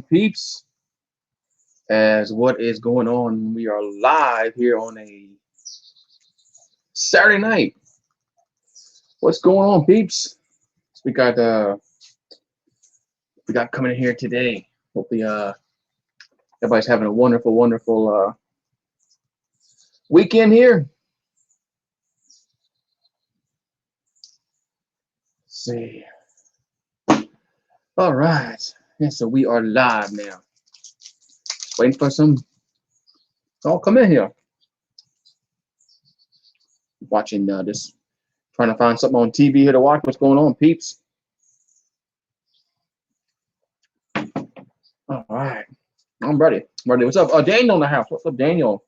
Peeps, as what is going on? We are live here on a Saturday night. What's going on, peeps? We got coming in here today. Hopefully, everybody's having a wonderful weekend here. Let's see. All right. Yeah, so we are live now. Waiting for some. Oh, come in here. Watching this. Trying to find something on TV here to watch. What's going on, peeps? All right. I'm ready. What's up? Daniel in the house. What's up, Daniel?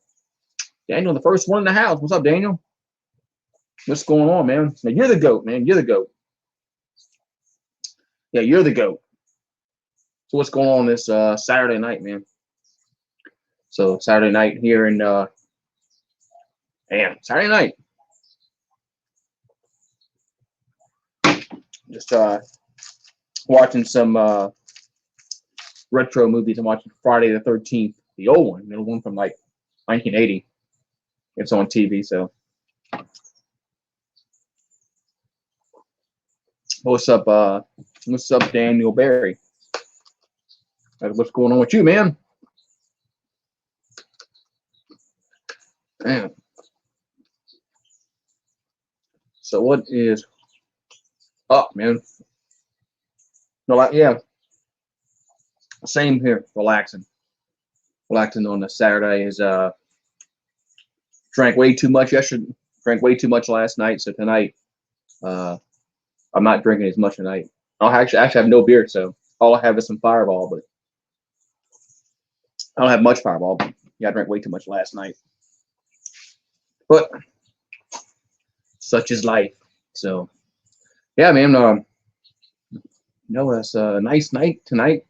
Daniel, the first one in the house. What's up, Daniel? What's going on, man? Now, you're the GOAT, man. You're the GOAT. Yeah, you're the GOAT. So what's going on this Saturday night, man? So Saturday night here in Saturday night. Just watching some retro movies. I'm watching Friday the 13th, the old one from like 1980. It's on TV, so. What's up, Daniel Barry? What's going on with you, man? Man. So what is up, man? No, yeah. Same here. Relaxing on a Saturday. Is drank way too much yesterday. Drank way too much last night. So tonight, I'm not drinking as much tonight. I'll actually have no beer, so all I have is some Fireball, but I don't have much Fireball. But yeah, I drank way too much last night. But such is life. So yeah, man. It's a nice night tonight.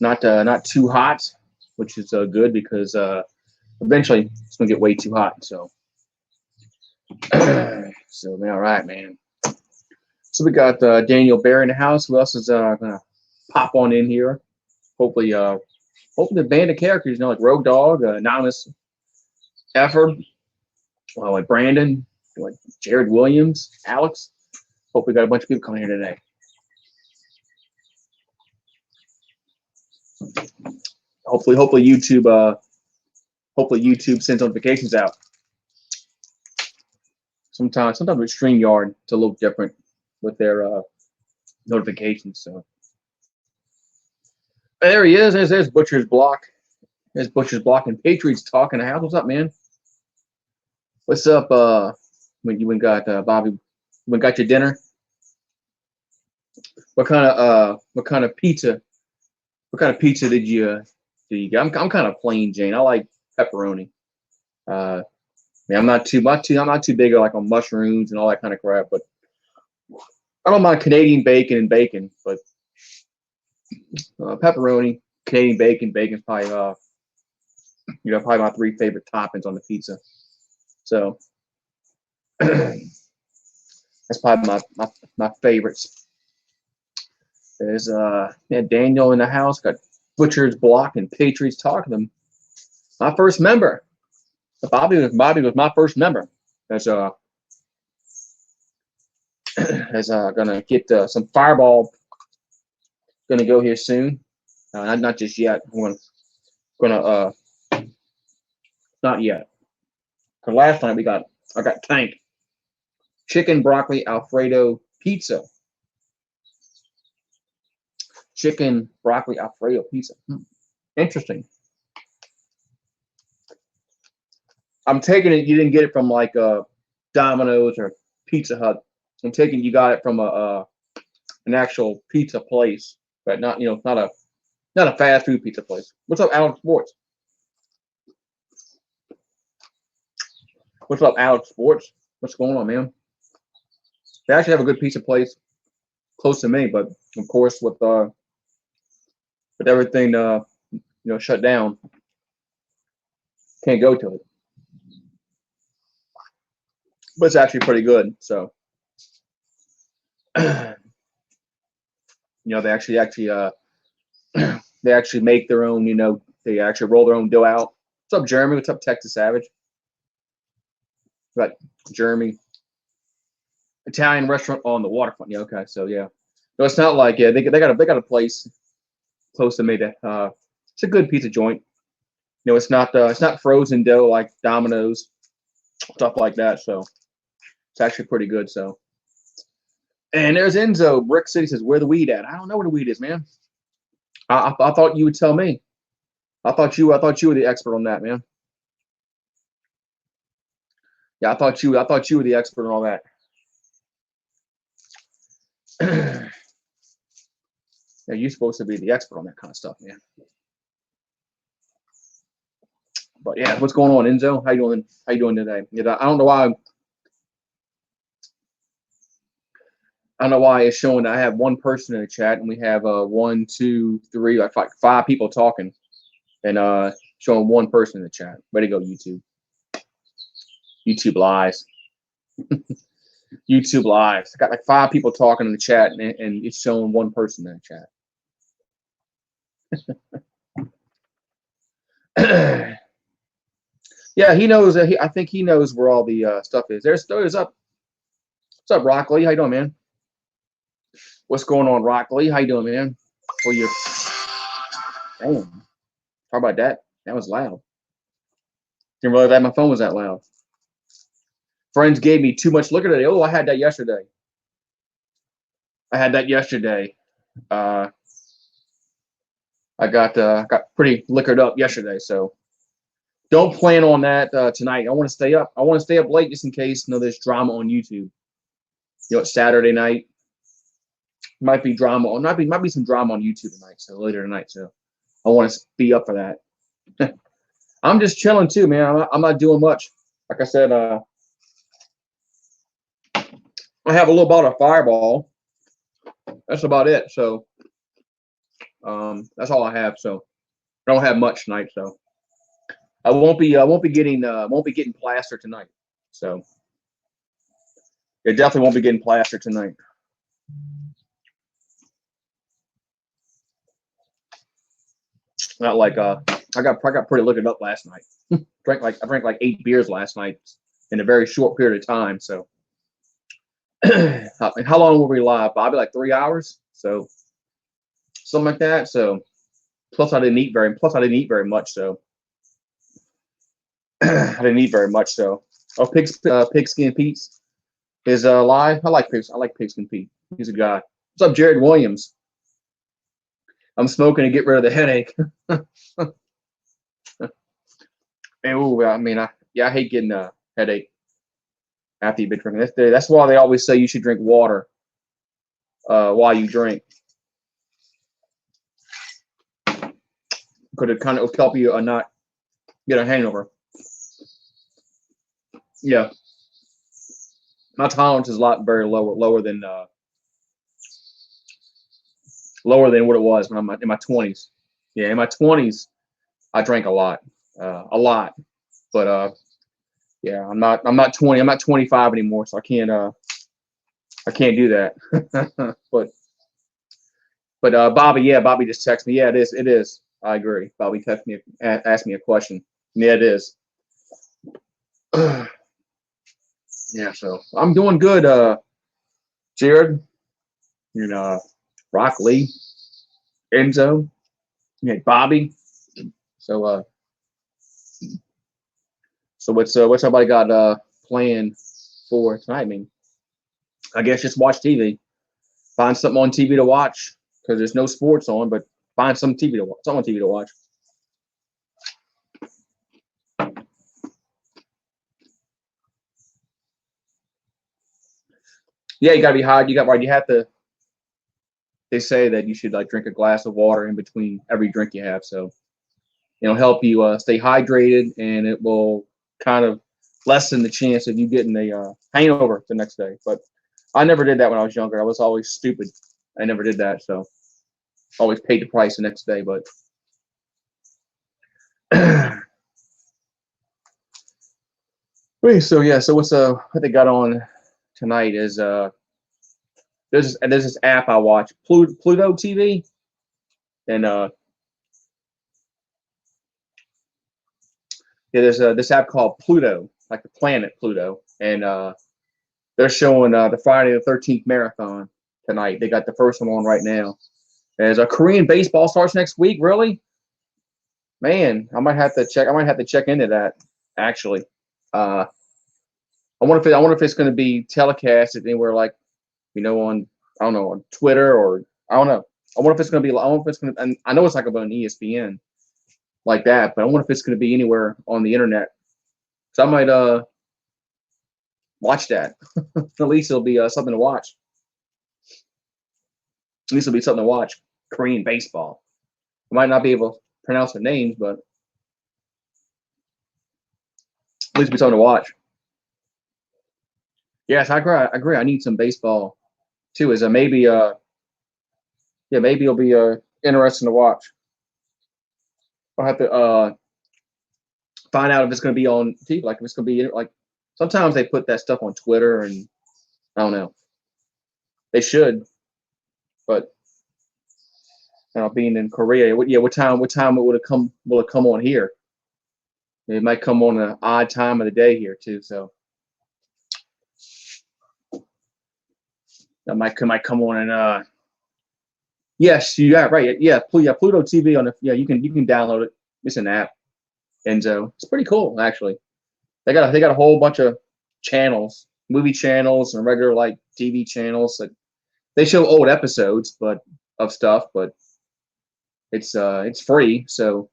Not too hot, which is good because eventually it's gonna get way too hot. So so man, all right, man. So we got Daniel Barry in the house. Who else is gonna pop on in here? Hopefully the band of characters, like Rogue Dog, Anonymous Effort, like Brandon, like Jared Williams, Alex. Hope we got a bunch of people coming here today. Hopefully YouTube sends notifications out. Sometimes with StreamYard, it's a little different with their notifications. So there he is. There's Butcher's Block. There's Butcher's Block and Patriots Talk in the house. What's up, man? What's up? When you got Bobby? When got your dinner? What kind of pizza? What kind of pizza did you get? I'm kind of plain Jane. I like pepperoni. Man, I'm not too big on mushrooms and all that kind of crap, but I don't mind Canadian bacon, but pepperoni, Canadian bacon's probably probably my three favorite toppings on the pizza. So that's probably my favorites. There's Daniel in the house. Got Butcher's Block and Patriots Talk. Them. My first member. Bobby was my first member. Gonna get some Fireball. Gonna go here soon. Not just yet. I'm gonna not yet. Cause last night I got Tank chicken broccoli Alfredo pizza. Chicken broccoli Alfredo pizza. Interesting. I'm taking it you didn't get it from like Domino's or Pizza Hut. I'm taking you got it from an actual pizza place, but not not a fast food pizza place. What's up, Alex Sports? What's up, Alex Sports? What's going on, man? They actually have a good pizza place close to me, but of course with everything shut down, can't go to it. But it's actually pretty good. So they actually They actually make their own, they actually roll their own dough out. What's up, Jeremy? What's up, Texas Savage? Got Jeremy. Italian restaurant on the waterfront. Yeah, okay. So yeah. No, it's not like they got a place close to me that it's a good pizza joint. It's not frozen dough like Domino's, stuff like that. So it's actually pretty good. So, and there's Enzo. Brick City says, "Where the weed at?" I don't know where the weed is, man. I thought you would tell me. I thought you were the expert on that, man. Yeah, I thought you were the expert on all that. Yeah, you're supposed to be the expert on that kind of stuff, man. But yeah, what's going on, Enzo? How you doing? How you doing today? I don't know why. I don't know why it's showing that I have one person in the chat and we have 1, 2, 3, like 5 people talking, and showing one person in the chat. Way to go, YouTube. YouTube lies. YouTube lies. I got like 5 people talking in the chat, and it's showing one person in the chat. Yeah, he knows. I think he knows where all the stuff is. There's up. What's up, Rock Lee? How you doing, man? What's going on, Rock Lee? How you doing, man? For your damn. How about that? That was loud. Didn't realize that my phone was that loud. Friends gave me too much liquor today. Oh, I had that yesterday. I got pretty liquored up yesterday, so don't plan on that tonight. I want to stay up. I want to stay up late just in case there's drama on YouTube. It's Saturday night. Might be drama, or might be some drama on YouTube tonight. So later tonight, so I want to be up for that. I'm just chilling too, man. I'm not doing much. Like I said, I have a little bottle of Fireball. That's about it. So that's all I have. So I don't have much tonight. So I won't be getting plastered tonight. So it definitely won't be getting plastered tonight. Not like I got pretty liquored up last night. I drank like 8 beers last night in a very short period of time. So how long were we live? Bobby, like 3 hours. So something like that. So plus I didn't eat very much. So I didn't eat very much. So Pigskin Pete's is live. I like Pigskin Pete. He's a guy. What's up, Jared Williams? I'm smoking to get rid of the headache. I hate getting a headache after you've been drinking. That's why they always say you should drink water while you drink. Because it kind of help you not get a hangover. Yeah. My tolerance is very lower than what it was when I'm in my 20s. Yeah, in my 20s, I drank a lot. But yeah, I'm not 20. I'm not 25 anymore, so I can't do that. but Bobby just texted me. Yeah, it is. I agree. Bobby texted me, asked me a question. Yeah, it is. Yeah, so I'm doing good, Jared. Rock Lee, Enzo, Bobby. So what's everybody got planned for tonight? I mean, I guess just watch TV. Find something on TV to watch because there's no sports on, but find some TV to watch. Something on TV to watch. Yeah, you gotta be hot. You have to. They say that you should drink a glass of water in between every drink you have, so it'll help you stay hydrated, and it will kind of lessen the chance of you getting a hangover the next day. But I never did that when I was younger. I was always stupid. I never did that, so always paid the price the next day. But so what they got on tonight is there's this app I watch, Pluto TV, and Yeah, there's this app called Pluto, like the planet Pluto, and they're showing the Friday the 13th marathon tonight. They got the first one on right now. As a Korean baseball starts next week, really? Man, I might have to check. I might have to check into that. Actually, I wonder if it's going to be telecasted anywhere, like on I don't know, on Twitter, or I don't know. I wonder if it's going to be. I wonder if it's going to. And I know it's like about an ESPN like that, but I wonder if it's going to be anywhere on the internet. So I might watch that. At least it'll be something to watch. At least it'll be something to watch. Korean baseball. I might not be able to pronounce the names, but at least it'll be something to watch. Yes, I agree. I need some baseball too. Is maybe maybe it'll be interesting to watch. I'll have to find out if it's going to be on TV. Like if it's going to be like sometimes they put that stuff on Twitter, and I don't know. They should, but being in Korea, what time would it come? Will it come on here? It might come on an odd time of the day here too. So that might come on and yes, you got it right. Yeah, Pluto TV on the you can download it. It's an app, and so it's pretty cool actually. They got a whole bunch of channels, movie channels and regular like TV channels that they show old episodes of stuff, but it's free, so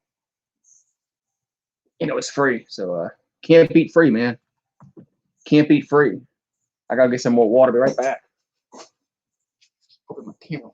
it's free. So can't beat free, man. Can't beat free. I gotta get some more water. Be right back. Open my camera.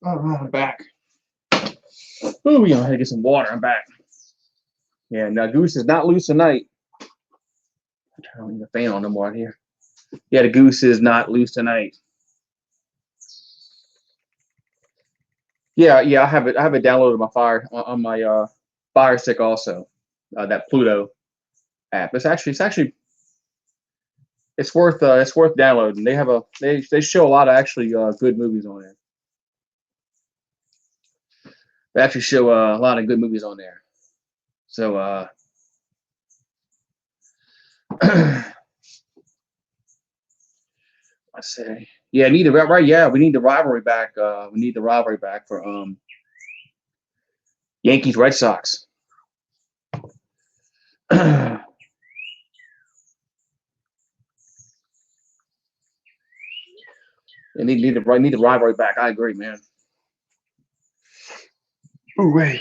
All right, I'm back. Oh, I had to get some water. I'm back. Yeah, now Goose is not loose tonight. I'm trying to leave the fan on no more here. Yeah, the Goose is not loose tonight. Yeah, I have it downloaded on my Fire Stick also. That Pluto app. It's worth downloading. They show a lot of actually good movies on there. They actually show a lot of good movies on there. So I say, yeah, we need the rivalry back. We need the rivalry back for Yankees Red Sox. They need the rivalry back. I agree, man. Oh wait.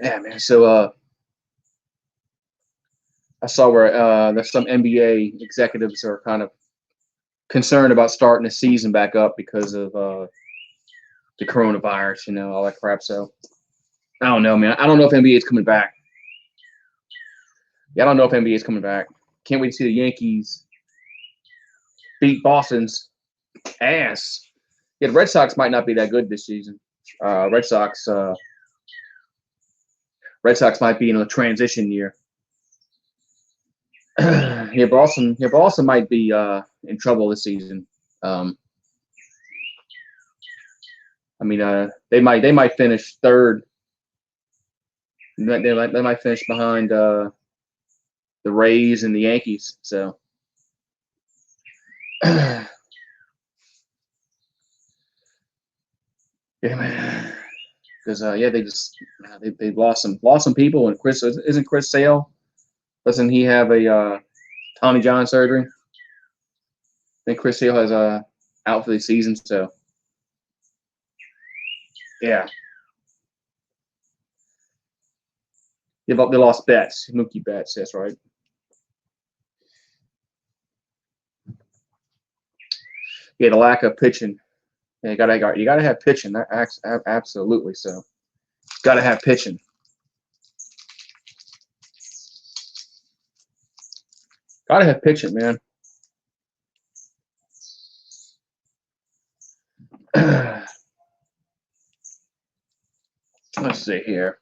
Yeah, man. So I saw where there's some NBA executives are kind of concerned about starting the season back up because of the coronavirus, all that crap. So I don't know, man. I don't know if NBA is coming back. Yeah, I don't know if NBA is coming back. Can't wait to see the Yankees beat Boston's ass. Yeah, the Red Sox might not be that good this season. Red Sox might be in a transition year. Yeah, Boston might be in trouble this season. I mean, they might finish third. They might finish behind the Rays and the Yankees. So, yeah, man. Because they've lost some people. And isn't Chris Sale? Doesn't he have a Tommy John surgery? I think Chris Sale has out for the season. So, yeah. They lost Betts, Mookie Betts. That's right. Yeah, the lack of pitching. Yeah, you gotta have pitching. Absolutely. So, gotta have pitching. Gotta have pitching, man. Let's see here.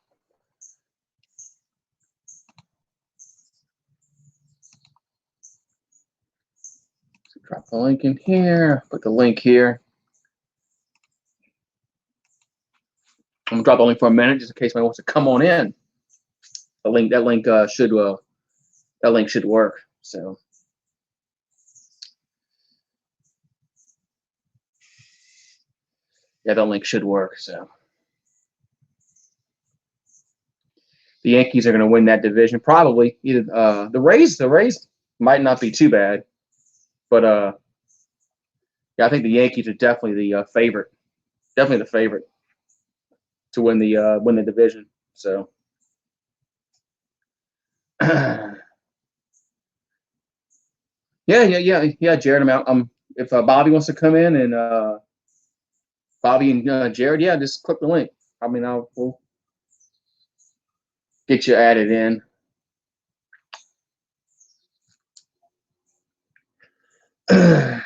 Drop the link in here. Put the link here. I'm gonna drop the link for a minute just in case somebody wants to come on in. That link should work. So yeah, that link should work. So the Yankees are gonna win that division probably. Either the Rays might not be too bad, but yeah, I think the Yankees are definitely the favorite. Definitely the favorite to win the division. So yeah, Jared. If Bobby wants to come in and Bobby and Jared, yeah, just click the link. I mean, we'll get you added in.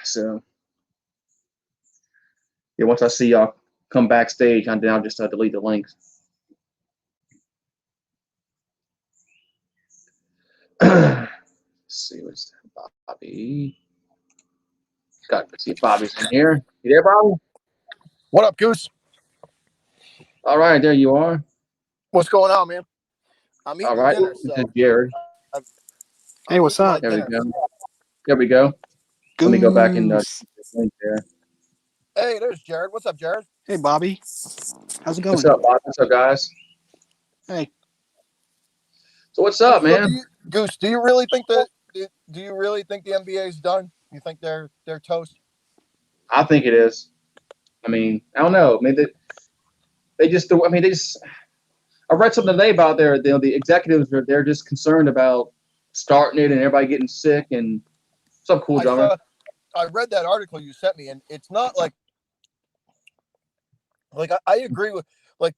So yeah, once I see y'all come backstage, I'll just delete the links. Let's see what's that, Bobby. Got to see if Bobby's in here. You there, Bobby? What up, Goose? All right, there you are. What's going on, man? I'm eating dinner. This is Jared. Hey, what's up? There we go. There we go. Let me go back and link there. Hey, there's Jared. What's up, Jared? Hey, Bobby. How's it going? What's up, Bobby? What's up, guys? Hey. So what's up, man? Goose, do you really think the NBA is done? You think they're toast? I think it is. I mean, I don't know. I mean, they just. I read something today about the executives. They're just concerned about starting it and everybody getting sick and some cool drummer. I read that article you sent me, and it's not like I agree with,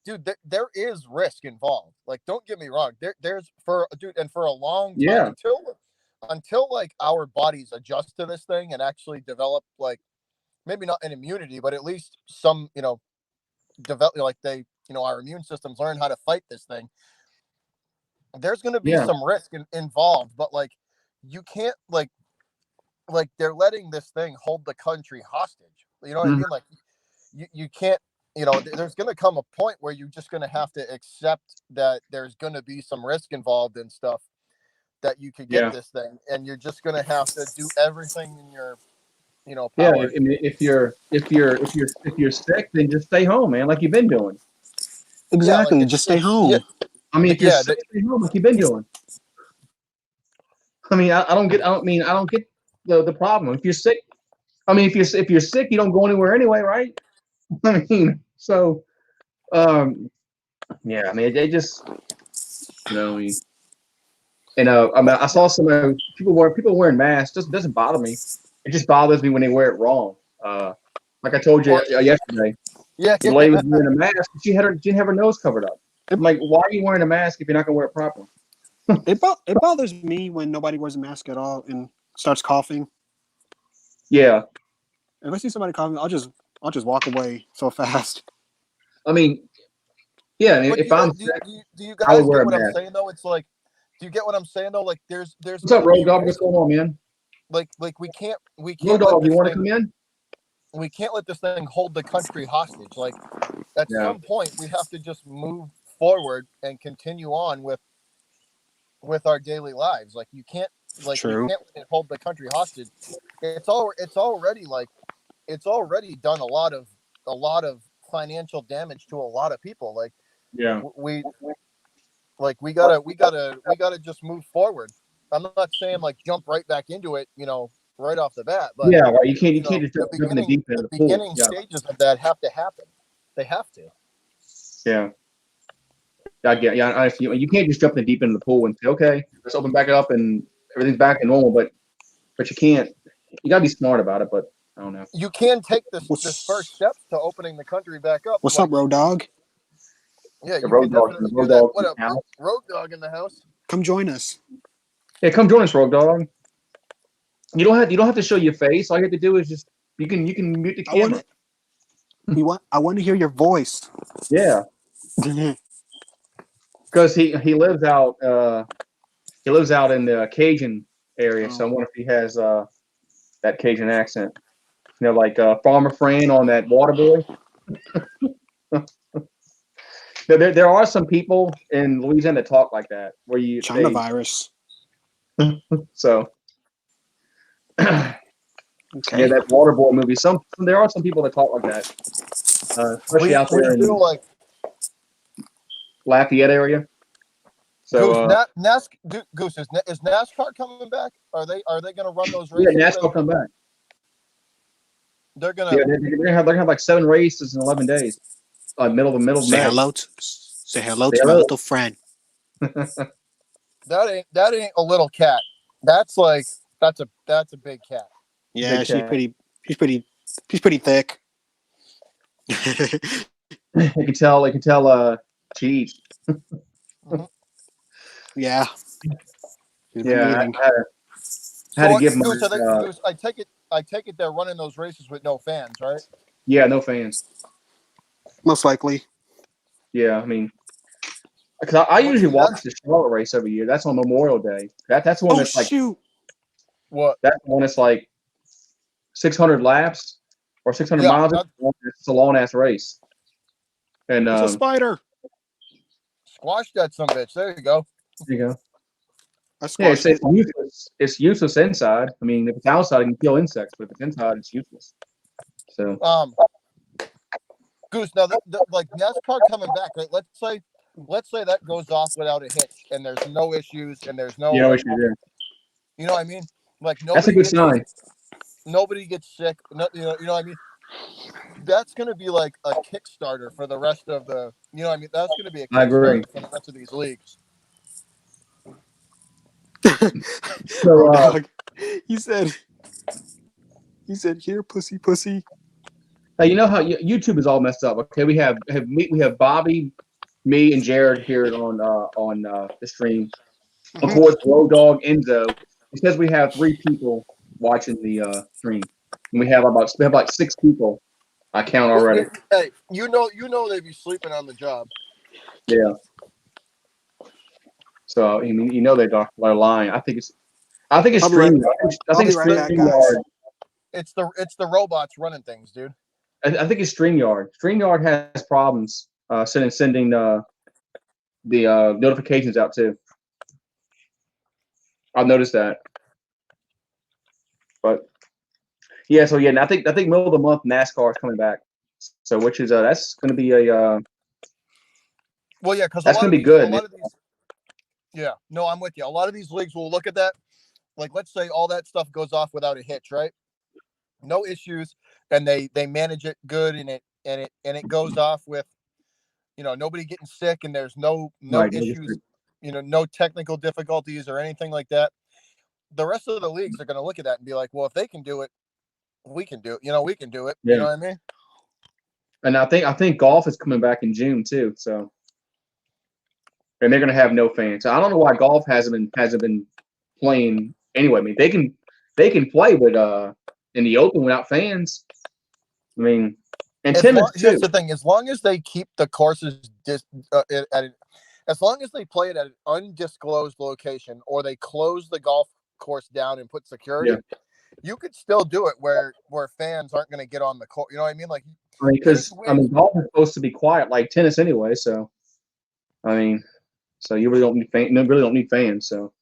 dude, there is risk involved. Like, don't get me wrong. There's for a long time until like our bodies adjust to this thing and actually develop, like, maybe not an immunity, but at least some, develop, like our immune systems learn how to fight this thing. There's going to be some risk involved, but like, you can't like they're letting this thing hold the country hostage. You know what I mean? Like, you can't, there's going to come a point where you're just going to have to accept that there's going to be some risk involved in stuff, that you could get this thing, and you're just going to have to do everything in your, power. Yeah. I mean, if you're sick, then just stay home, man, like you've been doing. Exactly. Just stay home. Yeah. I mean, if you're sick, stay home like you've been doing. I mean, I don't get the problem. If you're sick, I mean, if you're sick, you don't go anywhere anyway, right? I mean, so, yeah. I mean, they just, and I mean, I saw some people wearing masks. Doesn't bother me. It just bothers me when they wear it wrong. Like I told you yesterday. Yeah. The lady was wearing a mask. She didn't have her nose covered up. I'm like, why are you wearing a mask if you're not gonna wear it properly? It bothers me when nobody wears a mask at all and starts coughing. Yeah. If I see somebody coughing, I'll just walk away so fast. I mean, yeah. I mean, if I'm sick, do you guys get what I'm saying though? It's like, do you get what I'm saying though? Like, there's. What's up, Road Dog? What's going on, man? Like we can't. Road Dog, you want to come in? We can't let this thing hold the country hostage. Like, at some point, we have to just move forward and continue on with our daily lives. Like, you can't let it hold the country hostage. It's already done a lot of financial damage to a lot of people. Like, we gotta just move forward. I'm not saying like jump right back into it, right off the bat. But you can't just jump in the deep end of the pool. Beginning stages of that have to happen. They have to. Yeah. I get, yeah, honestly, you can't just jump in deep into the pool and say, okay, let's open back it up and everything's back to normal. But you can't. You gotta be smart about it. But I don't know. You can take this first steps to opening the country back up. What's up, Road Dog? Yeah, you Road can Dog, definitely Road do that. Dog What in up, the house. Road Dog in the house? Come join us. Yeah, come join us, Road Dog. You don't have to show your face. All you have to do is just you can mute the camera. I want to hear your voice. Yeah, because he lives out in the Cajun area. So I wonder if he has that Cajun accent. You know, like Farmer Fran on that Waterboy. There are some people in Louisiana that talk like that, where China virus. So Okay. yeah, that Waterboy movie. There are some people that talk like that, especially out there in like Lafayette area. So Goose, is NASCAR coming back? Are they going to run those yeah, races? NASCAR come back. They're gonna. Yeah, they're gonna have like 7 races in 11 days. Middle of Say May. hello to my little friend. That ain't a little cat. That's a big cat. Yeah, Big cat. she's pretty thick. You can tell cheese. Yeah. Yeah, I had to give my Goose, I take it they're running those races with no fans, right? yeah, no fans. Most likely. Yeah, I mean, because I usually watch the Charlotte race every year. That's on Memorial Day. That's the one that's like shoot. What? That's the one that's like 600 laps or 600 miles. It's a long ass race. And it's a spider. Squash that some bitch. There you go. There you go. Yeah, it's useless. It's useless inside. I mean, if it's outside, it can kill insects, but if it's inside, it's useless. So, Goose. Now, like NASCAR coming back, right? Let's say that goes off without a hitch, and there's no issues, and there's no issues there. You know what I mean? Like that's a good sign. Nobody gets sick. No, you know what I mean? That's going to be like a Kickstarter for the rest of the. You know what I mean? That's going to be a Kickstarter for the rest of these leagues. So he said, "Here, pussy." Now you know how YouTube is all messed up. Okay, we have Bobby, me, and Jared here on the stream. Of course, Road Dog, Enzo. It says we have 3 people watching the stream, and we have like 6 people. I count already. Hey, you know they be sleeping on the job. Yeah. So I mean, they're lying. I think it's StreamYard. I think it's StreamYard. It's the robots running things, dude. I think it's StreamYard. StreamYard has problems sending the notifications out too. I've noticed that. But yeah, so yeah, and I think middle of the month NASCAR is coming back. So which is that's going to be a well, yeah, because that's going to be good. Yeah, no, I'm with you. A lot of these leagues will look at that. Like, let's say all that stuff goes off without a hitch, right? No issues, and they manage it good, and it goes off with, nobody getting sick, and there's no issues, no technical difficulties or anything like that. The rest of the leagues are going to look at that and be like, well, if they can do it, we can do it. We can do it. Yeah. You know what I mean? And I think golf is coming back in June too. So, and they're going to have no fans. So I don't know why golf hasn't been playing anyway. I mean, they can play with in the open without fans. I mean, and here's the thing: as long as they keep the courses as long as they play it at an undisclosed location, or they close the golf course down and put security, you could still do it where fans aren't going to get on the court. You know what I mean? Like, because golf is supposed to be quiet like tennis anyway. So, I mean, so you really don't need fans. So,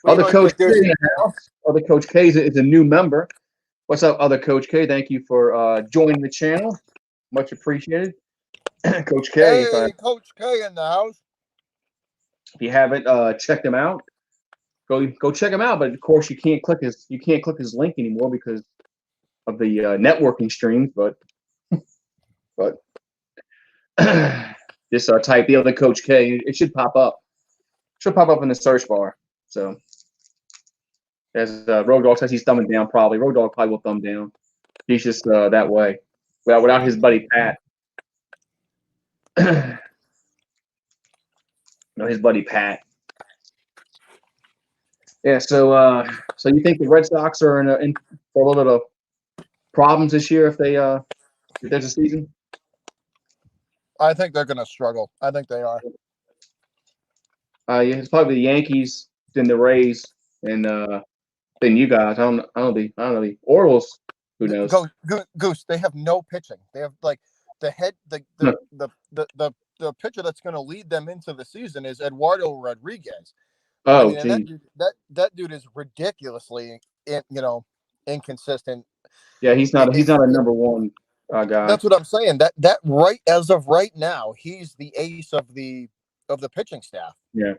other Coach K in the house. Other Coach K is a new member. What's up, other Coach K? Thank you for joining the channel. Much appreciated, Coach K. Hey, Coach K in the house. If you haven't checked him out, go check him out. But of course, you can't click his link anymore because of the networking streams. But just type the other Coach K. It should pop up. Should pop up in the search bar. So as Road Dogg says, he's thumbing down probably. Road Dogg probably will thumb down. He's just that way. Without his buddy Pat. No, his buddy Pat. Yeah, so you think the Red Sox are in for a little bit of problems this year if there's a season? I think they're going to struggle. I think they are. Yeah, it's probably the Yankees, then the Rays, and then you guys. I don't know the Orioles. Who knows? Goose. They have no pitching. They have like the pitcher that's going to lead them into the season is Eduardo Rodriguez. Oh, I mean, that dude is ridiculously, inconsistent. Yeah, he's not a number one guy. That's what I'm saying. That right as of right now, he's the ace of the pitching staff. Yeah,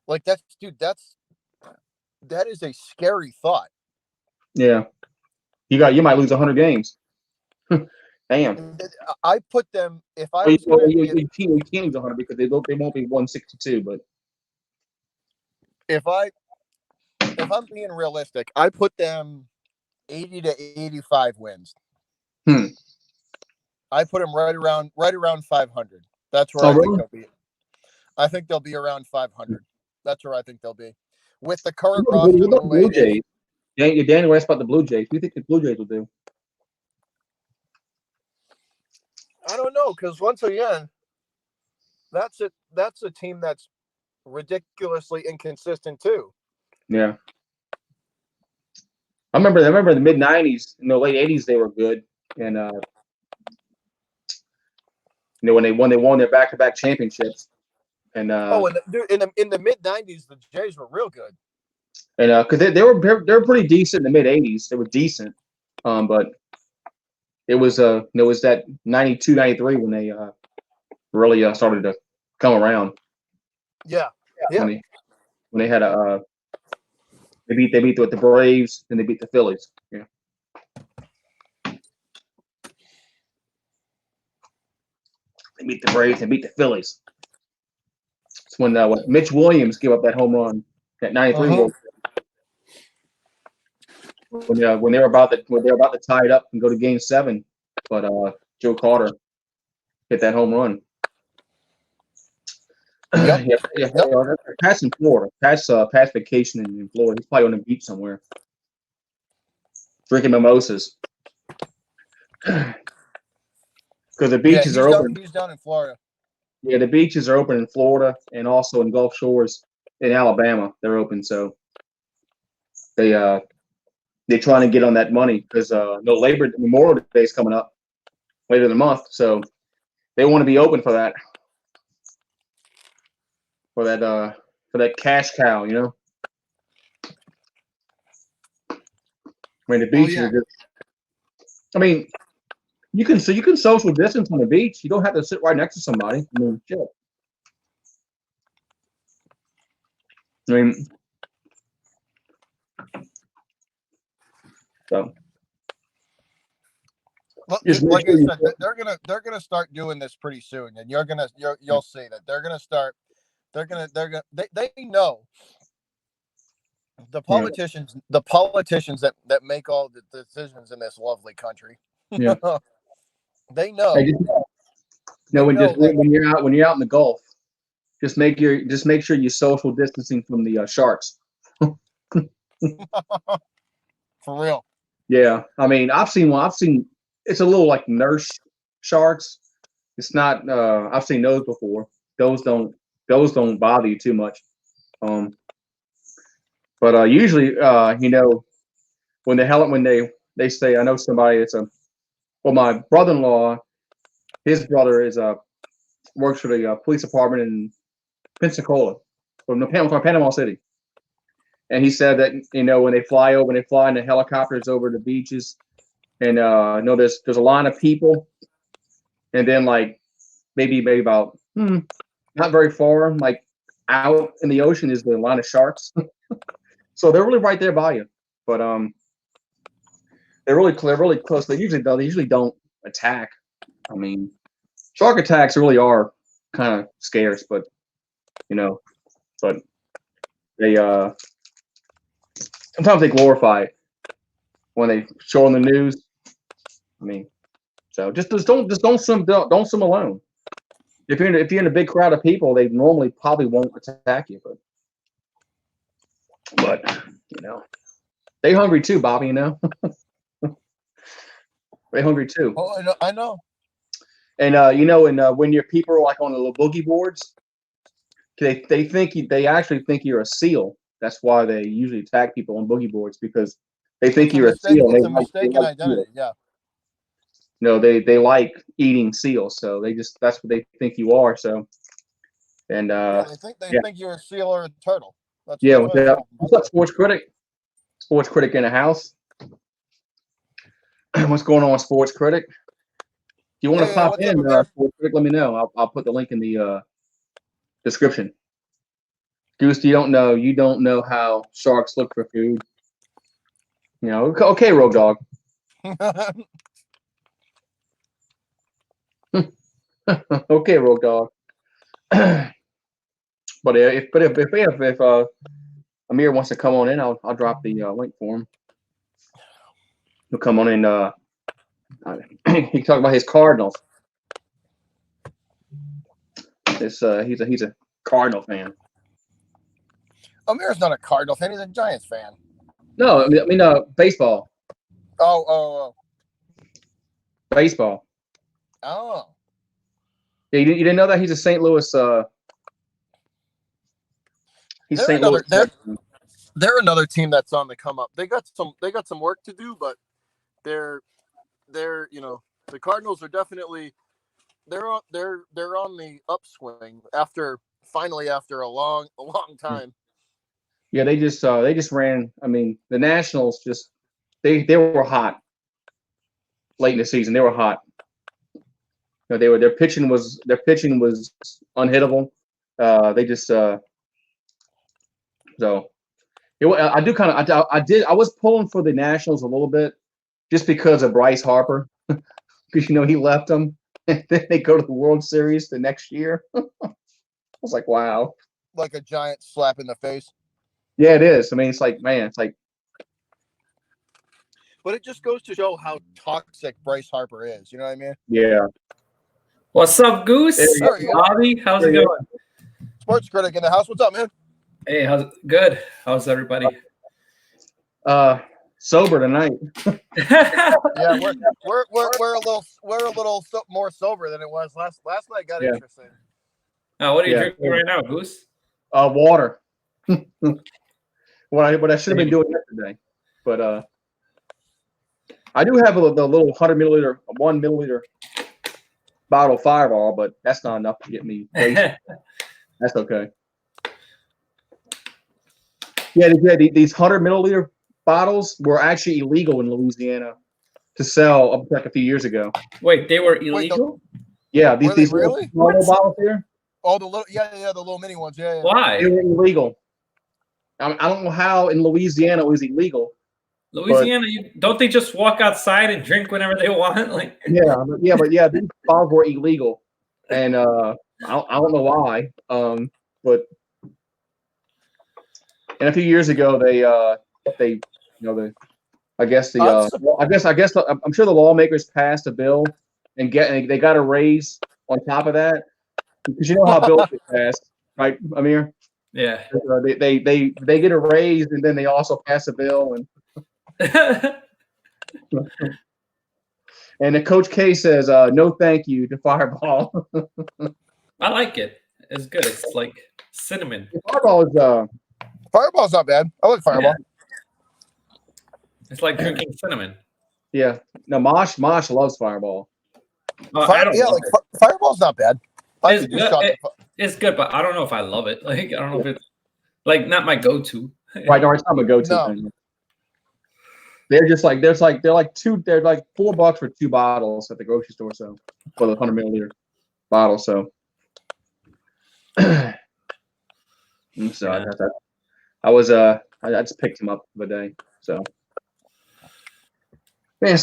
like that is a scary thought. Yeah, you might lose 100 games. Damn. I put them if I was you can't lose 100 because they won't be 162. But if I'm being realistic, I put them 80 to 85 wins. I put them right around 500. That's where I think they'll be. I think they'll be around 500. That's where I think they'll be. With the current roster, the Blue Jays. Daniel asked about the Blue Jays. What do you think the Blue Jays will do? I don't know, because once again, that's a team that's ridiculously inconsistent too. Yeah. I remember in the mid '90s, in the late '80s, they were good, and when they won their back-to-back championships, and in the mid '90s, the Jays were real good, and because they were pretty decent in the mid '80s, they were decent, but it was that '92, '93 when they really started to come around. Yeah. When they had they beat the Braves, and they beat the Phillies. Yeah. They beat the Braves and beat the Phillies. It's when Mitch Williams gave up that home run, that '93 World Cup. When they were about to tie it up and go to Game 7, but Joe Carter hit that home run. Yep. Pat's in Florida. Pat's vacationing in Florida. He's probably on the beach somewhere, drinking mimosas. Because the beaches are open. He's down in Florida. Yeah, the beaches are open in Florida and also in Gulf Shores in Alabama. They're open, so they're trying to get on that money because Memorial Day is coming up later in the month, so they want to be open for that. For that cash cow, I mean, the beaches are just. I mean, you can social distance on the beach. You don't have to sit right next to somebody. I mean, shit. I mean, so. Like I said, they're gonna start doing this pretty soon, and you'll see that they're gonna start. They know the politicians that make all the decisions in this lovely country. Yeah. They know. When you're out in the Gulf, just make sure you're social distancing from the sharks. For real. Yeah, I mean, I've seen it's a little like nurse sharks. It's not. I've seen those before. Those don't bother you too much. But usually, when they say, I know somebody. My brother-in-law, his brother works for the police department in Pensacola, from Panama City, and he said that when they fly in the helicopters over the beaches, and there's a line of people, and then like maybe about not very far, like out in the ocean is the line of sharks. So they're really right there by you, but they're really close. They usually don't attack. I mean, shark attacks really are kind of scarce, but but they sometimes they glorify it when they show on the news. I mean, so just don't swim alone. If you're in a big crowd of people, they normally probably won't attack you, but they hungry too, Bobby. They hungry too. Oh, I know. And when your people are like on the little boogie boards, they actually think you're a seal. That's why they usually attack people on boogie boards, because they think you're a seal. It's a mistaken identity. Yeah. They like eating seals, so that's what they think you are. So, and they think you're a seal or a turtle. What's up, sports critic? Sports critic in the house. What's going on, sports critic? If you want to pop in, sports critic, let me know. I'll put the link in the description. Goose, you don't know how sharks look for food. Okay, Road Dog. Okay, Road Dog. But if Amir wants to come on in, I'll drop the link for him. He'll come on in. He can talk about his Cardinals. He's a Cardinal fan. Amir's not a Cardinal fan. He's a Giants fan. No, I mean baseball. Oh. Baseball. Oh. Yeah, you didn't know that he's a St. Louis. He's St. Louis. They're another team that's on the come up. They got some work to do, but they're the Cardinals are definitely they're on the upswing after a long time. Yeah, they just ran. I mean, the Nationals they were hot late in the season. They were hot. Their pitching was unhittable. They just so I was pulling for the Nationals a little bit just because of Bryce Harper, because he left them and then they go to the World Series the next year. I was like, wow, like a giant slap in the face. Yeah, it is. I mean, it's like, man, but it just goes to show how toxic Bryce Harper is. You know what I mean? Yeah. What's up, Goose? Bobby, how's it going? Sports critic in the house. What's up, man? Hey, good? How's everybody? Sober tonight. Yeah, we're a little more sober than it was last night. Got interesting. Now, what are you drinking right now, Goose? Water. What I should have been doing yesterday, but I do have the little 1 milliliter bottle of Fireball, but that's not enough to get me wasted. That's okay. Yeah, these 100 milliliter bottles were actually illegal in Louisiana to sell up like a few years ago. Wait, they were illegal? Yeah, these really? little bottles here. Oh, the little mini ones. Yeah. Why? They were illegal. I don't know how in Louisiana it was illegal. Louisiana, don't they just walk outside and drink whenever they want? Yeah, these bottles were illegal, and I don't know why. But a few years ago, I'm sure the lawmakers passed a bill and they got a raise on top of that, because you know how bills get passed, right, Amir? Yeah. They get a raise and then they also pass a bill and. And the Coach K says, "No, thank you" to Fireball. I like it. It's good. It's like cinnamon. Fireball's not bad. I like Fireball. Yeah. It's like drinking cinnamon. Yeah. No, Mosh loves Fireball. Fireball's not bad. It's good. It's good, but I don't know if I love it. Like, I don't know if it's not my go-to. Right, no, it's not my go-to thing. They're like $4 for 2 bottles at the grocery store, so for the 100 milliliter bottle. So, I just picked him up the day. So, man,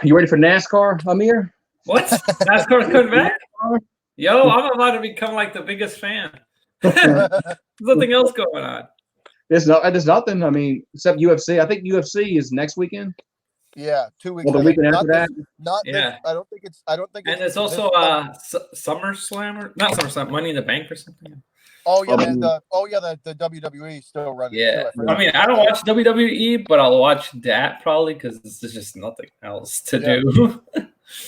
you ready for NASCAR, Amir? What? NASCAR's coming back? Yo, I'm about to become like the biggest fan. There's nothing else going on. There's nothing. I mean, except UFC. I think UFC is next weekend. Yeah, 2 weeks. Well, the weekend after that. This, I don't think it's. And there's also SummerSlam or not SummerSlam, Money in the Bank or something. Oh yeah, the WWE still running. Yeah, too. I mean, I don't watch WWE, but I'll watch that probably because there's just nothing else to do.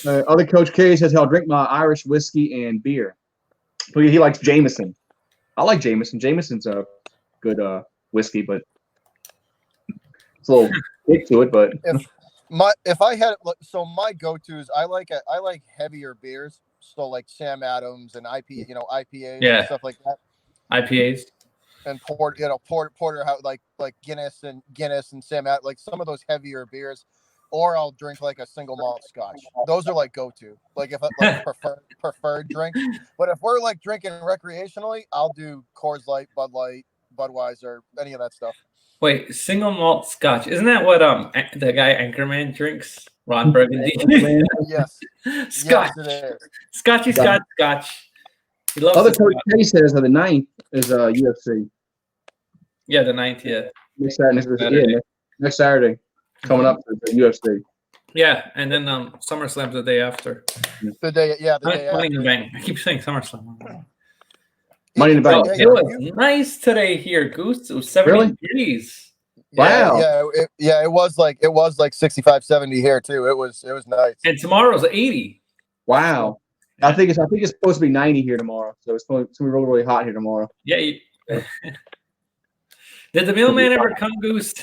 Other Coach K says I'll drink my Irish whiskey and beer. He likes Jameson. I like Jameson. Jameson's a good whiskey, but it's a little kick to it. But if I had my go-tos, I like heavier beers. So like Sam Adams and IPAs and stuff like that. IPAs and porter like Guinness and Sam Adams, like some of those heavier beers. Or I'll drink like a single malt scotch. Those are like go-to, like if like preferred drink. But if we're like drinking recreationally, I'll do Coors Light, Bud Light, Budweiser, any of that stuff. Wait, single malt scotch. Isn't that what the guy Anchorman drinks? Ron Burgundy. Yes. Scotch. Yes, it is. Scotch. He loves other Coach K says the 9th is UFC. Yeah, the 9th, yeah. Next Saturday. Coming up to the UFC. Yeah, and then SummerSlam's the day after. The day Money in the Bank. I keep saying SummerSlam. Money in the Bank. It was nice today here, Goose. It was 70 degrees. Wow. It was like 65, 70 here too. It was nice. And tomorrow's 80. Wow. I think it's supposed to be 90 here tomorrow. So it's going to be really, really hot here tomorrow. Yeah. Did the mailman ever come, Goose?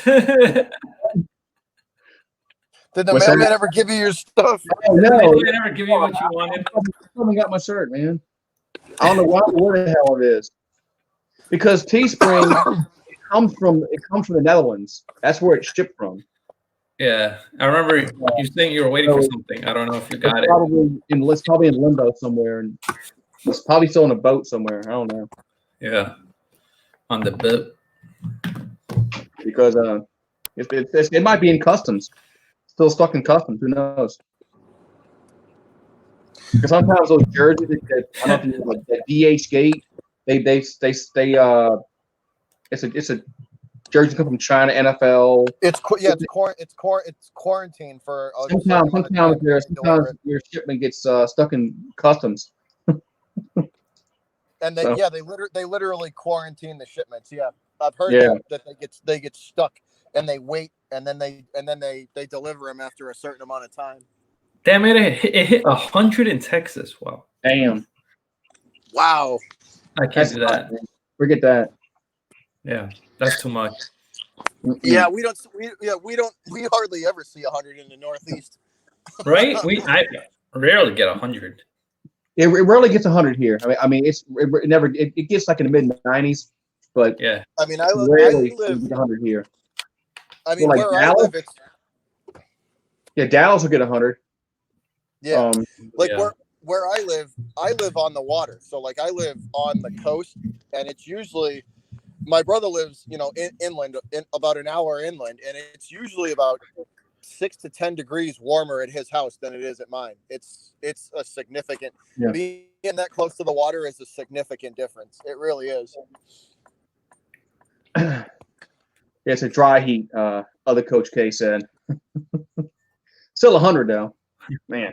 Did the mailman ever give you your stuff? Oh, no. Did the mailman ever give you what you wanted? I haven't got my shirt, man. I don't know where the hell it is. Because Teespring it comes from the Netherlands. That's where it's shipped from. Yeah, I remember you saying you were waiting for something. I don't know if you got it. It's probably in limbo somewhere, and it's probably still on a boat somewhere. I don't know. Yeah, on the boat. Because it might be in customs. Still stuck in customs. Who knows? Because sometimes those jerseys, I don't know if you like that DH gate. It's a jersey come from China, NFL. It's quarantine for. Sometimes your shipment gets stuck in customs. And they literally quarantine the shipments. Yeah, I've heard that they get stuck and they wait and then they deliver them after a certain amount of time. Damn it! It hit 100 in Texas. Wow. Damn. Wow. I can't do that. Forget that. Yeah, that's too much. Yeah, we hardly ever see 100 in the Northeast. Right? I rarely get 100. It rarely gets 100 here. I mean, it gets like in the mid 90s, but yeah. I mean, I rarely live 100 here. I mean, like where Dallas? I live, it's Dallas will get 100. Yeah, where I live on the water. So like I live on the coast, and it's usually my brother lives, inland, about an hour inland, and it's usually about 6 to 10 degrees warmer at his house than it is at mine. It's a significant being that close to the water is a significant difference. It really is. It's a dry heat. Other Coach K said. Still 100 though, man.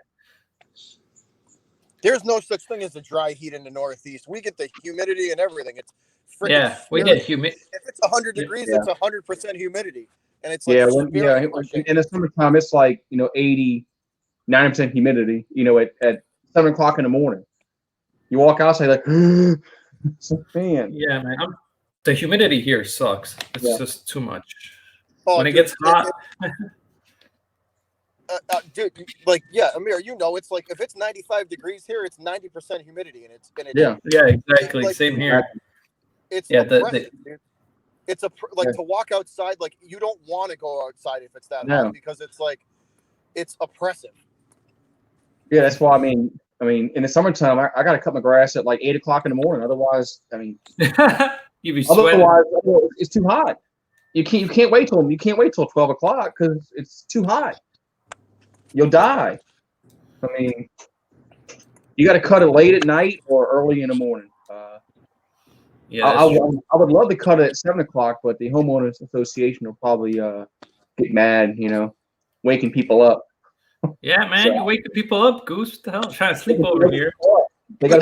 There's no such thing as a dry heat in the Northeast. We get the humidity and everything. It's freaking we get humidity. If it's 100 degrees, it's 100% humidity, and it's like in the summertime it's like 80, 90% humidity. At 7 o'clock in the morning, you walk outside like, it's a fan. Yeah, man. The humidity here sucks. It's just too much. Oh, when it gets hot. Dude, Amir, it's like if it's 95 degrees here, it's 90% humidity, and it's exactly. Like, same here. It's oppressive, dude. It's to walk outside, like you don't want to go outside if it's that hot because it's like it's oppressive. Yeah, that's why I mean in the summertime I gotta cut my grass at like 8 o'clock in the morning. Otherwise, you'd be sweating. Otherwise, it's too hot. You can't wait till 12 o'clock because it's too hot. You'll die. I mean, You got to cut it late at night or early in the morning. I would love to cut it at 7 o'clock, but the homeowners association will probably get mad, waking people up. Yeah, man, you're waking people up, Goose. What the hell? I'm trying to sleep over here. They got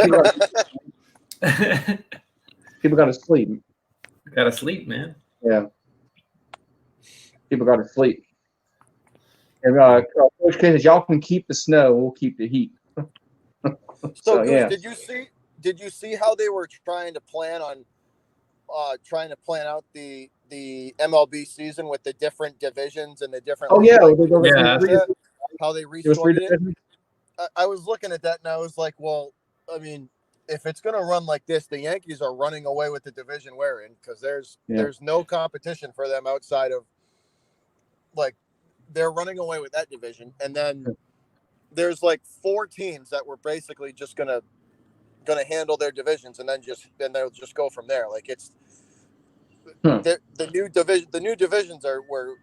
people got to sleep. Gotta sleep, man. Yeah. People got to sleep. And Coach K says, y'all can keep the snow, we'll keep the heat. So Goose, yeah. Did you see how they were trying to plan out the MLB season with the different divisions and the different how they restarted it? I was looking at that and I was like, well, I mean, if it's going to run like this, the Yankees are running away with the division we're in because there's no competition for them outside of they're running away with that division, and then there's 4 teams that were basically just gonna handle their divisions, and then they'll just go from there. It's the new division. The new divisions were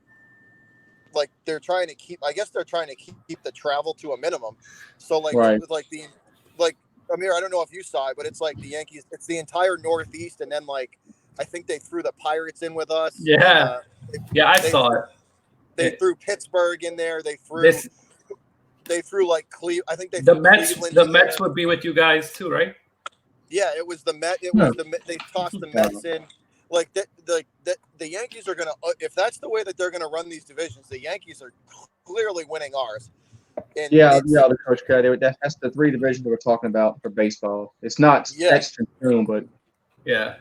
they're trying to keep. I guess they're trying to keep the travel to a minimum. So right. It was Amir, I don't know if you saw it, but it's the Yankees. It's the entire Northeast, and then I think they threw the Pirates in with us. Yeah, I saw it. They threw Pittsburgh in there. They threw Cleveland. I think they the threw Mets. Cleveland The Mets would be with you guys too, right? Yeah, it was the Met. It was the They tossed the Mets in. The Yankees are gonna. If that's the way that they're gonna run these divisions, the Yankees are clearly winning ours. And the Coach K. That's the 3 divisions we're talking about for baseball. It's not extra soon, but yeah,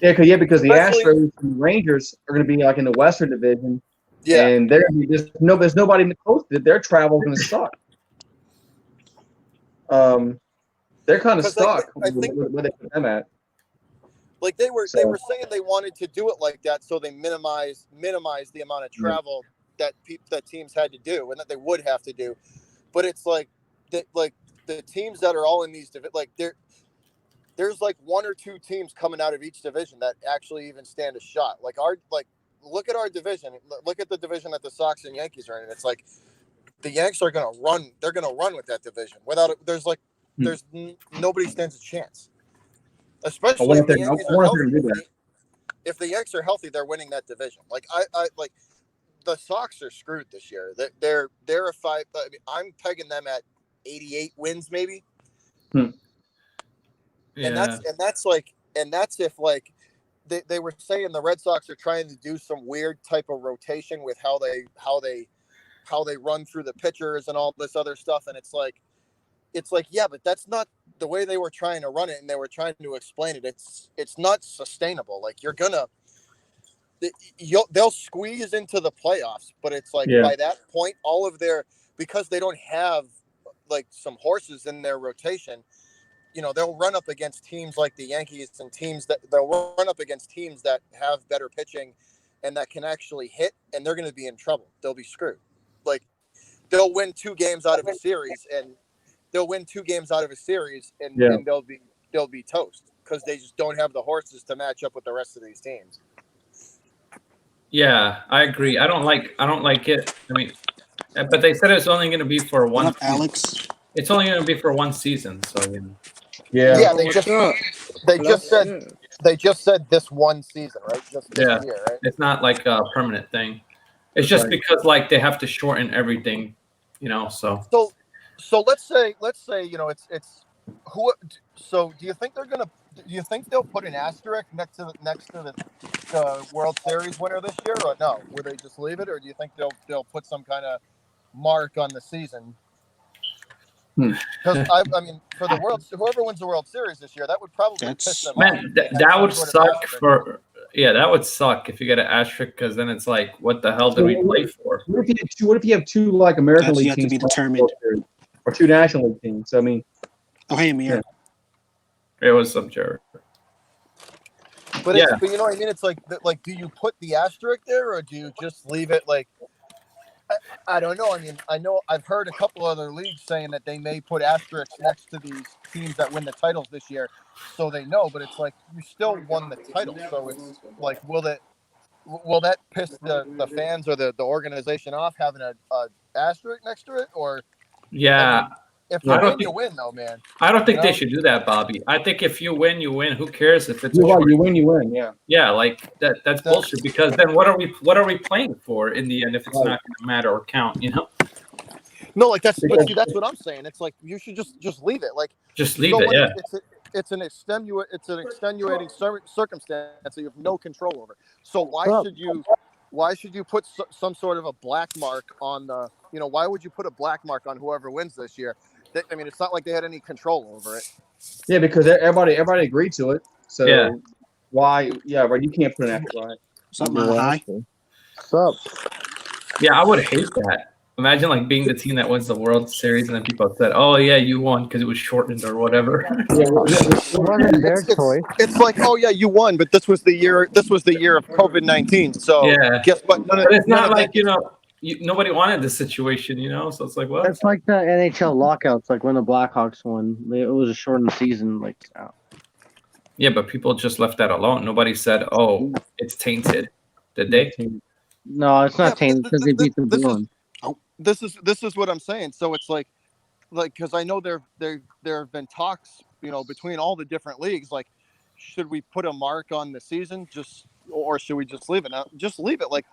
because the Astros and the Rangers are going to be in the Western Division. Yeah, and there's nobody in the coast. Their travel is going to suck. They're kind of stuck. I think where they put them at. They were saying they wanted to do it like that so they minimize the amount of travel that teams had to do and that they would have to do. But it's the teams that are all in these there's 1 or 2 teams coming out of each division that actually even stand a shot. Look at our division. Look at the division that the Sox and Yankees are in. It's the Yanks are going to run. They're going to run with that division. Without it, there's nobody stands a chance. Especially if the Yankees are healthy. If the Yanks are healthy, they're winning that division. The Sox are screwed this year. They're a 5. I mean, I'm pegging them at 88 wins, maybe. Yeah. And that's if they were saying the Red Sox are trying to do some weird type of rotation with how they run through the pitchers and all this other stuff. And it's yeah, but that's not the way they were trying to run it. And they were trying to explain it. It's not sustainable. They'll squeeze into the playoffs, but it's by that point, because they don't have some horses in their rotation, they'll run up against teams like the Yankees and they'll run up against teams that have better pitching and that can actually hit, and they're going to be in trouble. They'll be screwed. They'll win 2 games out of a series and they'll be toast because they just don't have the horses to match up with the rest of these teams. Yeah, I agree. I don't like it. I mean, but they said it's only going to be for one. Alex. It's only going to be for 1 season, so Yeah, they just said this 1 season, right? Just this year, right? It's not a permanent thing. It's just because they have to shorten everything, So let's say it's who. So do you think they'll put an asterisk next to the World Series winner this year, or no? Will they just leave it, or do you think they'll put some kind of mark on the season? Because I mean, for the whoever wins the World Series this year, that would probably piss them off. That would suck that would suck if you get an asterisk, because then it's what the hell do we play for? What if you have 2 American League teams to be determined, or 2 National League teams? So I mean, hey, Amir. It was up, Jared. But you know what I mean? It's do you put the asterisk there, or do you just leave it I don't know. I mean, I've heard a couple other leagues saying that they may put asterisks next to these teams that win the titles this year, so they know. But it's you still won the title, so it's will that piss the fans or the organization off having a asterisk next to it, or? Yeah, If you win, you win, though, man. I don't think they should do that, Bobby. I think if you win, you win. Who cares if it's you win, you win. Yeah. Yeah, like that's bullshit. Because then what are we playing for in the end if it's not going to matter or count? You know. No, like that's what I'm saying. It's like you should just leave it. Like just leave it. Yeah. It's an extenuating circumstance that you have no control over. So why should you put some sort of a black mark on the, why would you put a black mark on whoever wins this year? I mean, it's not like they had any control over it. Yeah, because everybody agreed to it. So why? Yeah, right. You can't put an F, right? Something high. What's up? Yeah, I would hate that. Imagine like being the team that wins the World Series and then people said, "Oh yeah, you won because it was shortened or whatever." It's like, "Oh yeah, you won, but this was the year. This was the year of COVID-19." So guess what? But it's not like nobody wanted this situation, So it's like, well, it's like the NHL lockouts. Like when the Blackhawks won, it was a shortened season. Like, yeah, but people just left that alone. Nobody said, "Oh, it's tainted." Did they? No, it's not tainted because they beat the Bruins. This is what I'm saying. So it's like because I know there have been talks, between all the different leagues. Like, should we put a mark on the season, or should we just leave it? Now, just leave it. Like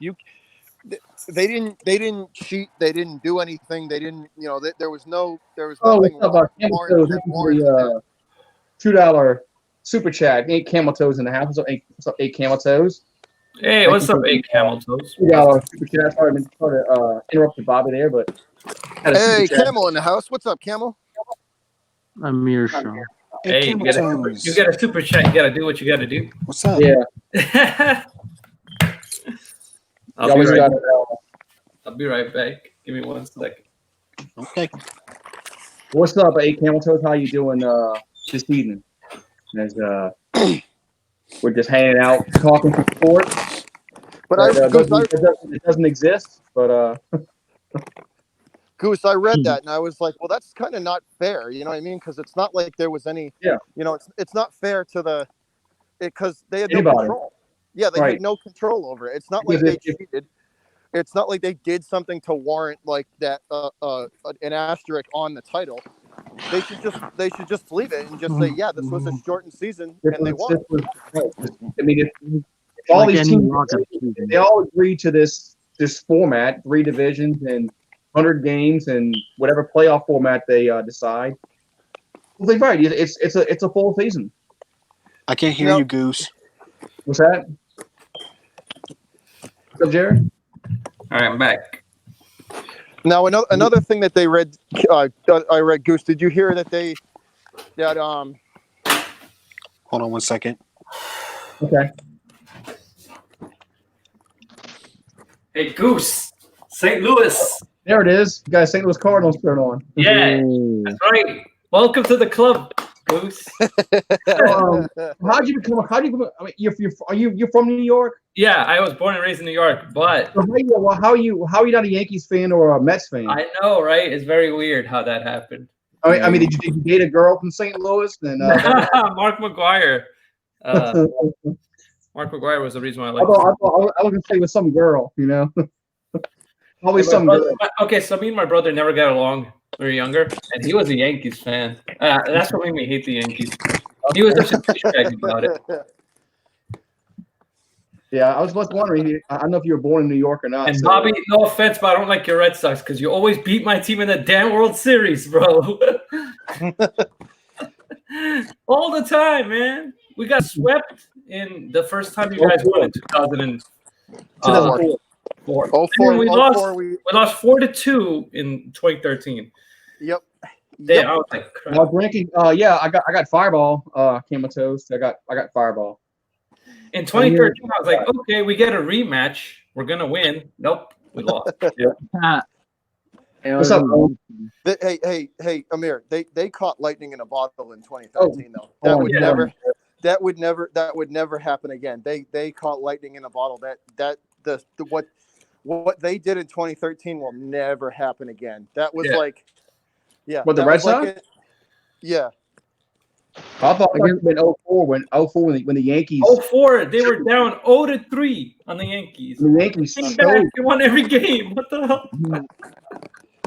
they didn't cheat. They didn't do anything. They didn't. There was nothing. $2 super chat. 8 camel toes in the house. What's up? 8 camel toes. Hey, what's up, 8 camel toes? $2 super chat. Sorry to interrupt Bobby there, but hey, Camel in the house. What's up, Camel? I'm your show. Hey, you get a super chat. You got to do what you got to do. What's up? Yeah. I'll be right back. Give me 1 second. Okay. What's up, 8 camel toes? How you doing this evening? As we're just hanging out, talking for sports. But it doesn't exist. But Goose, I read that and I was like, well, that's kind of not fair. You know what I mean? Because it's not like there was any. Yeah. It's not fair to because they had no control. Yeah, they had no control over it. It's not like they cheated. It's not like they did something to warrant like that an asterisk on the title. They should just leave it and just say, yeah, this was a shortened season and they won. I mean, if all these teams they all agree to this format, 3 divisions and 100 games and whatever playoff format they decide. Well, think right. It's a full season. I can't hear you, Goose. What's that? What's up, Jared? All right, I'm back. Now another thing that they read, I read, Goose. Did you hear that hold on 1 second. Okay. Hey, Goose, St. Louis. There it is. You got a St. Louis Cardinals shirt on. Yeah, that's right. Welcome to the club, Goose. How'd you become? I mean, you're from New York? Yeah, I was born and raised in New York, but how are you not a Yankees fan or a Mets fan? I know, right? It's very weird how that happened. I mean, did you date a girl from St. Louis? And Mark McGuire. Mark McGuire was the reason why I liked him. I was going to say with some girl, Always some girl. Okay, so me and my brother never got along when we were younger, and he was a Yankees fan. That's what made me hate the Yankees. He was such a douchebag about it. Yeah, I was just wondering. I don't know if you were born in New York or not. And Bobby, no offense, but I don't like your Red Sox because you always beat my team in the damn World Series, bro. All the time, man. We got swept in the first time you guys won in 2004. We lost 4-2 in 2013. Yep. Yeah, I was like, crap. Ranking. I got Fireball. Camel toes. I got Fireball. In 2013, I was like, okay, we get a rematch. We're gonna win. Nope, we lost. What's up, bro? Hey, Amir. They caught lightning in a bottle in 2013, though. That would never happen again. They caught lightning in a bottle. What they did in 2013 will never happen again. That was What, the Red Sox? Yeah. I thought it had been 04 when the Yankees. 04, they were down 0-3 on the Yankees. The Yankees they won every game. What the hell?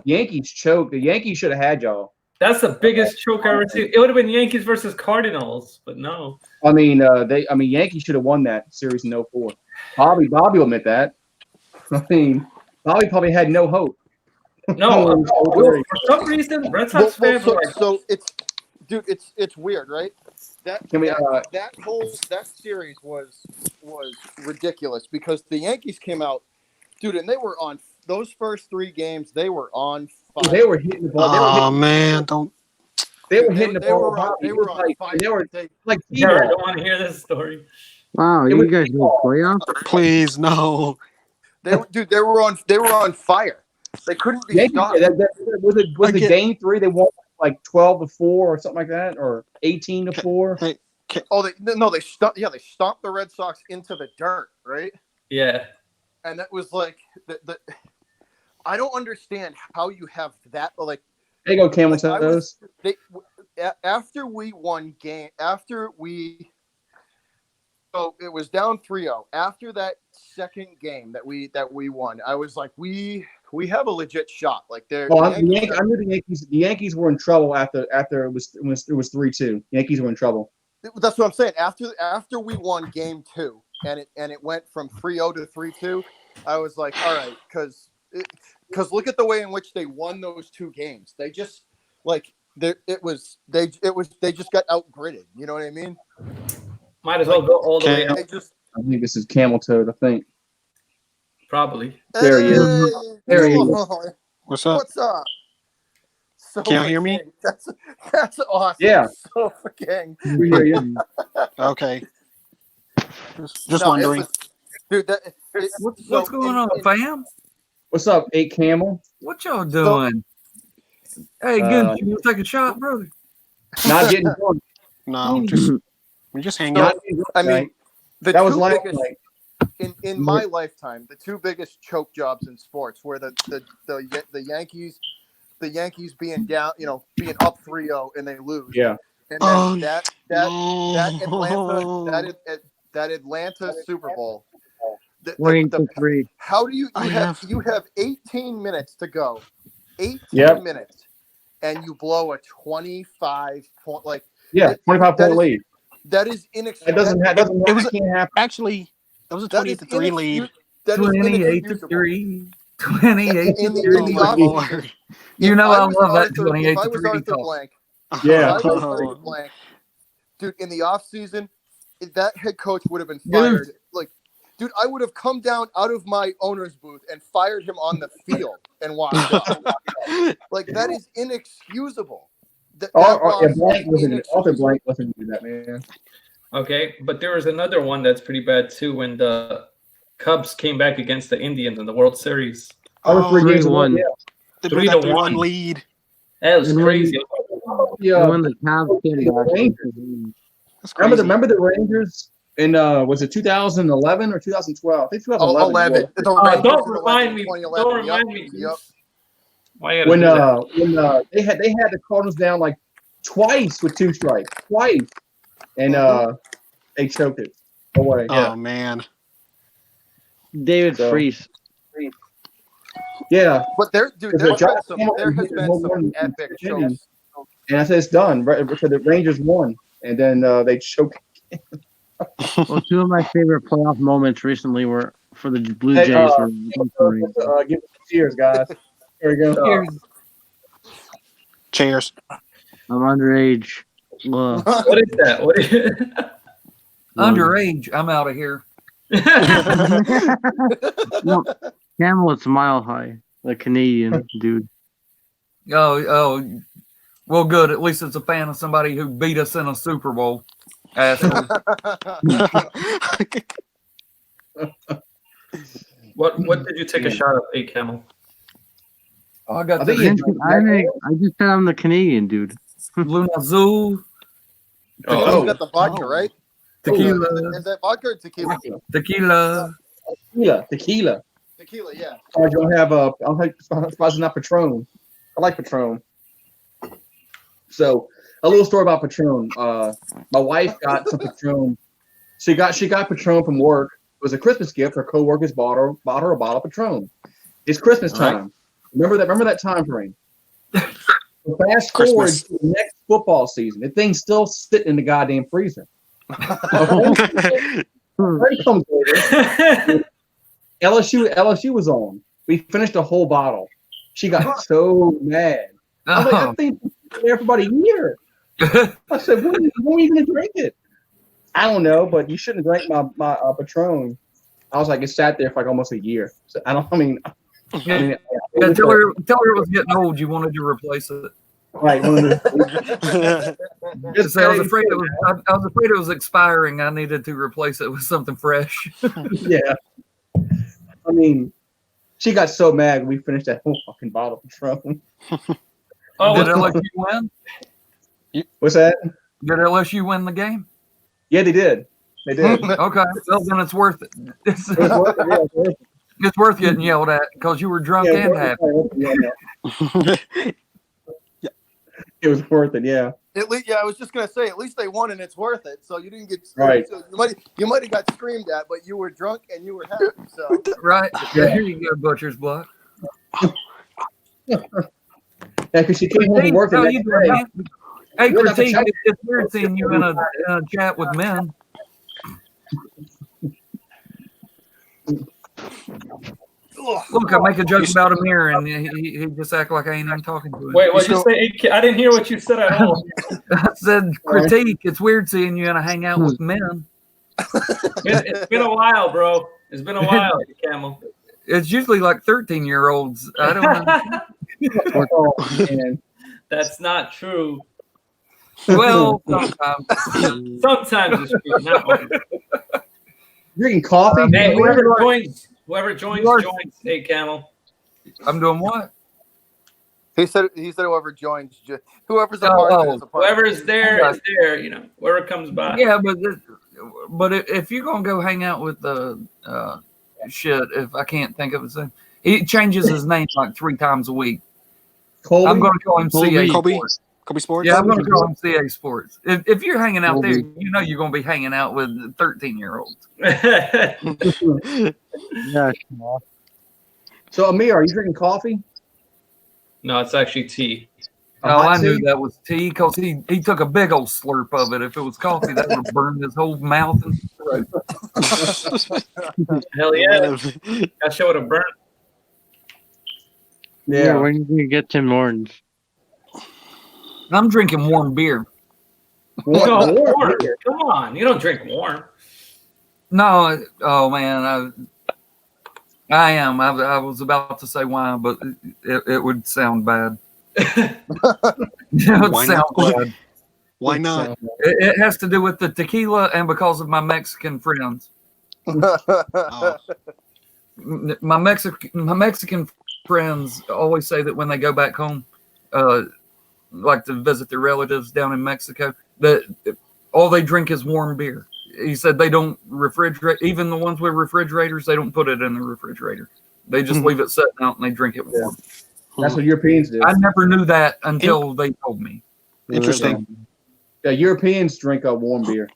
Yankees choked. The Yankees should have had y'all. That's the biggest choke I've ever seen. It would have been Yankees versus Cardinals, but no. I mean, Yankees should have won that series in 04. Bobby will admit that. I mean, Bobby probably had no hope. No, for some reason, Red Sox fans were like, so it's weird, right? That series was ridiculous because the Yankees came out, dude, and they were on those first 3 games. They were on fire. They were hitting the ball. They were hitting the ball. They were on fire. They were like, I don't want to hear this story. Wow, you guys need playoffs? Please, no. They were on fire. They couldn't be stopped. Was it game 3? They won like 12-4 or something like that, or 18-4. They stomped the Red Sox into the dirt, right? Yeah. And that was like I don't understand how you have that. Like, there you go, Camel Toes. After we won game, so it was down 3-0. After that second game that we won, I was like, we have a legit shot. Like I knew the Yankees were in trouble after it was 3-2. Yankees were in trouble. That's what I'm saying. After we won game 2 and it went from 3-0 to 3-2, I was like, all right, because look at the way in which they won those 2 games. They just they just got outgritted. You know what I mean? Might as well go all the way out. I think this is Camel Toad. I think probably. There he is. There he is. What's up? What's up? So Can't hear me? That's awesome. Yeah. So freaking. Okay. Just wondering. Dude, what's going on, fam? What's up, 8 Camel? What y'all doing? Hey, good. You want to take a shot, brother? Not getting drunk. No, we just hang Not out. getting drunk I mean, tonight. That was last night. In my lifetime, the 2 biggest choke jobs in sports were the Yankees being down, being up 3-0 and they lose. Yeah. And then that Atlanta Super Bowl. How do you have 18 minutes to go, 18 minutes, and you blow a 25 point 25 point lead. That is inexcusable. It can't happen. Actually, that was a 28-3 lead. 28-3. 28-3. You know I love that 28-3 talk. Yeah. Dude, in the offseason, that head coach would have been fired. Dude, I would have come down out of my owner's booth and fired him on the field and walked out. That is inexcusable. Blank wasn't do that, man. Okay, but there was another one that's pretty bad too when the Cubs came back against the Indians in the World Series. 3-1. 3-1 lead. That was crazy. Yeah. When the Cavs came back. Remember the Rangers in was it 2011 or 2012? I think 2011. Don't remind me. Don't remind me. Yep. When they had the Cardinals down like twice with 2 strikes, twice, and they choked it away. Oh man, David Freese. Yeah, but there has been some epic chokes. And I said it's done. Right, so the Rangers won, and then they choked. Well, 2 of my favorite playoff moments recently were for the Blue Jays. Give cheers, guys. There we go. Cheers. I'm underage. What is that? What is Underage. I'm out of here. No, Camel, it's Mile High, the Canadian dude. Oh, well, good. At least it's a fan of somebody who beat us in a Super Bowl. Asshole. What did you take a shot of, 8 Camel? Oh, I got I just said I'm the Canadian dude. Luna Azul. You got the vodka, right? Tequila. Is that vodka or tequila? Tequila. Tequila. Tequila, yeah. I don't have it's not Patron. I like Patron. So a little story about Patron. My wife got some Patron. She got Patron from work. It was a Christmas gift. Her coworkers bought her a bottle of Patron. It's Christmas time. Right. Remember that time frame. So fast forward to the next football season. The thing's still sitting in the goddamn freezer. Comes later. LSU was on. We finished a whole bottle. She got so mad. I was like, I think it's there for about a year. I said, when are you going to drink it? I don't know, but you shouldn't have drank my Patron. I was like, it sat there for like almost a year. So I mean yeah, tell her it was getting old. You wanted to replace it. Right. I was afraid it was expiring. I needed to replace it with something fresh. Yeah. I mean, she got so mad when we finished that whole fucking bottle of Patron. Did LSU win? What's that? Did LSU win the game? Yeah, they did. They did. Okay, well then it's worth it. It's worth getting yelled at because you were drunk and happy. It was worth it, yeah. At least, I was just gonna say, at least they won and it's worth it. So you didn't get right. So you might have got screamed at, but you were drunk and you were happy. So right, yeah. Here you go, butcher's block. Yeah, because she came home from work. Hey, Critique, it's weird seeing you in a chat with men. Look, I make a joke about him here, and he just act like I ain't even talking to him. Wait, what you say? I didn't hear what you said at all. I said, Critique, it's weird seeing you in a hangout with men. It's been a while, bro. It's been a while, Camel. It's usually like 13-year-olds. I don't know. That's not true. Well, sometimes. Sometimes it's true. Not always. Drinking coffee? Hey, whoever joins, hey, Camel. I'm doing what? He said whoever joins, whoever's a part of it. Whoever's there is there, whoever comes by. Yeah, but if you're going to go hang out with the shit, if I can't think of his name, he changes his name like 3 times a week. Colby? I'm going to call him CA Kobe Sports. Sports? Yeah, I'm going to call him CA Sports. If you're hanging out there, you're going to be hanging out with 13-year-olds. Yeah. So, Amir, are you drinking coffee? No, it's actually tea. Oh, I knew that was tea because he took a big old slurp of it. If it was coffee, that would have burned his whole mouth and throat. Hell yeah. That shit would have burned. Yeah, when are you going to get Tim Hortons? I'm drinking warm beer. Warm. Come on. You don't drink warm. No. Oh, man. I am. I was about to say wine, but it would sound bad. It would sound bad. Why not? It has to do with the tequila and because of my Mexican friends. Oh. My Mexican friends always say that when they go back home, like to visit their relatives down in Mexico, that all they drink is warm beer. He said they don't refrigerate, even the ones with refrigerators, they don't put it in the refrigerator. They just leave it sitting out and they drink it warm. That's what Europeans do. I never knew that until they told me. Interesting. Yeah, Europeans drink a warm beer.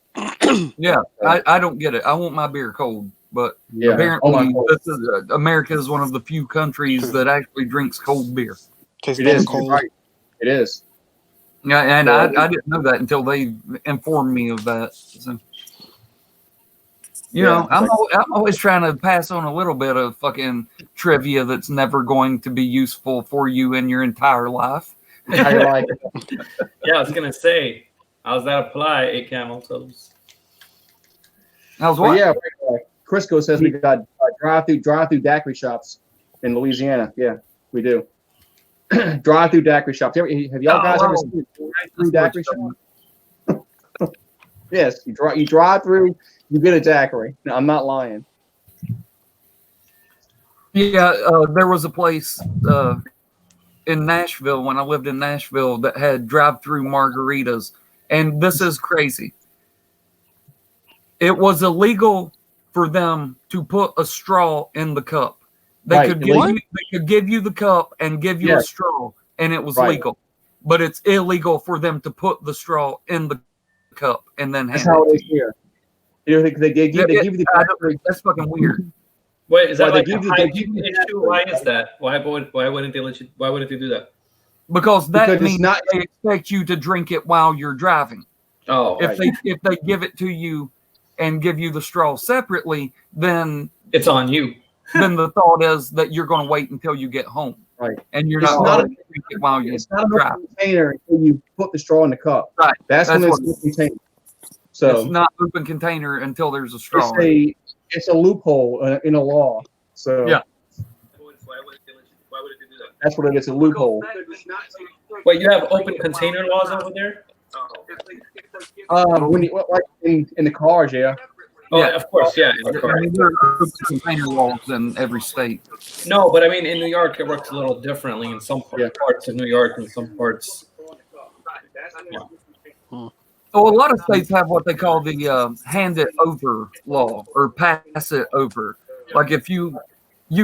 Yeah, I don't get it. I want my beer cold, but Yeah. apparently America is one of the few countries that actually drinks cold beer. Tastes It is. cold. Right. It is. Yeah, and I didn't know that until they informed me of that. So, I'm always trying to pass on a little bit of fucking trivia that's never going to be useful for you in your entire life. I like it. Yeah, I was going to say, how's that apply, Camel? How's what? Yeah, Crisco says we got drive-through daiquiri shops in Louisiana. Yeah, we do. Drive-through daiquiri shops. Have y'all guys ever seen a drive-through daiquiri shop? Yes, you drive through, you get a daiquiri. No, I'm not lying. Yeah, there was a place in Nashville when I lived in Nashville that had drive-through margaritas, and this is crazy. It was illegal for them to put a straw in the cup. They could give you the cup and give you a straw, and it was legal. But it's illegal for them to put the straw in the cup and then hand it to you. They give you the. That's fucking weird. Wait, is that like they a give you hygiene issue? Why is that? Why wouldn't they let you? Why wouldn't they do that? Because means they expect you to drink it while you're driving. Oh, if they give it to you and give you the straw separately, then it's on you. Then the thought is that you're going to wait until you get home, right? And you're not going to drink it while you It's not drive. a container until you put the straw in the cup. Right. That's when it's a container. So it's not open container until there's a straw. It's a loophole in a law. So yeah. That's what it is, a loophole. Wait, you have open container laws over there? When you, like in the cars, yeah. Oh, yeah, of course, yeah. In the car. I mean, there are open container laws in every state. No, but I mean, in New York, it works a little differently in some parts of New York and some parts. Yeah. So a lot of states have what they call the hand it over law or pass it over. Like if you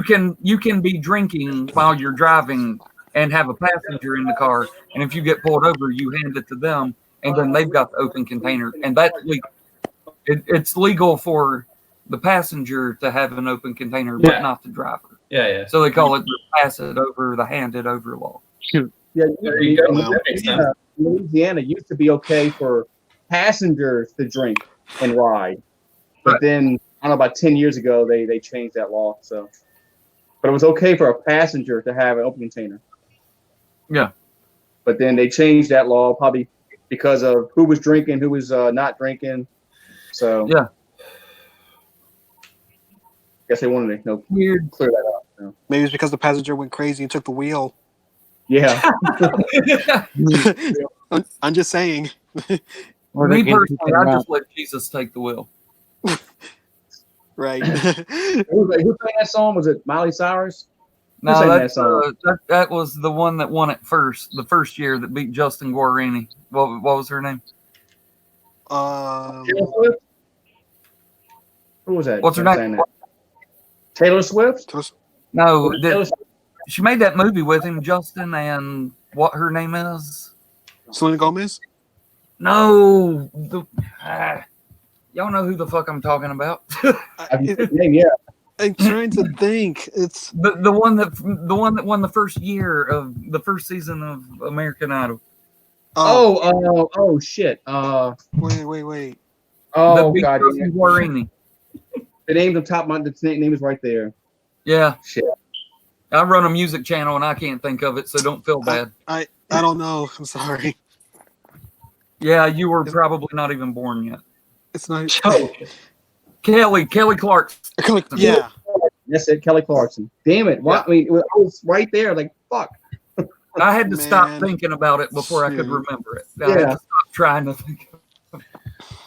can be drinking while you're driving and have a passenger in the car, and if you get pulled over, you hand it to them, and then they've got the open container, and that's legal. It's legal for the passenger to have an open container, but not the driver. Yeah, yeah. So they call it the pass it over, the hand it over law. Yeah, Louisiana used to be okay for passengers to drink and ride, but then I don't know, about 10 years ago they changed that law. So, but it was okay for a passenger to have an open container. Yeah, but then they changed that law probably because of who was drinking, who was not drinking. So yeah, guess they wanted to clear that up. So. Maybe it's because the passenger went crazy and took the wheel. Yeah. I'm just saying. Me personally, I just let Jesus take the wheel. Right. Who sang that song? Was it Miley Cyrus? No, that was the one that won it the first year that beat Justin Guarini. What was her name? Taylor Swift? Who was that? What's her name? Taylor Swift? No, she made that movie with him, Justin, and what her name is? Selena Gomez? No. Y'all know who the fuck I'm talking about. Yeah. I'm trying to think. It's the one that won the first year of the first season of American Idol. Oh shit. Wait. Oh god. Guarini. The name's on top of the name is right there. Yeah. Shit. I run a music channel and I can't think of it, so don't feel bad. I don't know. I'm sorry. Yeah, you were probably not even born yet. It's not. Kelly Clarkson. Yeah. That's it, Kelly Clarkson. Damn it. What? Yeah. I mean, I was right there, like, fuck. I had to stop thinking about it before I could remember it. I had to stop trying to think of it.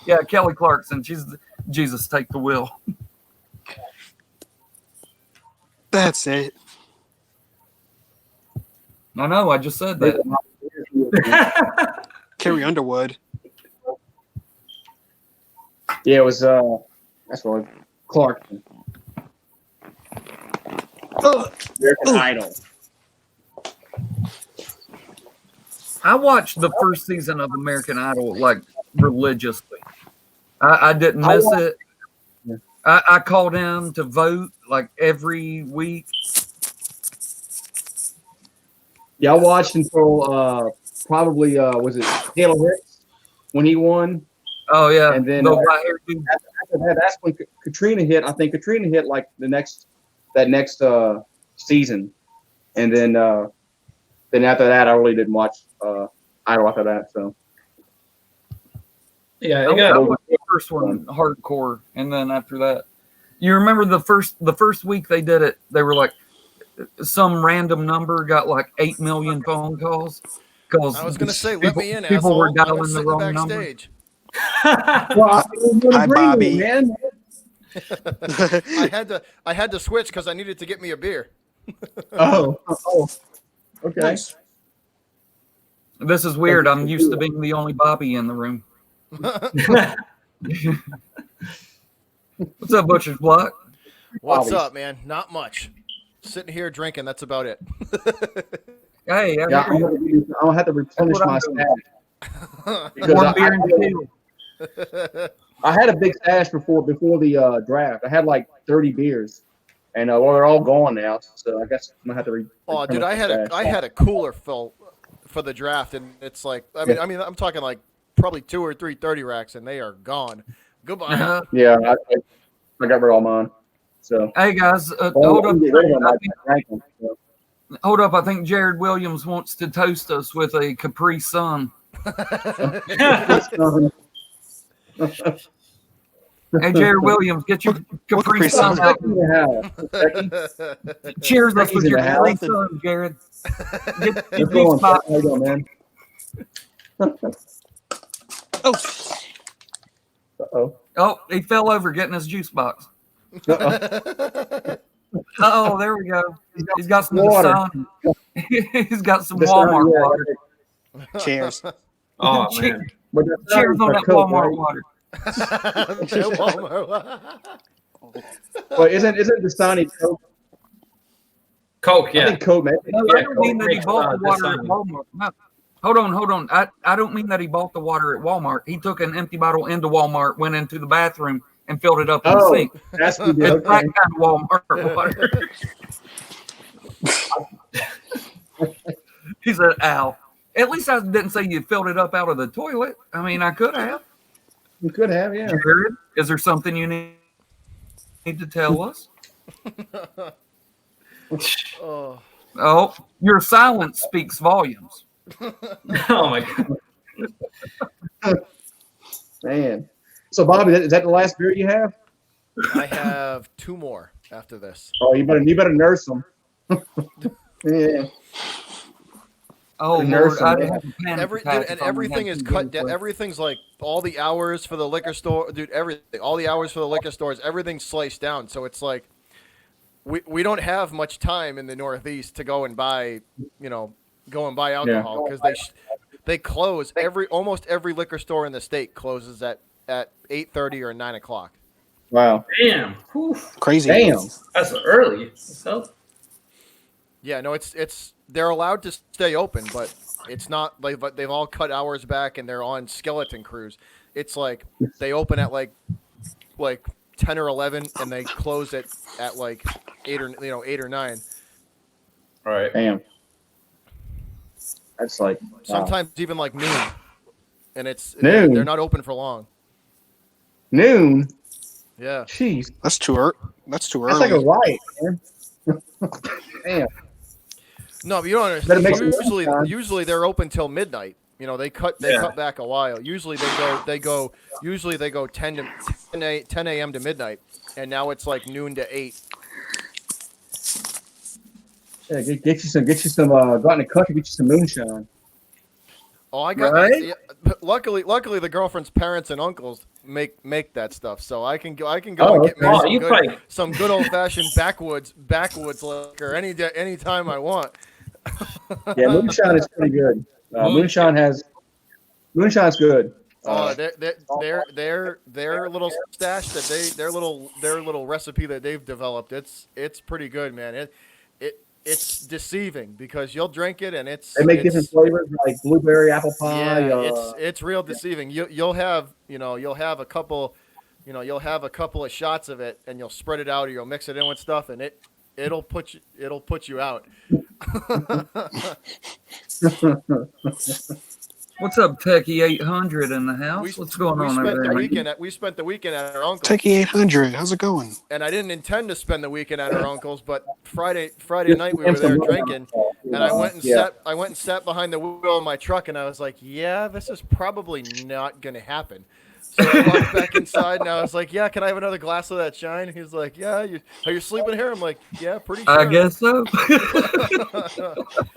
Yeah, Kelly Clarkson. She's Jesus, take the wheel. That's it. I know, I just said that. Carrie Underwood. Yeah, it was that's what Clarkson. American Idol. I watched the first season of American Idol like religiously. I didn't miss it. I called in to vote like every week. Yeah, I watched until probably was it Taylor Hicks when he won. Oh yeah, and then after that, that's when Katrina hit. I think Katrina hit like that next season, and then after that, I really didn't watch Idol after that. So yeah, I watched the first one hardcore, and then after that, you remember the first week they did it. They were like some random number got like 8 million phone calls. I was going to say, let me in, people asshole. were dialing the wrong backstage. Well, hi, Bobby. Man. I had to switch because I needed to get me a beer. Oh, okay. Nice. This is weird. I'm used to being the only Bobby in the room. What's up, Butcher's Block? What's up, man? Not much. Sitting here drinking. That's about it. Hey, I'll have to replenish my stash. I had a big stash before the draft. I had like 30 beers, and well, they're all gone now. So I guess I'm gonna have to. Oh, dude, I had a cooler full for the draft, and it's like I mean I'm talking like probably 2 or 3 30 racks, and they are gone. Goodbye. Yeah, I got rid of all mine. So Hey guys, hold up. Hold up. I think Jared Williams wants to toast us with a Capri Sun. Hey, Jared Williams, get your Capri Sun out. Cheers us with your Capri Sun, Jared. Get your juice box. Man. Oh, he fell over getting his juice box. Oh, there we go. He's got some water. He's got some Walmart water. Cheers. Oh man. Cheers on that Walmart water. Well, isn't Dasani Coke? Coke, yeah. I think Coke, man. No, I don't mean that he bought the water at Walmart. No. Hold on. I don't mean that he bought the water at Walmart. He took an empty bottle into Walmart, went into the bathroom, and filled it up in the sink. That's good. It's that kind of Walmart water. He said, "Ow." At least I didn't say you filled it up out of the toilet. I mean, I could have. You could have, yeah. Jared, is there something you need to tell us? Oh, your silence speaks volumes. Oh my god. Man. So Bobby, is that the last beer you have? I have 2 more after this. Oh, you better nurse them. Yeah. Oh, Lord, I have a panic attack And everything is cut down. Everything's like all the hours for the liquor store, dude. Everything, all the hours for the liquor stores, everything's sliced down. So it's like we don't have much time in the Northeast to go and buy, alcohol because they close almost every liquor store in the state closes at 8:30 or 9 o'clock. Wow. Damn. Whew. Crazy. Damn. That's early. So Yeah, no, it's they're allowed to stay open, but it's not like they've all cut hours back and they're on skeleton crews. It's like they open at like 10 or 11 and they close at like 8 or 9. all right. Damn. That's like Sometimes even like noon. And Noon? they're not open for long. noon. Yeah. Jeez. That's too early. That's too early. That's like a riot, man. Damn. No, but you don't Better make understand. some Usually they're open till midnight. They cut back a while. Usually they go 10 a.m. to midnight, and now it's like noon to 8. Yeah, get you some go out in the country, get you some moonshine. Oh, I got. Right? Yeah, luckily, the girlfriend's parents and uncles make that stuff, so I can go and get me some good old fashioned backwoods liquor anytime I want. Yeah, moonshine is pretty good. Moonshine's good. Oh, their little stash that their little recipe that they've developed. It's pretty good, man. It's deceiving because you'll drink it and they make different flavors like blueberry, apple pie. Yeah, it's real deceiving. You'll have a couple of shots of it and you'll spread it out or you'll mix it in with stuff and it'll put you out. What's up, Techie 800 in the house? What's going on over there? We spent the weekend at our uncle's. Techie 800. How's it going? And I didn't intend to spend the weekend at our uncle's, but Friday night we were there drinking, and I went and sat behind the wheel of my truck, and I was like, yeah, this is probably not gonna happen. So I walked back inside, and I was like, yeah, can I have another glass of that shine? He's like, yeah, are you sleeping here? I'm like, yeah, pretty sure. I guess so.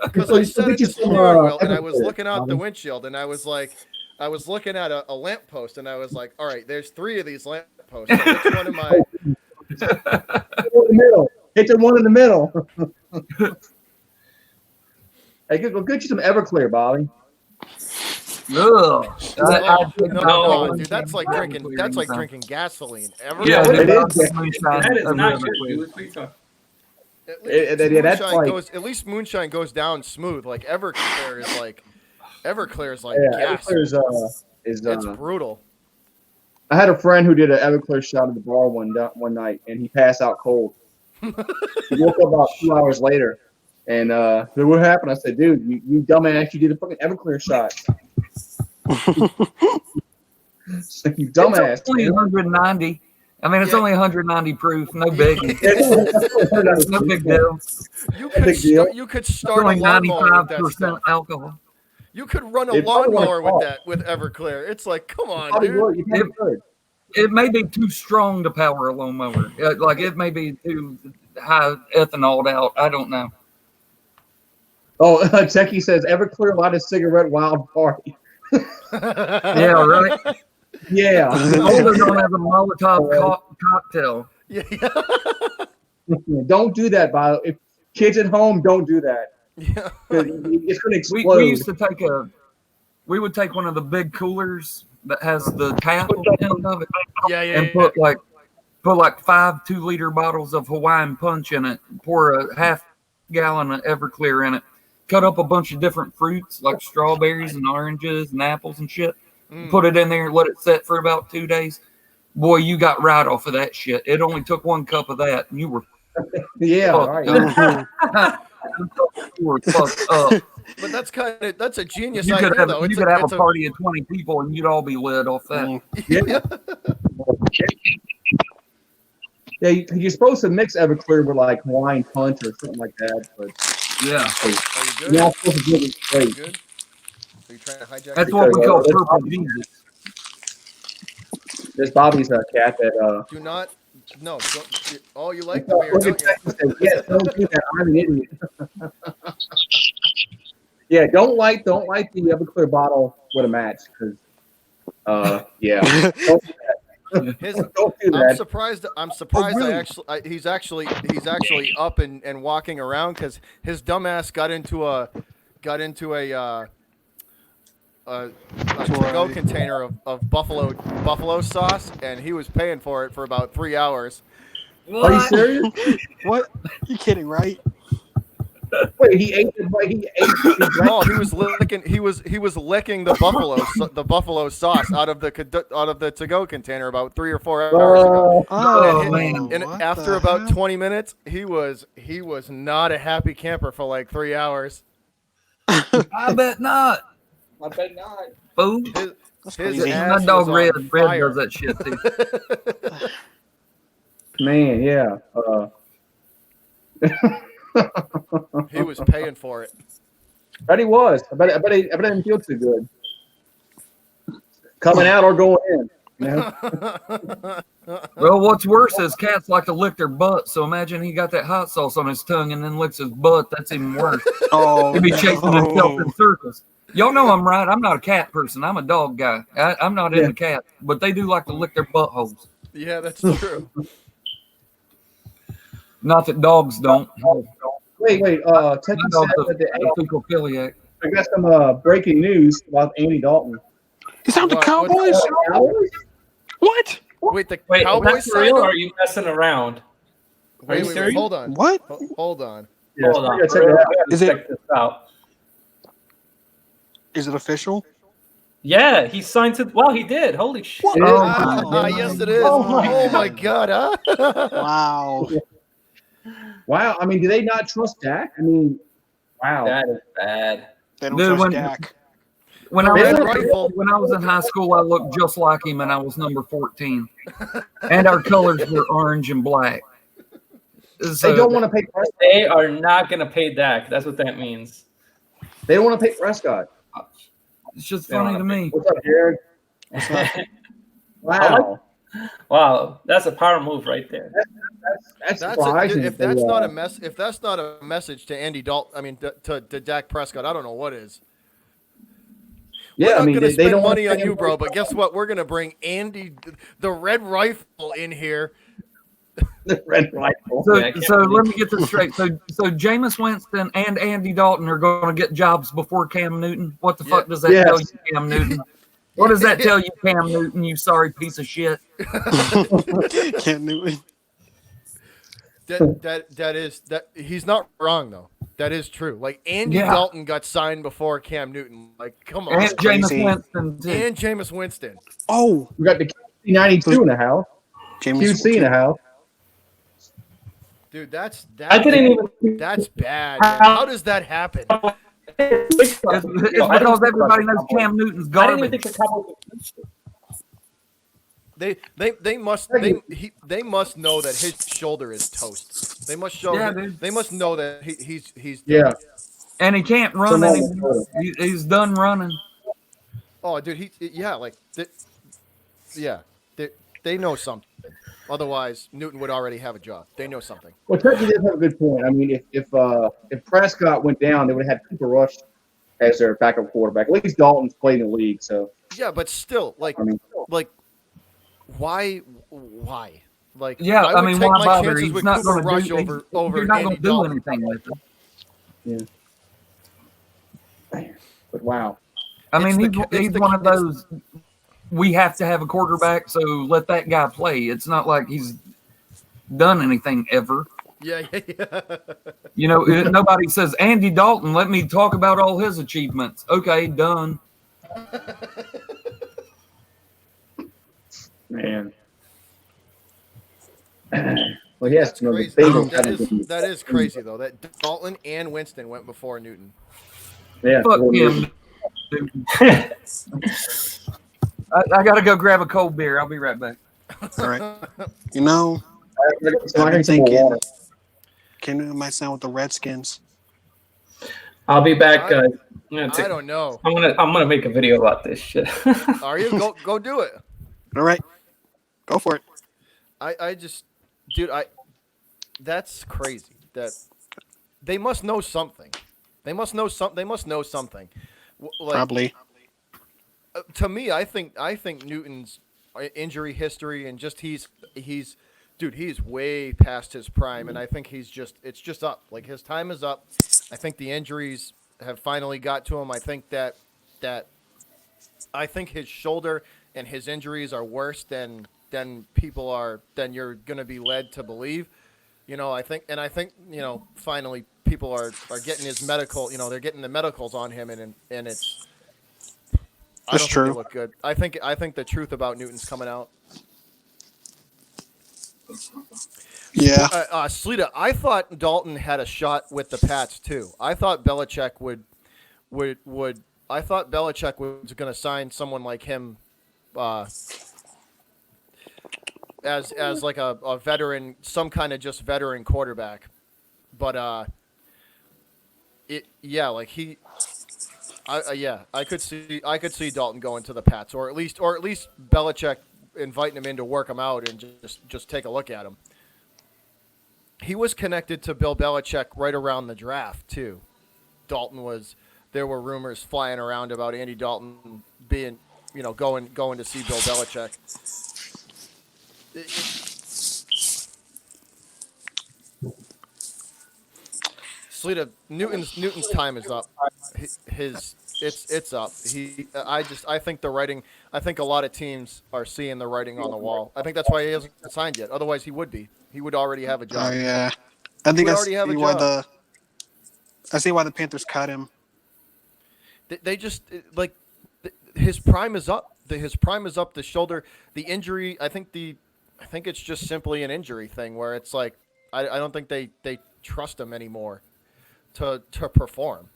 Because I sat in the steering wheel, and I was looking out the windshield, and I was looking at a lamppost, and I was like, all right, there's 3 of these lampposts. So which one am I? Hit the one in the middle. Hey, go get you some Everclear, Bobby. Ugh. No, dude, that's like drinking gasoline. Yeah, it is. That is not true. At least moonshine goes down smooth. Like Everclear is like gas. Everclear It's brutal. I had a friend who did an Everclear shot at the bar one night, and he passed out cold. He woke up about 2 hours later. And then what happened? I said, dude, you dumbass, you did a fucking Everclear shot. You dumbass. It's only 190. I mean, it's only 190 proof. No biggie. It's no big deal. You could start a lawnmower with that stuff. Alcohol. You could run a lawnmower with Everclear. It's like, come on, dude. It may be too strong to power a lawnmower. Like it may be too high ethanol out. I don't know. Oh, Techie says Everclear light a cigarette wild party. Yeah, right. Yeah. Older don't have a Molotov cocktail. Yeah. Don't do that, Bob. If kids at home, don't do that. Yeah. It's going to explode. We used to we would take one of the big coolers that has the cap on the end of it. And put like 5 2-liter bottles of Hawaiian Punch in it, pour a half gallon of Everclear in it, cut up a bunch of different fruits like strawberries and oranges and apples and shit, put it in there and let it set for about 2 days. Boy, you got right off of that shit. It only took 1 cup of that and you were right. You were fucked up. But that's a genius You idea, could have, though. you could have a party of 20 people and you'd all be lit off that. Yeah, you're supposed to mix Everclear with like Hawaiian Punch or something like that. But yeah, are you good? You're not supposed to do it straight. Good? Are you trying to hijack? That's what we call purple Jesus. There's Bobby's cat that. Do not. No. Oh, you like the beer, don't you? Yes, don't do that. I'm an idiot. Yeah, don't light the Everclear bottle with a match, because yeah. Don't do that. Don't do that. I'm surprised. He's actually up and walking around, because his dumbass got into a to-go container of buffalo sauce, and he was paying for it for about 3 hours. What? Are you serious? What? You kidding, right? Wait, he ate it. No, he was licking. He was licking the buffalo sauce out of the to-go container about 3 or 4 hours ago. And after about 20 minutes, he was not a happy camper for like 3 hours. I bet not. I bet not. Fool. My dog Red does that shit too. Man, yeah. He was paying for it. But he was. I bet he didn't feel too good. Coming out or going in. You know? Well, what's worse is cats like to lick their butt. So imagine he got that hot sauce on his tongue and then licks his butt. That's even worse. He'd be chasing himself in circles. Y'all know I'm right. I'm not a cat person. I'm a dog guy. I'm not into cats, but they do like to lick their buttholes. Yeah, that's true. Not that dogs don't. Wait. Techie said that I got some breaking news about Andy Dalton. Is that the Cowboys? What? Wait, Wait, Cowboys for real, or are you messing around? Are you serious? Hold on. What? Hold on. Yes, Hold on. Is it? Check this out. Is it official? Yeah, he signed to. Well, he did. Holy shit! Yes, it is. Oh my God! Huh? Wow. Wow. I mean, do they not trust Dak? I mean, wow. That is bad. They don't trust Dak. When I was in high school, I looked just like him, and I was number 14. And our colors were orange and black. So, they don't want to pay Prescott. They are not going to pay Dak. That's what that means. They don't want to pay Prescott. It's just funny to me. What's up, Jared? Wow. Wow, that's a power move right there. That's surprising. If that's not a message to Andy Dalton, I mean to Dak Prescott, I don't know what is. Yeah, I'm going to spend don't money on you, bro. But guess what? We're going to bring Andy, the Red Rifle, in here. The Red Rifle. So let me get this straight. So Jameis Winston and Andy Dalton are going to get jobs before Cam Newton. What the fuck does that tell you, Cam Newton? What does that tell you, Cam Newton? You sorry piece of shit. Cam Newton. That he's not wrong though. That is true. Like Andy Dalton got signed before Cam Newton. Like, come on. And Jameis Winston. And Jameis Winston. Oh, we got the QC92 in the house. QC in the house. Dude, that's I didn't even. that's bad. Man. How does that happen? It's because everybody knows Cam Newton's I didn't even garbage. think the Cowboys. They must know that his shoulder is toast. They must show. Yeah, they must know that he's. Yeah. And he can't run anymore. He's done running. Oh, dude, they know something. Otherwise, Newton would already have a job. They know something. Well, Turkey does have a good point. I mean, if Prescott went down, they would have had Cooper Rush as their backup quarterback. At least Dalton's played in the league, so. Yeah, but still, why? Like, Yeah, I would take why my bother? chances He's with not Cooper going Rush to do. over You're not Andy going to do Dalton. anything with him. Yeah. But wow. I mean, It's he's the- one of those. We have to have a quarterback, so let that guy play. It's not like he's done anything ever. Yeah. You know, nobody says Andy Dalton. Let me talk about all his achievements. Okay, done. Man. Well, yes, That's you know, crazy. the Bengals That is crazy though. That Dalton and Winston went before Newton. Yeah. Fuck well, him. Dude. I got to go grab a cold beer. I'll be right back. All right. You know, So I I've been drink some more thinking water. Cam Newton might sign with the Redskins. I'll be back, guys. I don't know. I'm gonna make a video about this shit. Are you go do it? All right. Go for it. I just, dude, that's crazy. That they must know something. They must know something. Like, Probably. To me, I think Newton's injury history and just he's way past his prime, and I think it's just up. Like his time is up. I think the injuries have finally got to him. I think that his shoulder and his injuries are worse than you're gonna be led to believe. You know, I think finally people are getting his medical. They're getting the medicals on him, and it's. I don't think they look good. I think the truth about Newton's coming out. Yeah. Slita, I thought Dalton had a shot with the Pats too. I thought Belichick I thought Belichick was going to sign someone like him, as like a veteran, some kind of just veteran quarterback. But I could see Dalton going to the Pats, or at least Belichick inviting him in to work him out and just take a look at him. He was connected to Bill Belichick right around the draft too. There were rumors flying around about Andy Dalton being, going to see Bill Belichick. Slita, Newton's time is up. It's up. I think the writing. I think a lot of teams are seeing the writing on the wall. I think that's why he hasn't signed yet. Otherwise, he would be. He would already have a job. Oh yeah. I think I see why the Panthers cut him. They just like his prime is up. His prime is up. The shoulder, the injury. I think it's just simply an injury thing where it's like I don't think they trust him anymore to perform.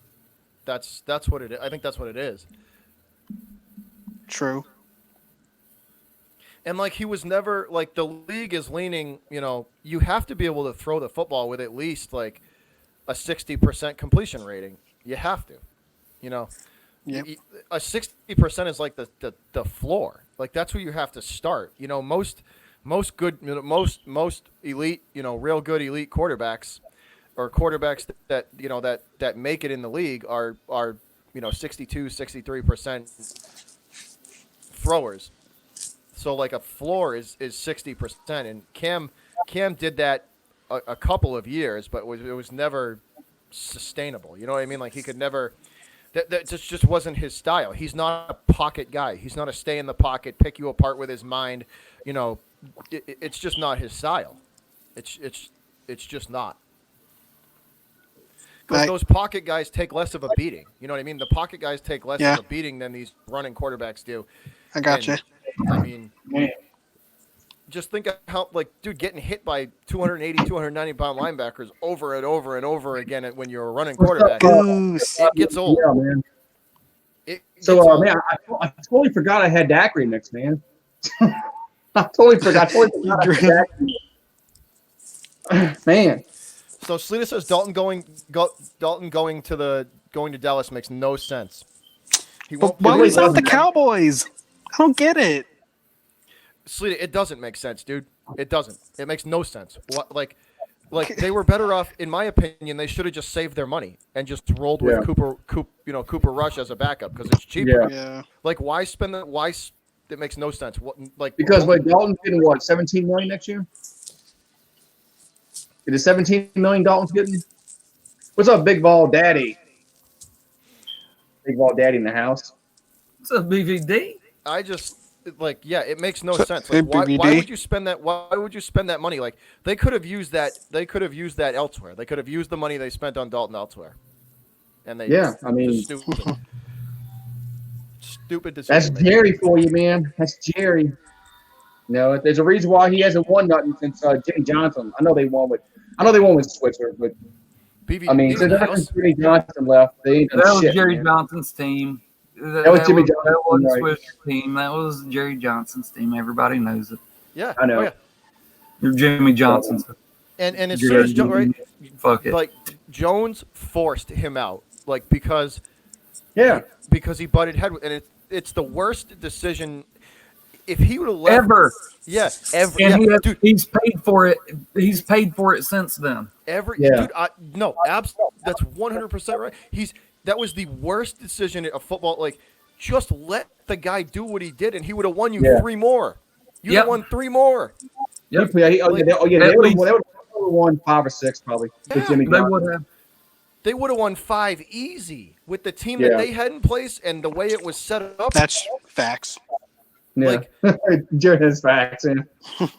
That's what it is. I think that's what it is. True. And like he was never like the league is leaning. You have to be able to throw the football with at least like a 60% completion rating. You have to. Yep. A 60% is like the floor. Like that's where you have to start. Most good, most elite, real good elite quarterbacks, or quarterbacks that make it in the league are 62, 63% throwers. So like a floor is 60%, and Cam did that a couple of years, but it was never sustainable. You know what I mean? Like he could never. That just wasn't his style. He's not a pocket guy. He's not a stay in the pocket, pick you apart with his mind. It's just not his style. It's just not. Because those pocket guys take less of a beating. You know what I mean? The pocket guys take less of a beating than these running quarterbacks do. I got you. I mean, just think of how, like, dude, getting hit by 280, 290-pound linebackers over and over and over again when you're a running quarterback, it gets old. Yeah, man. Man, I totally forgot I had Dak remix, man. I totally forgot. I had Dak remix. Man. So Sleeta says Dalton going to Dallas makes no sense. But why was not the Cowboys? I don't get it. Sleeta, it doesn't make sense, dude. It doesn't. It makes no sense. What, like they were better off, in my opinion. They should have just saved their money and just rolled with Cooper Rush as a backup because it's cheaper. Yeah. Like, why spend that? Why? It makes no sense. What? Like, because Dalton's getting what, $17 million next year? It is $17 million Dalton's getting. What's up, Big Ball Daddy? Big Ball Daddy in the house. What's up, BVD? I just it makes no sense. Like, why would you spend that? Why would you spend that money? Like, they could have used that. They could have used that elsewhere. They could have used the money they spent on Dalton elsewhere. And they stupid decision. That's Jerry for you, man. That's Jerry. No, there's a reason why he hasn't won nothing since Jimmy Johnson. I know they won with Switzer, but since Jimmy Johnson left, they ain't done that was shit, Jerry man. Johnson's team. That was Jimmy Johnson. That wasn't right. Switcher's team. That was Jerry Johnson's team. Everybody knows it. Yeah, I know. Oh, yeah. You're Jimmy Johnson's. And as soon as Fuck it. like Jones forced him out, like because he butted head with, and it's the worst decision. If he would have left Ever. ever. And Dude, he's paid for it. He's paid for it since then. Dude, no, absolutely, that's 100% right. That was the worst decision of football. Like, just let the guy do what he did, and he would have won you 3 more. You'd have won 3 more. Yep. They would have won 5 or 6 probably. Yeah, Jimmy they would have won 5 easy with the team that they had in place and the way it was set up. That's facts. Yeah. Jared has facts. Yeah.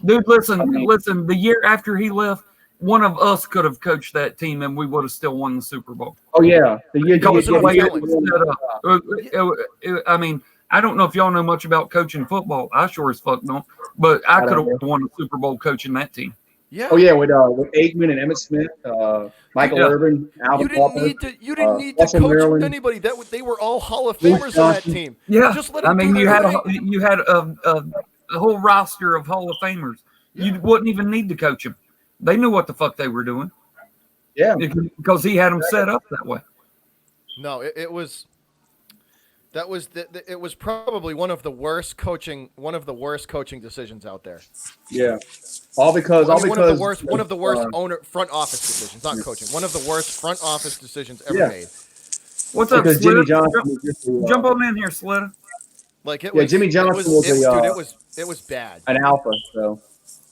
Dude, listen. The year after he left, one of us could have coached that team, and we would have still won the Super Bowl. Oh yeah, the year the way it was set up. I mean, I don't know if y'all know much about coaching football. I sure as fuck don't. But I could have won the Super Bowl coaching that team. Yeah. Oh yeah, with Aikman and Emmitt Smith, Michael Irvin, Alvin Walker. You didn't need to coach Maryland. Anybody. They were all Hall of Famers on that team. Yeah. Just let them you had a whole roster of Hall of Famers. You wouldn't even need to coach them. They knew what the fuck they were doing. Yeah. Because he had them set up that way. No, it was probably one of the worst coaching decisions out there. Yeah. All because one of the worst owner front office decisions, not coaching. One of the worst front office decisions ever made. What's up, because Jimmy Johnson jump on in here, Slitter. Like it was. Jimmy Johnson it was bad. An alpha, so.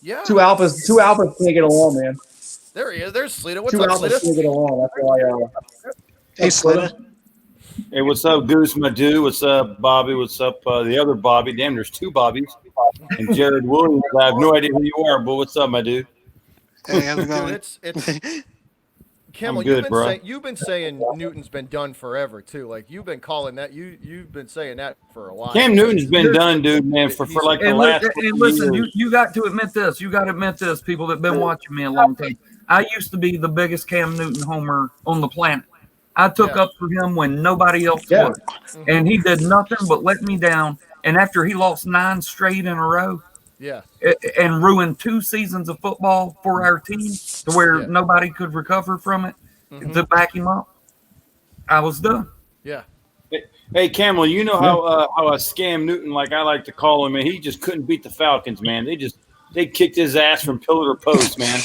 Yeah. Two alphas can't get along, man. There he is. There's Sleeta. What's Two up, alphas Sleeta? can't get along. That's why. Hey, Sleeta. Hey, what's up, Goose, my dude? What's up, Bobby? What's up, the other Bobby? Damn, there's 2 Bobbies. And Jared Williams. I have no idea who you are, but what's up, my dude? Hey, how's it going? It's Camel, you've been saying Newton's been done forever too. Like you've been calling that you've been saying that for a while. Cam Newton's been done, dude, man, for like the last. And listen, you got to admit this. You got to admit this, people that've been watching me a long time. I used to be the biggest Cam Newton homer on the planet. I took up for him when nobody else would, and he did nothing but let me down. And after he lost 9 straight in a row, and ruined 2 seasons of football for our team to where nobody could recover from it to back him up, I was done. Yeah. Hey, Camel, you know how a Scam Newton, like I like to call him, and he just couldn't beat the Falcons, man. They kicked his ass from pillar to post, man.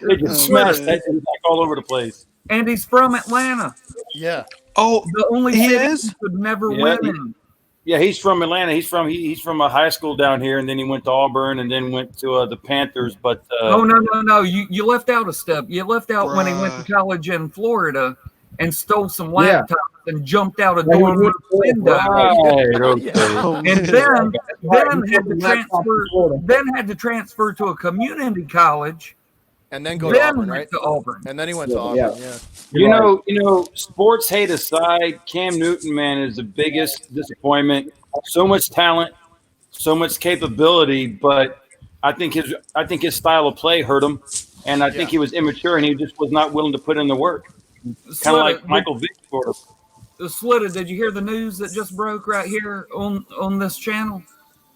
They just smashed that thing back all over the place. And he's from Atlanta. Yeah. Oh, the only he city is? could never win in. Yeah, he's from Atlanta. He's from a high school down here, and then he went to Auburn, and then went to the Panthers. But no, you left out a step. You left out when he went to college in Florida and stole some laptops and jumped out a dorm window. And then had to transfer to a community college. And then go to Auburn, right? To Auburn. And then he went to Auburn, yeah. You know, sports hate aside, Cam Newton, man, is the biggest disappointment. So much talent, so much capability, but I think his style of play hurt him, and I think he was immature, and he just was not willing to put in the work. Kind of like Michael Vick sort of. Slitta, did you hear the news that just broke right here on this channel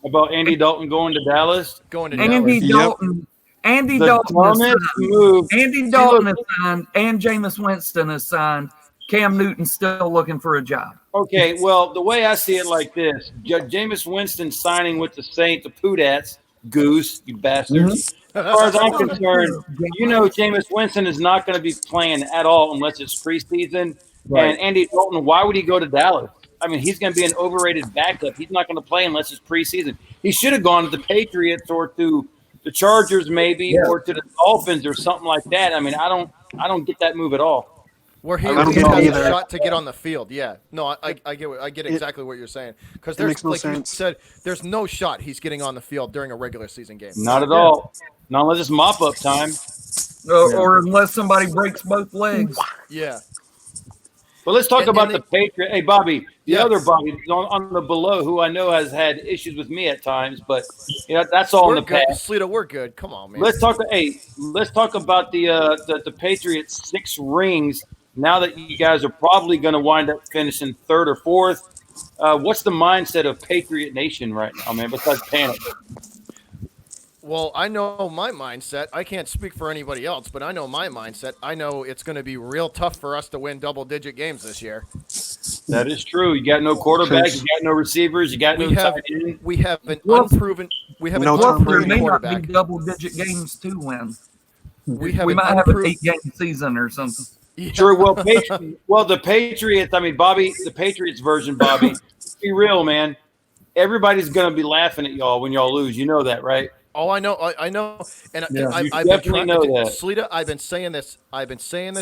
About Andy Dalton going to Dallas? Andy Dalton. Andy Dalton is signed, and Jameis Winston is signed. Cam Newton's still looking for a job. Okay, well, the way I see it like this, Jameis Winston signing with the Saints, the Poodats, Goose, you bastards. As far as I'm concerned, Jameis Winston is not going to be playing at all unless it's preseason. Right. And Andy Dalton, why would he go to Dallas? I mean, he's going to be an overrated backup. He's not going to play unless it's preseason. He should have gone to the Patriots or to the Chargers maybe, or to the Dolphins or something like that. I mean, I don't get that move at all. Where he has a shot to get on the field. Yeah. No, I get exactly what you're saying. Because there's, like you said, there's no shot he's getting on the field during a regular season game. Not at all. Not unless it's mop-up time. Or unless somebody breaks both legs. Yeah. But let's talk about the Patriots. Hey, Bobby, the other Bobby on the below, who I know has had issues with me at times, but that's all in the past. Slita, we're good. Come on, man. Let's talk about the Patriots' 6 rings. Now that you guys are probably going to wind up finishing 3rd or 4th, what's the mindset of Patriot Nation right now, man? Besides panic. Well, I know my mindset. I can't speak for anybody else, but I know my mindset. I know it's going to be real tough for us to win double-digit games this year. That is true. You got no quarterback. You got no receivers. You got no tight end. We have an unproven. We have an unproven quarterback. Not be double-digit games to win. We might have an 8-game season or something. Yeah. Sure. Well, the Patriots. I mean, Bobby, the Patriots version, Bobby. Be real, man. Everybody's going to be laughing at y'all when y'all lose. You know that, right? Oh, I know, and I definitely know that. Slita, I've been saying this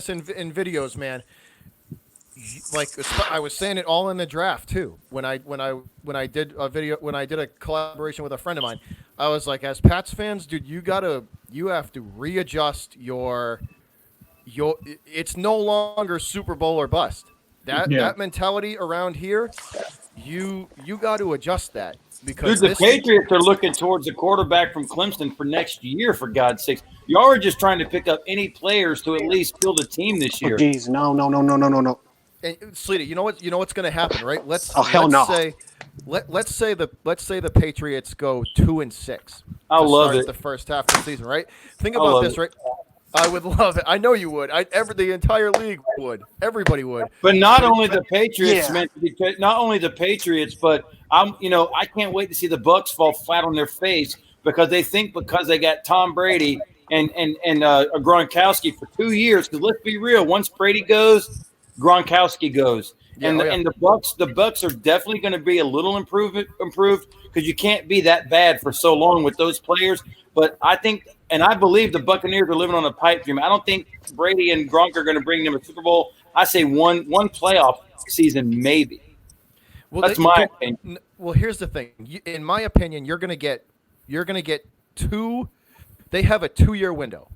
in videos, man. Like I was saying it all in the draft too. When I did a collaboration with a friend of mine, I was like, as Pats fans, dude, you have to readjust your. It's no longer Super Bowl or bust. That mentality around here, you got to adjust that. Because the Patriots are looking towards a quarterback from Clemson for next year, for God's sakes. Y'all are just trying to pick up any players to at least field a team this year. Jeez, no. And Slita, you know what's going to happen, right? Let's say the Patriots go 2-6. I'll love it. The first half of the season, right? Think about this, right? I would love it. I know you would. The entire league would. Everybody would. But not only the Patriots, not only the Patriots, but I can't wait to see the Bucs fall flat on their face because they think because they got Tom Brady and Gronkowski for 2 years. Because let's be real, once Brady goes, Gronkowski goes, and the Bucs are definitely going to be a little improved because you can't be that bad for so long with those players. But I think. And I believe the Buccaneers are living on a pipe dream. I don't think Brady and Gronk are going to bring them a Super Bowl. I say one playoff season, maybe. Well, that's my opinion. Well, here's the thing. In my opinion, you're going to get 2. They have a 2-year window.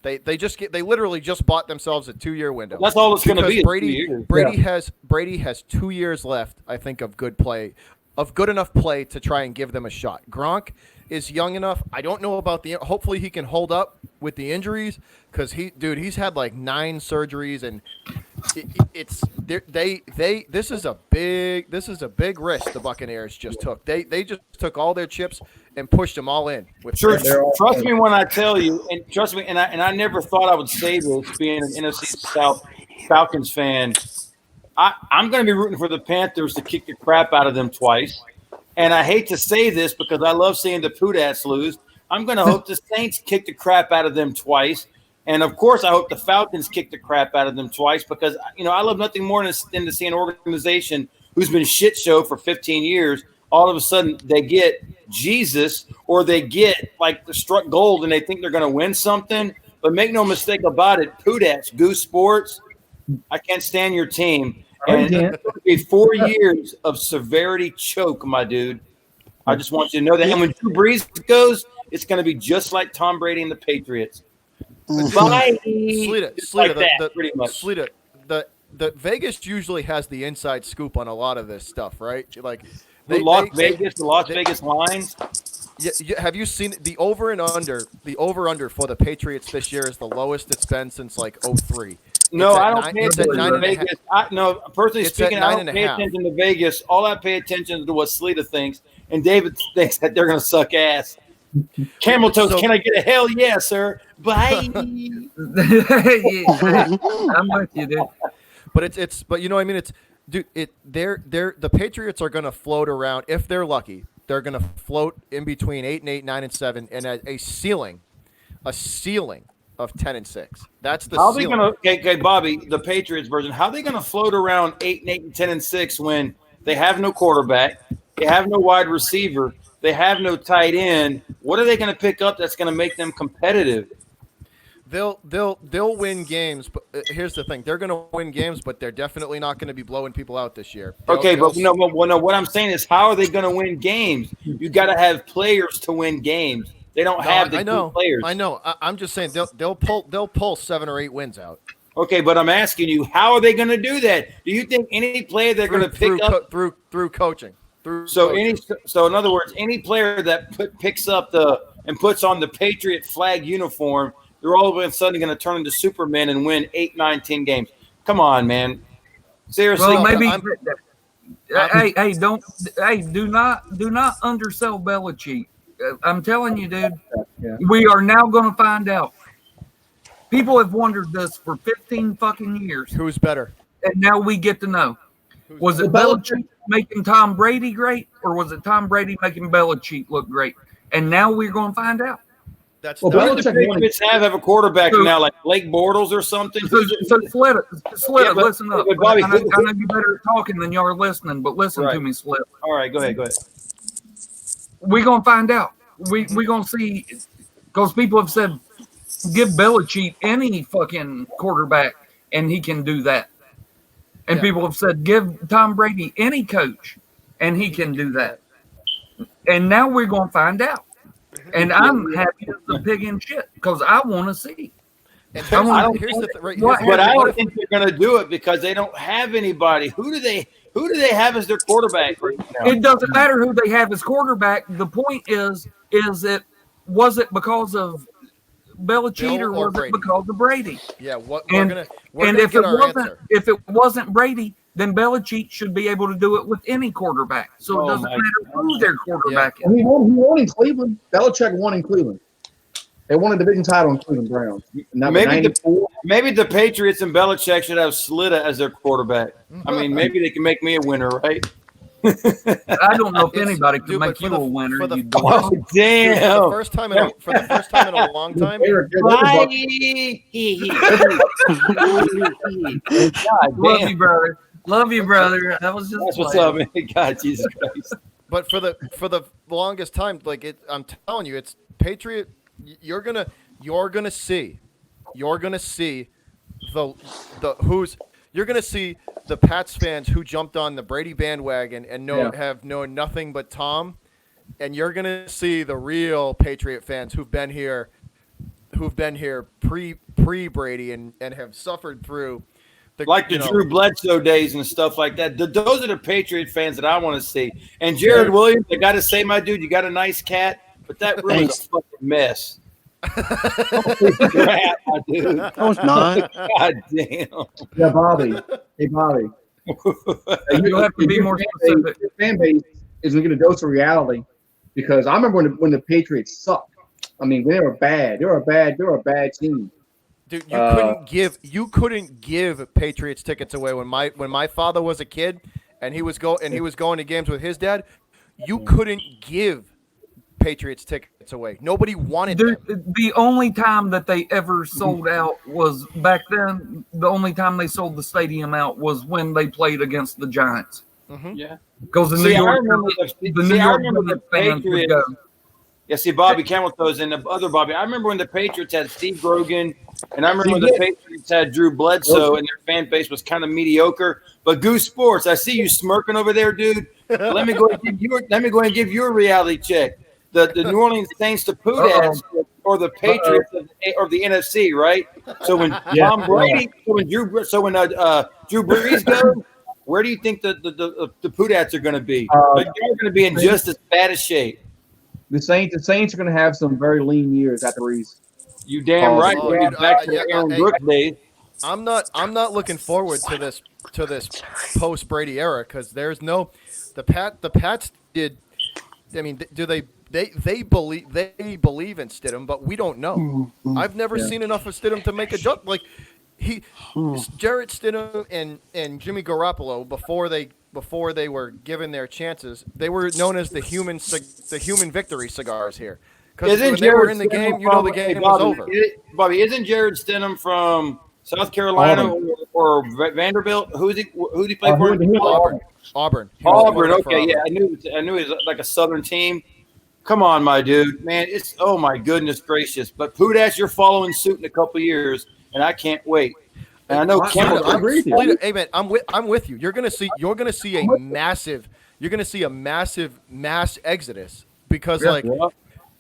They literally just bought themselves a 2-year window. That's all it's going to be. Brady has 2 years left, I think, of good enough play to try and give them a shot. Gronk is young enough. I don't know about hopefully he can hold up with the injuries because he's had like 9 surgeries and this is a big risk the Buccaneers just took. They just took all their chips and pushed them all in. Trust me when I tell you, and trust me, and I never thought I would say this being an NFC South Falcons fan. I'm going to be rooting for the Panthers to kick the crap out of them twice. And I hate to say this because I love seeing the Poodats lose. I'm going to hope the Saints kick the crap out of them twice. And, of course, I hope the Falcons kick the crap out of them twice because, I love nothing more than to see an organization who's been shit show for 15 years. All of a sudden they get Jesus or they get, like, the struck gold and they think they're going to win something. But make no mistake about it, Poodats, Goose Sports, I can't stand your team. And it's going to be 4 years of severity choke, my dude. I just want you to know that. And when Drew Brees goes, it's going to be just like Tom Brady and the Patriots. Bye. Slita, the Vegas usually has the inside scoop on a lot of this stuff, right? Like the Las Vegas lines. Have you seen the over and under? The over under for the Patriots this year is the lowest it's been since like 03. No, I don't pay attention to Vegas. Personally speaking, I don't pay attention to Vegas. All I pay attention to what Sleeta thinks, and David thinks that they're going to suck ass. Camel Toes, can I get a hell yeah, sir? Bye. I'm with you, dude. But you know what I mean? The Patriots are going to float around if they're lucky. They're going to float in between 8-8, 9-7, and a ceiling of 10-6. That's the how ceiling. They going to? Okay, Bobby, the Patriots version. How are they going to float around 8-8 and 10-6 when they have no quarterback, they have no wide receiver, they have no tight end? What are they going to pick up that's going to make them competitive? They'll win games, but here's the thing: they're going to win games, but they're definitely not going to be blowing people out this year. What I'm saying is, how are they going to win games? You got to have players to win games. They don't have the good players. I know. I'm just saying they'll pull 7 or 8 wins out. Okay, but I'm asking you, how are they going to do that? Do you think any player they're going to pick up through coaching? So in other words, any player that picks up and puts on the Patriot flag uniform, they're all of a sudden going to turn into Superman and win 8, 9, 10 games. Come on, man. Seriously. Well, maybe. Do not undersell Belichick. I'm telling you, dude. Yeah. We are now going to find out. People have wondered this for 15 fucking years. Who's better? And now we get to know. Was it Belichick making Tom Brady great, or was it Tom Brady making Belichick look great? And now we're going to find out. The Patriots have a quarterback now, like Blake Bortles or something. So Slit, listen up. Bobby, I know you're better at talking than you are listening, but listen to me, Slit. All right, go ahead. We're going to find out. We're going to see, because people have said, give Belichick any fucking quarterback, and he can do that. And people have said, give Tom Brady any coach, and he can do that. And now we're going to find out. And I'm happy as a pig in shit because I want to see. But I don't think they're going to do it because they don't have anybody. Who do they have as their quarterback right now? It doesn't matter who they have as quarterback. The point is was it because of Belichick or was it because of Brady? Yeah, if it wasn't Brady, then Belichick should be able to do it with any quarterback. So it doesn't matter who their quarterback is. He won in Cleveland. Belichick won in Cleveland. They won a division title in Cleveland Browns. Maybe the Patriots and Belichick should have Slita as their quarterback. I mean, maybe they can make me a winner, right? I don't know if anybody can make you a winner. Damn! For the first time in a long time. Love you, brother. Love you, brother. That was just what's up, man. God, Jesus Christ. But for the longest time, I'm telling you, it's Patriot. You're gonna see the Pats fans who jumped on the Brady bandwagon and have known nothing but Tom, and you're gonna see the real Patriot fans who've been here pre Brady and have suffered through the Drew Bledsoe days and stuff like that. Those are the Patriot fans that I want to see. And Jared Williams, I got to say, my dude, you got a nice cat, but that room is a fucking mess. Crap, my dude. No, it's not. God damn. Yeah, Bobby. Hey, Bobby. You have to be more specific. Your fan base isn't going to dose of reality because I remember when the Patriots sucked. I mean, they were bad. They were a bad team. Dude, you couldn't give Patriots tickets away when my father was a kid and he was going to games with his dad. You couldn't give Patriots tickets away. Nobody wanted them. The only time that they ever sold out was back then. The only time they sold the stadium out was when they played against the Giants. Mm-hmm. Yeah, because the New York fans would go. Yeah, see, Bobby Camel Toes and the other Bobby. I remember when the Patriots had Steve Grogan, and I remember when the Patriots had Drew Bledsoe, and their fan base was kind of mediocre. But Goose Sports, I see you smirking over there, dude. Let me go and give you a reality check. The New Orleans Saints to Poodads or the Patriots or the NFC, right? So when Tom Brady, when Drew Brees goes, where do you think the Poodads are going to be? They're going to be in just as bad a shape. The Saints are going to have some very lean years after Breeze. You damn right. Oh, We'll dude, be back to the Aaron Brooks days. I'm not looking forward to this post Brady era because there's no the Pats did. I mean, do they believe in Stidham, but we don't know. I've never seen enough of Stidham to make a jump. Like Jarrett Stidham and Jimmy Garoppolo before they were given their chances, they were known as the human victory cigars here. Because when they were in the game, you know the game was over. Bobby, isn't Jared Stidham from South Carolina or Vanderbilt? Who'd he play for? Auburn. Okay, yeah, I knew it was like a Southern team. Come on, my dude, man. It's oh my goodness gracious. But Pudas, you're following suit in a couple of years, and I can't wait. And I know Campbell. I agree with you. Hey man, I'm with you. You're gonna see a massive mass exodus because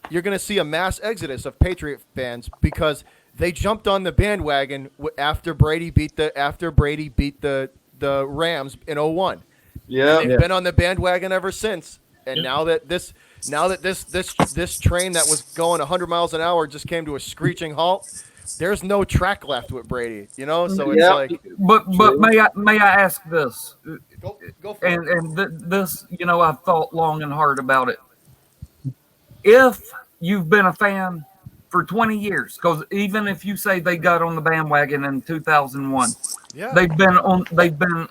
you're gonna see a mass exodus of Patriot fans because they jumped on the bandwagon after Brady beat the Rams in 01. Yeah, they've been on the bandwagon ever since. And now that this train that was going 100 miles an hour just came to a screeching halt, there's no track left with Brady, you know. So it's like, but may I ask this? Go for it. This, you know, I've thought long and hard about it. If you've been a fan for 20 years, because even if you say they got on the bandwagon in 2001, they've been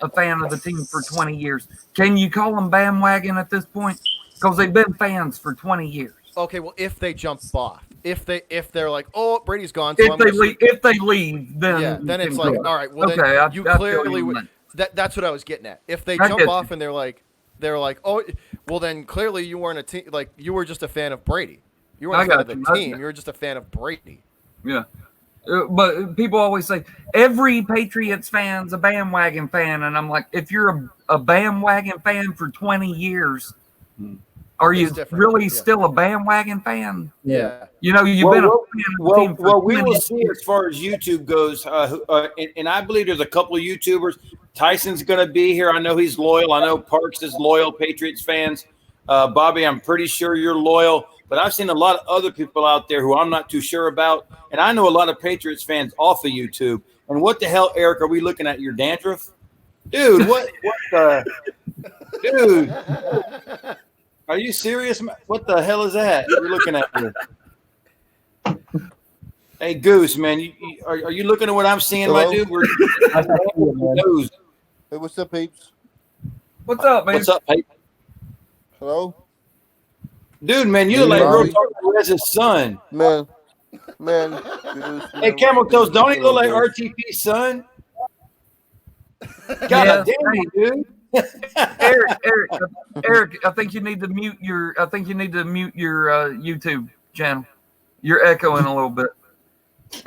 a fan of the team for 20 years. Can you call them bandwagon at this point? Because they've been fans for 20 years. Okay, well, if they jump off, if they're like, oh, Brady's gone, so if they leave, then it's like, all right, well, okay, then you clearly would. That's what I was getting at. If they jump off and they're like, oh, well, then clearly you weren't a team. Like you were just a fan of Brady. You weren't a fan of the team. You were just a fan of Brady. Yeah. But people always say every Patriots fan's a bandwagon fan, and I'm like, if you're a bandwagon fan for 20 years, are you really still a bandwagon fan? Yeah. You know, you've been a fan of the team for 20 we will see as far as YouTube goes, and I believe there's a couple of YouTubers. Tyson's going to be here. I know he's loyal. I know Parks is loyal. Patriots fans. Bobby, I'm pretty sure you're loyal. But I've seen a lot of other people out there who I'm not too sure about. And I know a lot of Patriots fans off of YouTube. And what the hell, Eric, are we looking at? Your dandruff? Dude, what the? Dude. Are you serious? What the hell is that you're looking at here? Hey, Goose, man, are you looking at what I'm seeing, Hello? my dude? Hey, what's up, peeps? What's up, man? What's up, Pete? Hello? Dude, man, you look like real Perez's son. Man. Hey, Camel Toes, don't he look like RTP's son? God damn, dude. Eric, I think you need to mute your YouTube channel. You're echoing a little bit.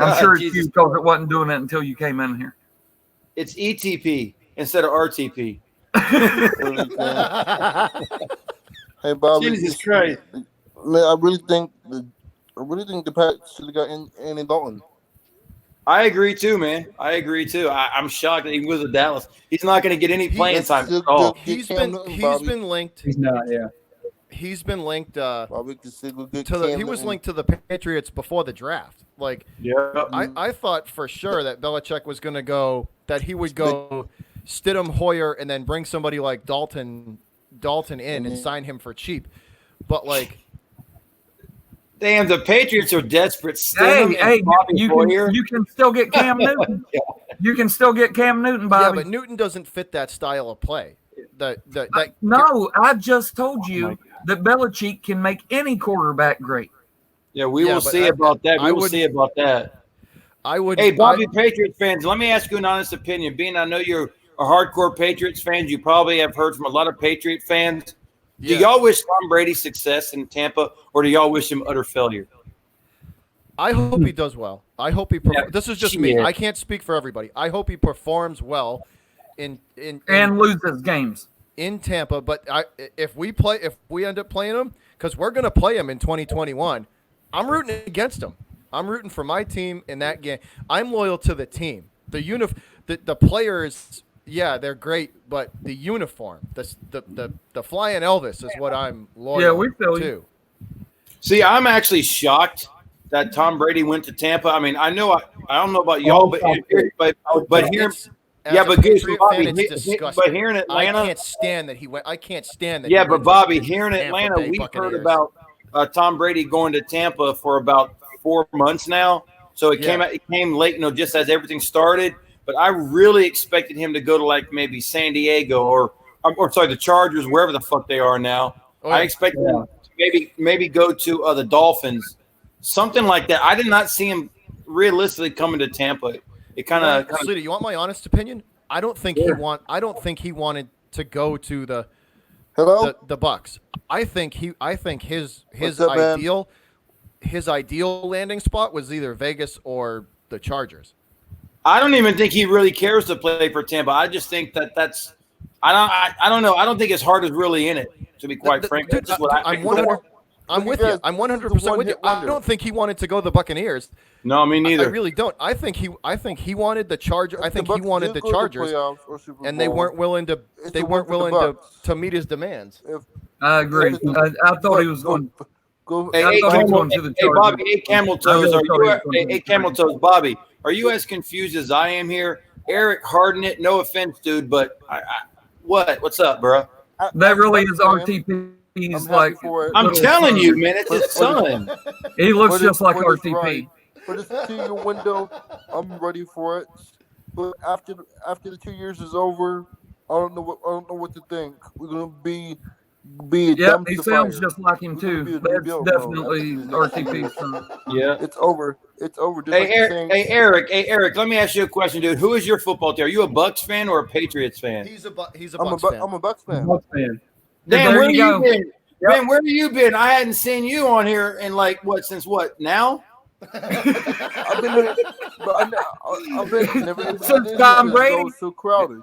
I'm sure it's you because it wasn't doing it until you came in here. It's ETP instead of RTP. Hey, Bobby. Jesus Christ. Man, I really think the Pats should have got Andy Dalton. I agree too, man. I'm shocked that he was with Dallas. He's not going to get any playing time at all. He's been linked. He's not. Yeah. He's been linked to the. He was linked to the Patriots before the draft. Like, I thought for sure that Belichick was going to go. That he would go Stidham, Hoyer, and then bring somebody like Dalton in and sign him for cheap. But like. Damn, the Patriots are desperate. You can still get Cam Newton. You can still get Cam Newton, Bobby. Yeah, but Newton doesn't fit that style of play. No, I just told you that Belichick can make any quarterback great. Yeah, we will see about that. We will see about that. I would. Hey, Bobby, Patriots fans, let me ask you an honest opinion. Being I know you're a hardcore Patriots fan, you probably have heard from a lot of Patriot fans. Do y'all wish Tom Brady success in Tampa, or do y'all wish him utter failure? I hope he does well. I hope he. This is just me. I can't speak for everybody. I hope he performs well in loses games in Tampa. But if we end up playing him, because we're going to play him in 2021, I'm rooting against him. I'm rooting for my team in that game. I'm loyal to the team. The players. Yeah, they're great, but the uniform, the flying Elvis is what I'm loyal to. Yeah, we feel you. See, I'm actually shocked that Tom Brady went to Tampa. I mean, I don't know about y'all, but here, but Goose, Bobby, but here in Atlanta, I can't stand that he went. I can't stand that. Yeah, but Bobby, here in Atlanta, we've heard about Tom Brady going to Tampa for about 4 months now. So it came late, just as everything started. But I really expected him to go to like maybe San Diego or the Chargers, wherever the fuck they are now. I expected him to maybe go to the Dolphins, something like that. I did not see him realistically coming to Tampa. It kind of. Sleeta, you want my honest opinion? I don't think he wanted to go to the Bucks. I think his ideal landing spot was either Vegas or the Chargers. I don't even think he really cares to play for Tampa. I just think that's I don't know. I don't think his heart is really in it, to be quite frank. Dude, That's what I'm with you. I'm 100% with you. I don't think he wanted to go to the Buccaneers. No, me neither. I really don't. I think he wanted the Chargers. I think he wanted the Chargers, and they weren't willing to. They weren't willing to meet his demands. I agree. I thought he was going. Hey, Bobby, hey, Camel Toes, Bobby, are you as confused as I am here? Eric Hardenett, no offense, dude, but what's up, bro? That really is RTP. He's like, I'm telling you, man, it's his son. He looks just like RTP. For this 2-year window, I'm ready for it. But after the 2 years is over, I don't know what to think. We're gonna be yeah, he sounds just like him too. That's definitely RTP's son. Yeah, it's over. It's over. Hey, Eric. Let me ask you a question, dude. Who is your football team? Are you a Bucks fan or a Patriots fan? He's a Bucks fan. I'm a Bucks fan. Damn, where have you been? Man, where have you been? I hadn't seen you on here in since what now? I've been since Tom Brady. It was so crowded.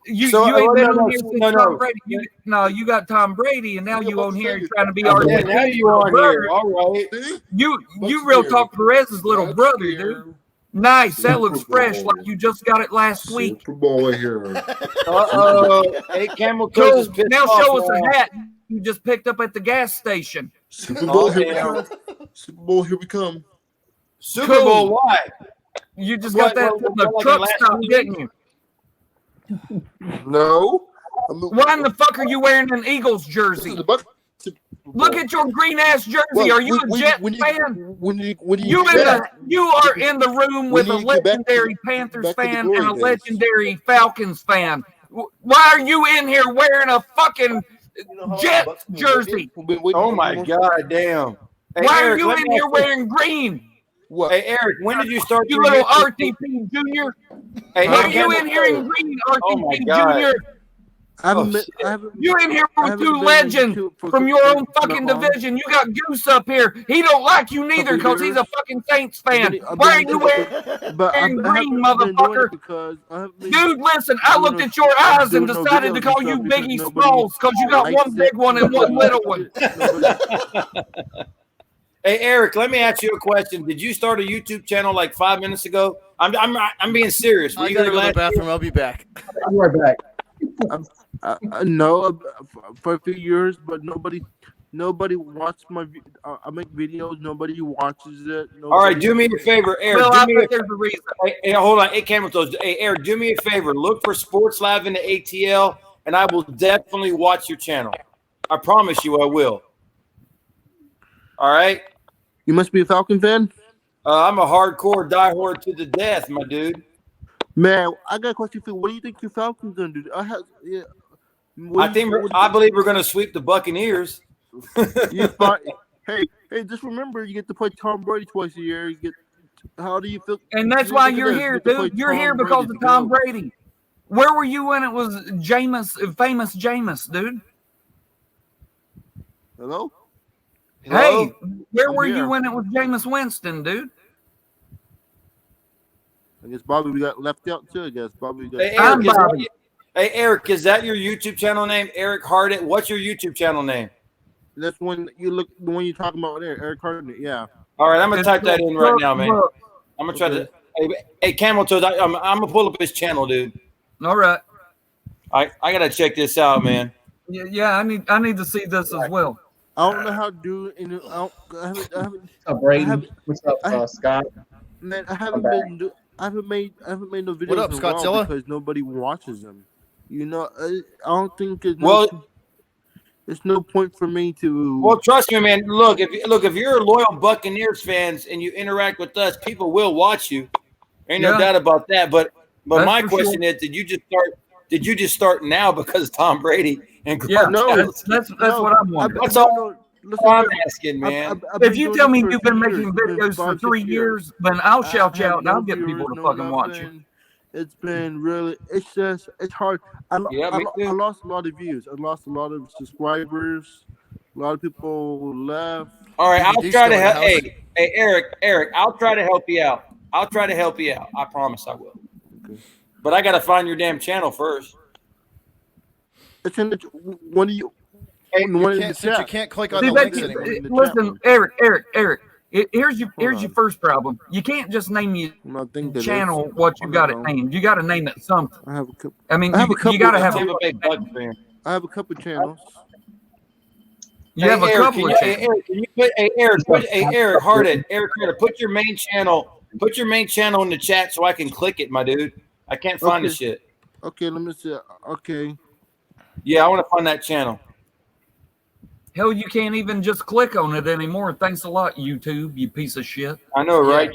You ain't been on here since Tom Brady. You got Tom Brady, and now you on here trying to be our. Yeah, now you on here. All right. You real talk Perez's little brother, dude. Nice. That looks fresh, like you just got it last week. Super Bowl here. Hey, Camel Toes. Now show us a hat you just picked up at the gas station. Super Bowl here we come. Super Bowl here we come. Super Bowl, why? You just got that from the truck stop, didn't you? No. Why in the fuck are you wearing an Eagles jersey? Look at your green ass jersey. Are you a Jet fan? You are in the room with a legendary Panthers fan and a legendary Falcons fan. Why are you in here wearing a fucking Jet jersey? Oh my god, damn! Why are you in here wearing green? What? Hey, Eric, when did you start? You little RTP Junior. Why are you in here in green, RTP Junior? You in here with two legends from your own fucking division. You got Goose up here. He don't like you neither because he's a fucking Saints fan. Why are you wearing green, motherfucker? Dude, listen, I looked at your eyes and decided to call you Biggie Smalls because you got one big one and one little one. Hey, Eric, let me ask you a question. Did you start a YouTube channel like 5 minutes ago? I'm being serious. I gotta go to the bathroom. I'll be back. I'm right back. No, for a few years, but nobody watched my. I make videos. Nobody watches it. All right, do me a favor, Eric. Well, I think there's a reason. Hey, hold on. Hey, Camel Toes. Hey, Eric, do me a favor. Look for Sportsliveintheatl, and I will definitely watch your channel. I promise you, I will. All right. You must be a Falcon fan. I'm a hardcore diehard to the death, my dude. Man, I got a question for you. What do you think your Falcons gonna do? I believe we're gonna sweep the Buccaneers. Hey, just remember, you get to play Tom Brady twice a year. How do you feel? And that's why you're here, dude. You're here because of Tom Brady. Where were you when it was famous Jameis, dude? Hello? Hey, where were you when it was Jameis Winston, dude? I guess Bobby we got left out too. I guess Bobby got. Hey, Eric, is that your YouTube channel name, Eric Hardenett? What's your YouTube channel name? That's when you look the one you're talking about there, Eric Hardenett. Yeah. All right, I'm gonna type that in right now, man. I'm gonna try to. Hey, Camel Toes, I'm gonna pull up his channel, dude. All right. I gotta check this out, man. Yeah, I need to see this as well. I don't know how to do it. I haven't. What's up, Brayden? What's up, Scott? Man, I haven't made no videos What up, in a while Scottzilla? because nobody watches them. You know, I don't think there's no point for me to. Well, trust me, man. Look, if you're a loyal Buccaneers fans and you interact with us, people will watch you. Ain't no doubt about that. But my question is, did you just start now because of Tom Brady and that's what I'm wondering. That's all I'm asking, man. If you tell me you've been making videos for 3 years, then I'll shout you out and I'll get people to fucking watch you. It's been really. It's hard. I lost a lot of views. I lost a lot of subscribers. A lot of people left. All right, I'll try to help. Hey, Eric, I'll try to help you out. I promise I will. Okay. But I got to find your damn channel first. It's in the one of you. You can't click on the links anymore. Listen, Eric. Here's your first problem. You can't just name your channel what you got it named. You got to name it something. I have a couple. You got to have. I have a couple channels. You have a couple of channels. Eric, can you put Eric Harden? Eric Harden, put your main channel. Put your main channel in the chat so I can click it, my dude. I can't find the shit. Okay, let me see. Okay. Yeah, I want to find that channel. Hell, you can't even just click on it anymore. Thanks a lot, YouTube, you piece of shit. I know, right?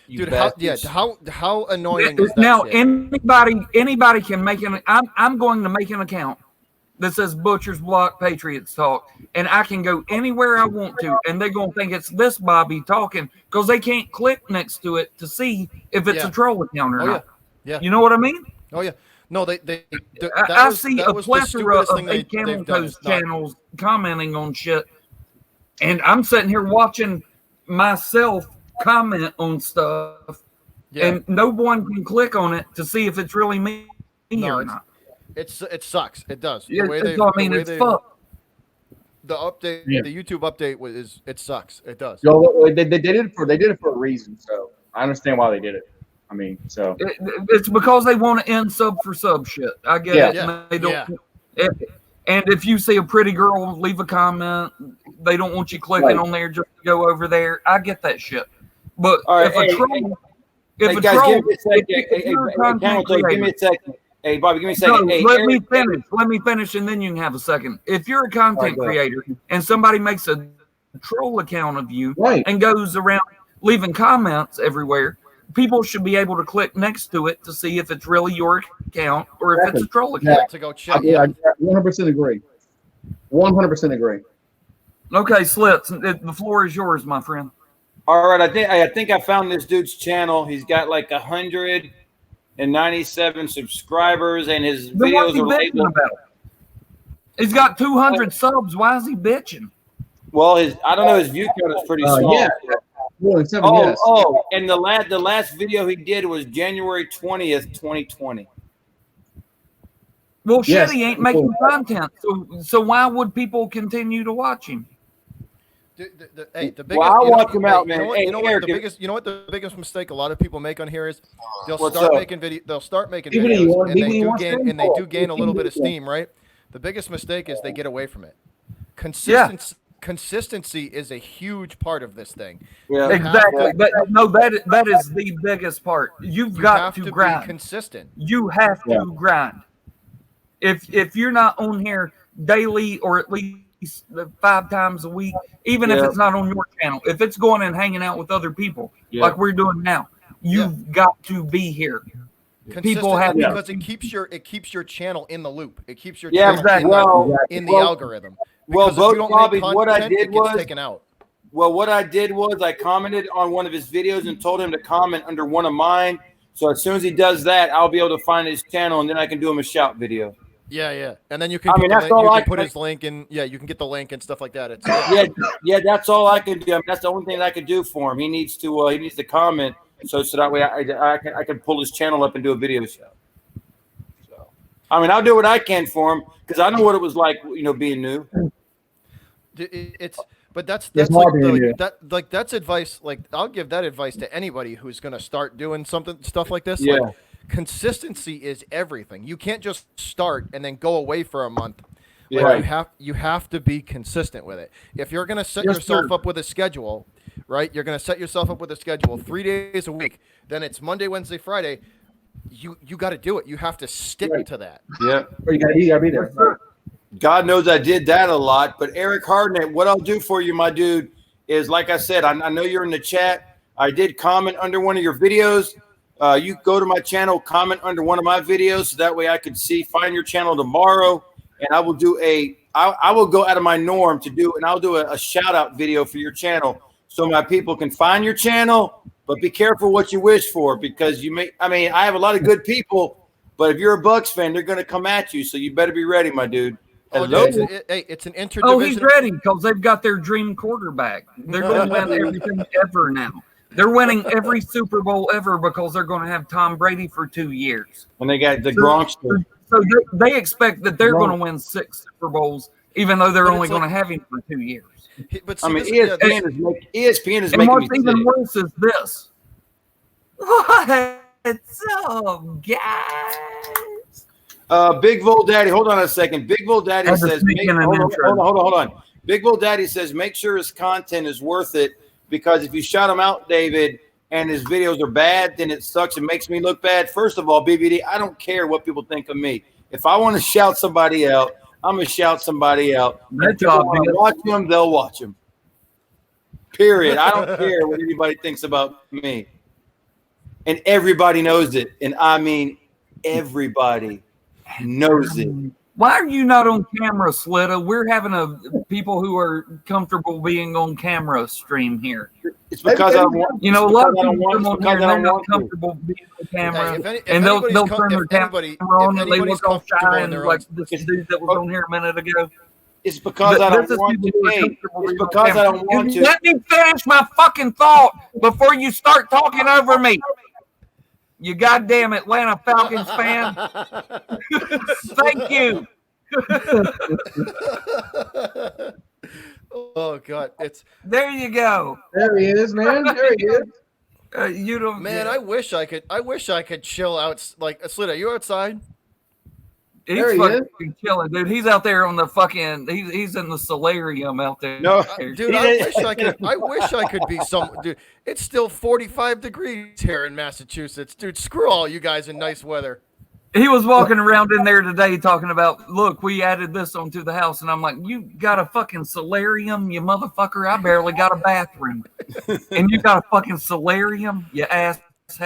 Dude, how annoying is that now shit? anybody can make an. I'm going to make an account that says Butcher's Block Patriots Talk, and I can go anywhere I want to, and they're gonna think it's this Bobby talking because they can't click next to it to see if it's a troll account or not. Yeah. You know what I mean? Oh yeah. No, I see a plethora of Camel Toast channels commenting on shit, and I'm sitting here watching myself comment on stuff, and no one can click on it to see if it's really me or not. It sucks. It does. Yeah, it's fucked. The update, the YouTube update it sucks. It does. Yo, they did it for a reason. So I understand why they did it. I mean, so it's because they want to end sub for sub shit. I get it. Yeah. They don't. And if you see a pretty girl, leave a comment. They don't want you clicking on there just to go over there. I get that shit. But if a troll, give me a second. Hey, Bobby, give me a second. No, let me finish, and then you can have a second. If you're a content creator and somebody makes a troll account of you and goes around leaving comments everywhere, people should be able to click next to it to see if it's really your account or if it's a troll account. To go check. I 100% agree. 100% agree. Okay, Slits, the floor is yours, my friend. All right, I think I found this dude's channel. He's got like 197 subscribers, and his videos are labeled. He's got 200 subs. Why is he bitching? Well, I don't know. His view count is pretty small. Yeah. And the last video he did was January 20th, 2020. Well, shit, he ain't making content. So why would people continue to watch him? The biggest. Well, I'll watch him out, man. You know what the biggest mistake a lot of people make on here is they'll start making videos, and they do gain a little bit of steam, right? The biggest mistake is they get away from it. Consistency is a huge part of this thing. Yeah, exactly. That is the biggest part. You've got to grind. Be consistent. You have to grind. If you're not on here daily or at least 5 times a week, even if it's not on your channel, if it's going and hanging out with other people like we're doing now, you've got to be here. People have because it keeps your channel in the loop. It keeps your channel in the algorithm. Because Bobby, what I did was taken out. Well, what I did was I commented on one of his videos and told him to comment under one of mine. So as soon as he does that, I'll be able to find his channel, and then I can do him a shout video. Yeah, and then you can. Put his link in. Yeah, you can get the link and stuff like that. That's all I can do. I mean, that's the only thing that I can do for him. He needs to comment, so that way I can pull his channel up and do a video shout. So, I mean, I'll do what I can for him because I know what it was like, being new. That's that's advice. Like, I'll give that advice to anybody who's going to start doing stuff like this. Yeah. Like, consistency is everything. You can't just start and then go away for a month. Like, Right. you have to be consistent with it. If you're gonna set yourself up with a schedule, right? You're gonna set yourself up with a schedule 3 days a week. Then it's Monday, Wednesday, Friday. You got to do it. You have to stick to that. Yeah. Or you gotta be there. Right. God knows I did that a lot. But Eric Hardnett, what I'll do for you, my dude, is like I said, I know you're in the chat. I did comment under one of your videos. You go to my channel, comment under one of my videos, so that way I could find your channel tomorrow, and I will do I will go out of my norm to do, and I'll do a shout out video for your channel, so my people can find your channel. But be careful what you wish for, because I have a lot of good people, but if you're a Bucks fan, they're going to come at you, so you better be ready, my dude. Hello. It's an interdivision. Oh, he's ready because they've got their dream quarterback. They're going to win everything ever now. They're winning every Super Bowl ever because they're going to have Tom Brady for 2 years. When they got the Gronkster. So they expect that they're going to win 6 Super Bowls, even though they're only going to have him for 2 years. But see, ESPN is and making what's me even sick. worse is this. What's up, guys? Big Vol Daddy, hold on a second. Big Vol Daddy says, hold on. Big Vol Daddy says, make sure his content is worth it, because if you shout him out, David, and his videos are bad, then it sucks. It makes me look bad. First of all, BBD, I don't care what people think of me. If I want to shout somebody out, I'm going to shout somebody out. If people want to watch them, they'll watch them. Period. I don't care what anybody thinks about me. And everybody knows it. And I mean everybody knows it. Why are you not on camera, Slitta? We're having people who are comfortable being on camera stream here. It's because I don't want. You know, a lot of people come on here and they're not comfortable being on camera, and they'll turn their camera on and they look all shy and like this dude that was on here a minute ago. It's because I don't want to. It's because I don't want to. Let me finish my fucking thought before you start talking over me. You goddamn Atlanta Falcons fan. Thank you. Oh God, there you go. There he is, man. There he is. You don't, man. I wish I could chill out. Like, Slit, are you outside? He's fucking chilling, dude. He's out there on the fucking. He's in the solarium out there. No, dude. I wish I could be some. Dude, it's still 45 degrees here in Massachusetts, dude. Screw all you guys in nice weather. He was walking around in there today talking about, look, we added this onto the house, and I'm like, you got a fucking solarium, you motherfucker. I barely got a bathroom, and you got a fucking solarium, you ass. Is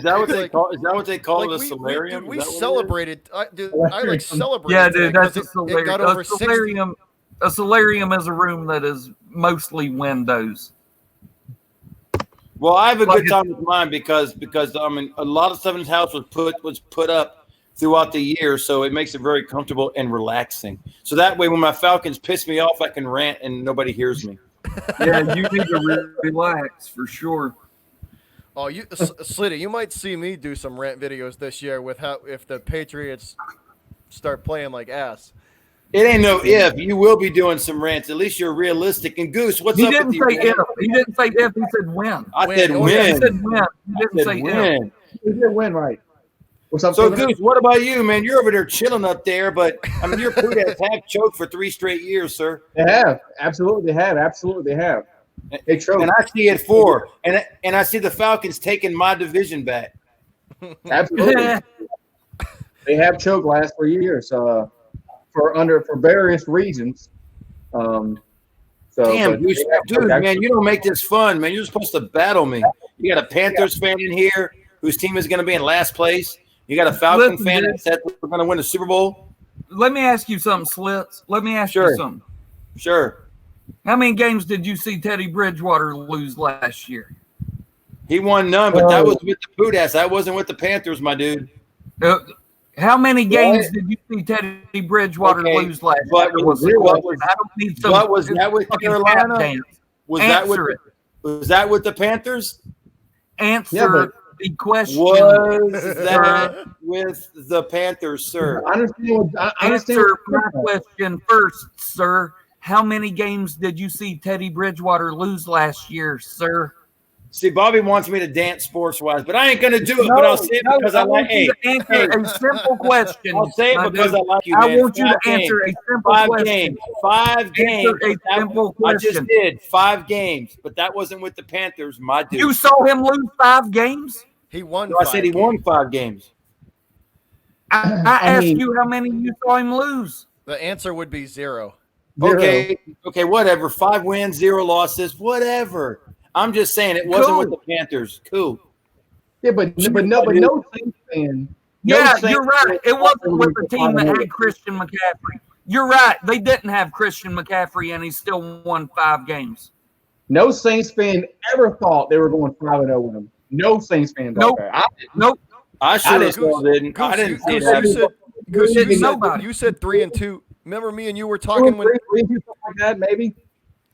that what they call? Is that what they call it? A solarium? We celebrated. I celebrated. Yeah, dude, that's a solarium. It got over a solarium is a room that is mostly windows. Well, I have a good time with mine because I mean a lot of stuff in his house was put up throughout the year, so it makes it very comfortable and relaxing. So that way, when my Falcons piss me off, I can rant and nobody hears me. Yeah, you need to relax for sure. Oh, Slitty, you might see me do some rant videos this year if the Patriots start playing like ass. It ain't no if. You will be doing some rants. At least you're realistic. And Goose, what's up with you? He didn't say if. He said when. I said when. He said when. He didn't say when. He did win, right? What's up? So, Goose, what about you, man? You're over there chilling up there, but I mean, your Patriots have choked for 3 straight years, sir. They have. Absolutely, they have. Absolutely, they have. They choked. And I see it 4. And I see the Falcons taking my division back. Absolutely. They have choked last 3 years. For various reasons. Damn, dude, man, you don't make this fun, man. You're supposed to battle me. You got a Panthers fan in here whose team is going to be in last place. You got a Falcon fan that said we're going to win the Super Bowl. Let me ask you something, Slits. Let me ask you something. Sure. How many games did you see Teddy Bridgewater lose last year? He won none, but that was with the boot ass. That wasn't with the Panthers, my dude. How many games did you see Teddy Bridgewater lose last year? Was that with Carolina? Was that with the Panthers? Answer the question. Was that with the Panthers, sir? Answer my question first, sir. How many games did you see Teddy Bridgewater lose last year, sir? See, Bobby wants me to dance sports-wise, but I ain't going to do it. But I'll say it because I like. Hey, answer a simple question. I'll say it because I like you, man. I want you to answer a simple question. 5 games. Answer a simple question. I just did 5 games, but that wasn't with the Panthers. My dude. You saw him lose 5 games? He won. No, I said he won 5 games. I asked you how many you saw him lose. The answer would be 0. Okay, whatever. 5 wins, 0 losses, whatever. I'm just saying it wasn't with the Panthers. Cool. Yeah, but no Saints fan. Yeah, you're right. It wasn't with the team that had Christian McCaffrey. You're right. They didn't have Christian McCaffrey, and he still won 5 games. No Saints fan ever thought they were going 5-0 with him. No Saints fan thought that. Nope. I sure didn't. I didn't see that. You said 3-2. Remember, me and you were talking when something like that, maybe.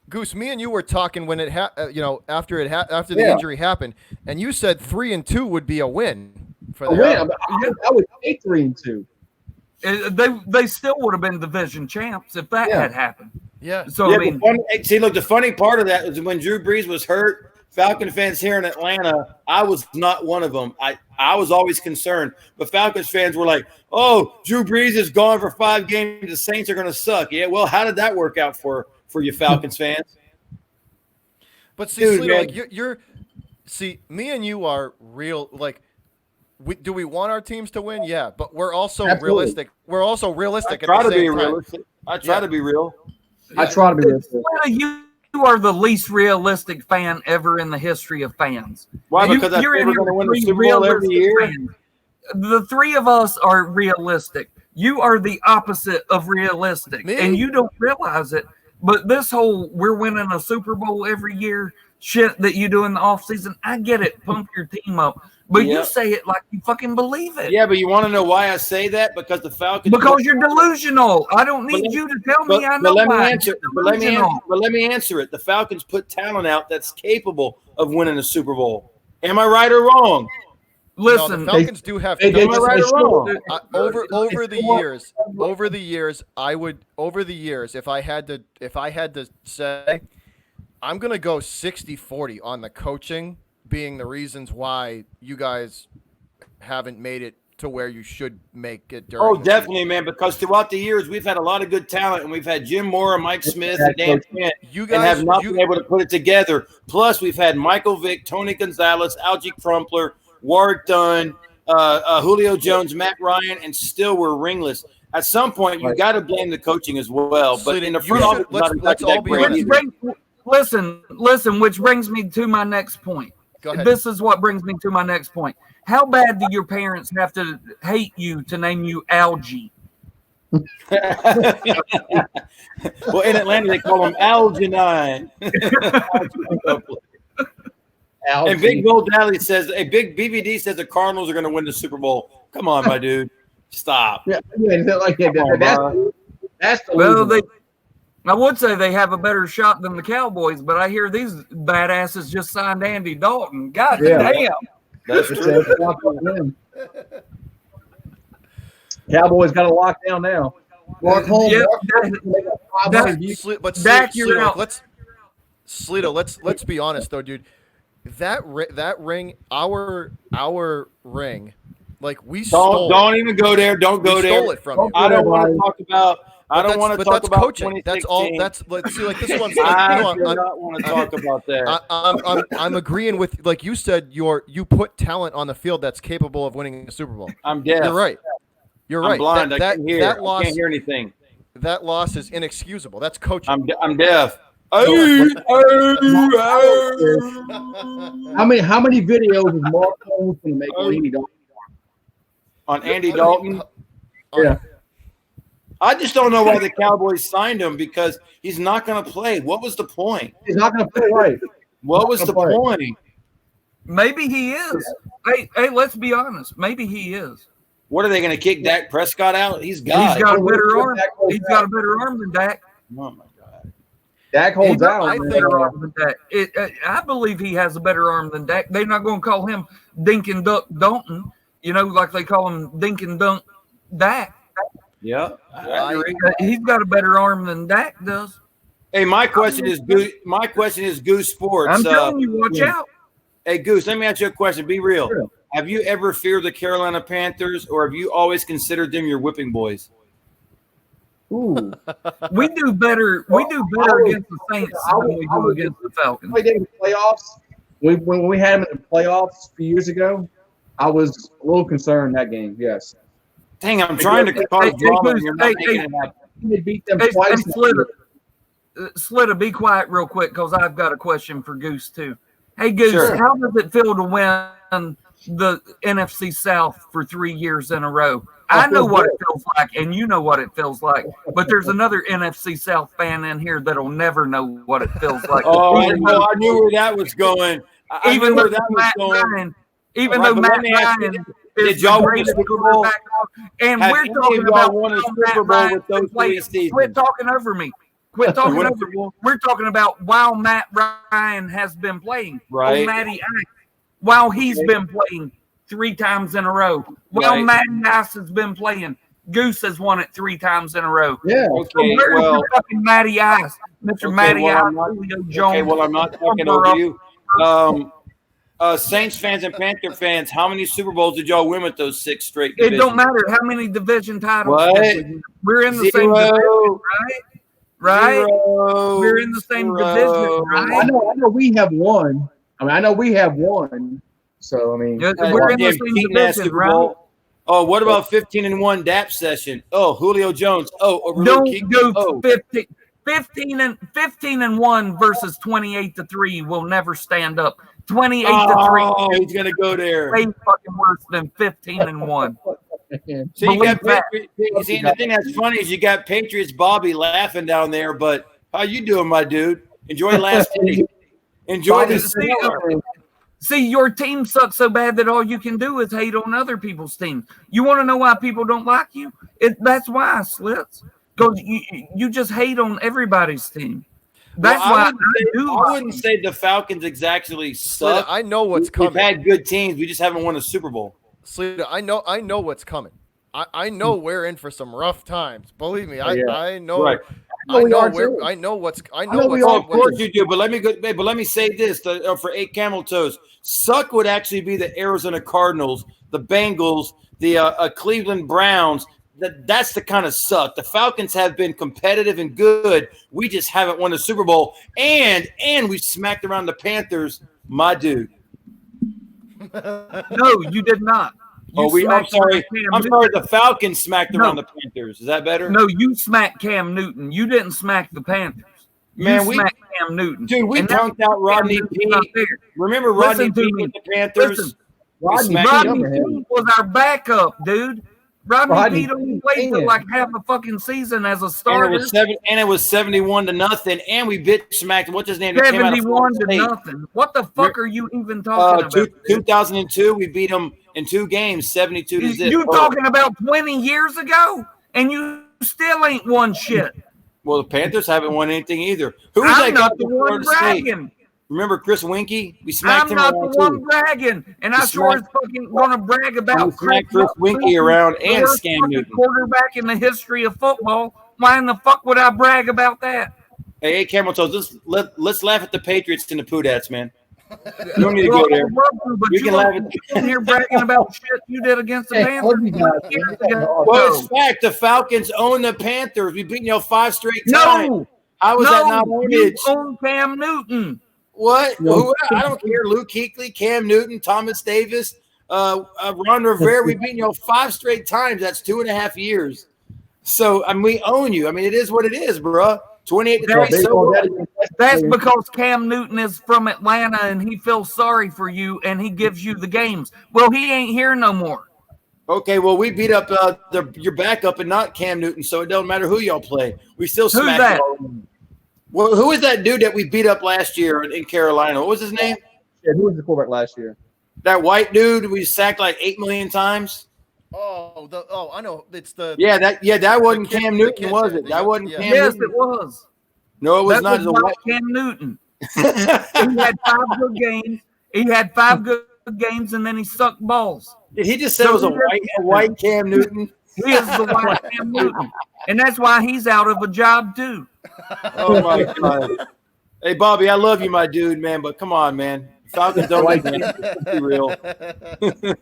Goose, me and you were talking when it after the injury happened, and you said 3-2 would be a win for them. I would take 3-2. They still would have been division champs if that had happened. Yeah. So I mean, the funny part of that is when Drew Brees was hurt. Falcon fans here in Atlanta, I was not one of them. I was always concerned, but Falcons fans were like, "Oh, Drew Brees is gone for 5 games. The Saints are going to suck." Yeah, well, how did that work out for you Falcons fans? But see, dude, Sleeto, you're me and you are real. Like, do we want our teams to win? Yeah, but we're also realistic. We're also realistic. I try to be realistic. I try to be real. I try to be realistic. You are the least realistic fan ever in the history of fans. Why? Because I think we're going to win the Super Bowl every year. Fans. The 3 of us are realistic. You are the opposite of realistic, and you don't realize it. But this whole we're winning a Super Bowl every year shit that you do in the offseason, I get it. Pump your team up. But you say it like you fucking believe it. Yeah, but you want to know why I say that? Because the Falcons. Because you're delusional. I don't need you to tell me. I know why. Let me answer it. The Falcons put talent out that's capable of winning a Super Bowl. Am I right or wrong? Listen, the Falcons do have. Am I right or wrong? Over the years, if I had to say, I'm gonna go 60-40 on the coaching being the reasons why you guys haven't made it to where you should make it during definitely, man, because throughout the years we've had a lot of good talent, and we've had Jim Mora, Mike Smith, and Dan Quinn, and have not been able to put it together. Plus, we've had Michael Vick, Tony Gonzalez, Algie Crumpler, Warwick Dunn, Julio Jones, Matt Ryan, and still we're ringless. At some point, you got to blame the coaching as well. But in the front office, let's all be honest. Listen, which brings me to my next point. Go ahead. This is what brings me to my next point. How bad do your parents have to hate you to name you Algie? Well, in Atlanta, they call him Algernon. And Big Bull Dally says, Big BBD says the Cardinals are going to win the Super Bowl. Come on, my dude. Stop. That's the I would say they have a better shot than the Cowboys, but I hear these badasses just signed Andy Dalton. God damn. That's true. Cowboys got a lockdown now. Walk home. Dak, you're out. Let's be honest though, dude. That ring, our ring, like we stole. Don't even go there. Don't go there. Stole it from you. I don't want to talk about. I don't want to talk about coaching. That's all. Let's see. Like this is what I'm saying. I do not want to talk about that. I'm agreeing with, like you said. You put talent on the field that's capable of winning a Super Bowl. I'm deaf. You're right. You're right. I'm blind. I can't hear. I can't hear anything. That loss is inexcusable. That's coaching. I'm deaf. How many videos is Mark Holmes going to make on Andy Dalton? On Andy Dalton? Yeah. I just don't know why the Cowboys signed him, because he's not going to play. What was the point? He's not going to play right. What was the point? Maybe he is. Hey, let's be honest. Maybe he is. What are they going to kick Dak Prescott out? He's got a better arm. He's got a better arm than Dak. Oh my God. Dak holds out. I believe he has a better arm than Dak. They're not going to call him Dink and Dunk Dalton, like they call him Dink and Dunk Dak. Yeah, he's got a better arm than Dak does. Hey, my question is Goose Sports. I'm telling you, watch out. Hey, Goose, let me ask you a question. Be real. Sure. Have you ever feared the Carolina Panthers, or have you always considered them your whipping boys? Ooh. We do better. We do better against the Saints than we do against the Falcons. Played them in the playoffs. When we had them in the playoffs a few years ago, I was a little concerned that game. Yes. Dang, I'm trying to cause drama. And you're not making it happen. They beat them twice. Slitta, be quiet real quick because I've got a question for Goose too. Hey Goose, Sure. how does it feel to win the NFC South for 3 years in a row? I know what it feels like, and you know what it feels like. But there's another NFC South fan in here that'll never know what it feels like. Oh, I knew where that was going. Even though Matt Ryan is did the y'all win a greatest Super Bowl? quarterback, and Have we're any talking of y'all about won a how Super Matt Bowl Ryan with those played. three seasons? Quit talking over me. Quit talking over me. We're talking about while Matt Ryan has been playing. Right. Matty Ice, while he's been playing 3 times in a row. While Right. Matty Ice has been playing, Goose has won it 3 times in a row. Yeah. Okay, So where's well, your fucking Matty Ice, Mr. okay, Matty well, Ice, I'm not- Julio Jones? okay, well, I'm not talking over you. Saints fans and Panther fans, how many Super Bowls did y'all win with those 6 straight It divisions? don't matter how many division titles. What? We're in the same division, right? Right? Zero. We're in the same Zero. division, right? I know we have won. I know we have won. So, I mean. Yeah, we're in the Damn, same cheating ass division, Super right? Bowl. Oh, what about 15-1 DAP session? Oh, Julio Jones. Oh, over Luke Don't Kuechly. go Oh. 15-1 versus 28-3 will never stand up. 28-3 Oh, he's gonna go there. way fucking worse than 15-1. So you got Believe that. Patriots. See, the thing that's funny is you got Patriots Bobby laughing down there. But how you doing, my dude? Enjoy last inning. Enjoy this. See, your team sucks so bad that all you can do is hate on other people's teams. You want to know why people don't like you? That's why, Slits. Because you just hate on everybody's team. That's why I wouldn't say the Falcons exactly suck. I know what's coming. We've had good teams. We just haven't won a Super Bowl. Slita, I know what's coming. I know we're in for some rough times. Believe me, I know. Right. I know what's. Of course you do, but let me say this for 8 camel toes. Suck would actually be the Arizona Cardinals, the Bengals, the Cleveland Browns. That's the kind of suck. The Falcons have been competitive and good. We just haven't won a Super Bowl, and we smacked around the Panthers, my dude. No, you did not. I'm sorry. The Falcons smacked around the Panthers. Is that better? No, you smacked Cam Newton. You didn't smack the Panthers. Man, you smacked Cam Newton. Dude, we punked out Rodney Peete. Remember Rodney Peete with the Panthers? Rodney Peete was our backup, dude. Rodney Peete only played for like half a fucking season as a starter. And it was 71-0, and we smacked. What's his name? 71-0. What the fuck are you even talking about? 2002, we beat them in 2 games, 72-0. You talking about 20 years ago, and you still ain't won shit. Well, the Panthers haven't won anything either. Who was I'm that not guy the one bragging. Remember Chris Winkie? We smacked I'm him not around the one too. bragging, and I sure is fucking gonna brag about Chris Winkie around and worst Scam Newton. Quarterback in the history of football. Why in the fuck would I brag about that? Hey, Camel Toes, let's laugh at the Patriots and the Poodats, man. You don't need to go there. You can laugh at here bragging about shit you did against the Panthers. Well, it's fact. The Falcons own the Panthers. We've beaten y'all 5 straight times. No, how was that not you own Cam Newton. What? No. I don't care. Luke Kuechly, Cam Newton, Thomas Davis, Ron Rivera. We've beaten you 5 straight times. That's 2.5 years. So we own you. I mean, it is what it is, bro. 28-3. That's because Cam Newton is from Atlanta and he feels sorry for you and he gives you the games. Well, he ain't here no more. Okay, well, we beat up your backup and not Cam Newton, so it don't matter who y'all play. We still smack that? Well, who was that dude that we beat up last year in Carolina? What was his name? Yeah, who was the quarterback last year? That white dude we sacked like 8 million times. I know. It's the that wasn't Cam Newton, was it? That wasn't Cam Newton. Yes, it was. No, it was not. That was Cam Newton. He had 5 good games. He had 5 good games, and then he sucked balls. Did he just say it was a white Cam Newton? He is the white Cam Newton, and that's why he's out of a job too. Oh my God! Hey, Bobby, I love you, my dude, man. But come on, man. Falcons don't like be real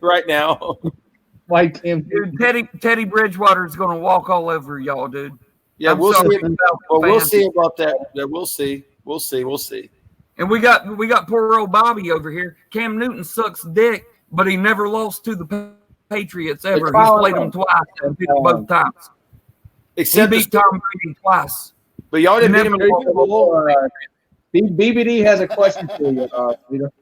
right now. White Cam. Dude, Teddy Bridgewater is going to walk all over y'all, dude. Yeah, I'm we'll sorry, see. Falcon Well, we'll fans. see about that. Yeah, we'll see. We'll see. And we got poor old Bobby over here. Cam Newton sucks dick, but he never lost to the Patriots ever. He's played them twice and beat them both times. Except he beat Tom Brady twice. But y'all didn't beat him in the Super Bowl. BBD has a question for you, Peter.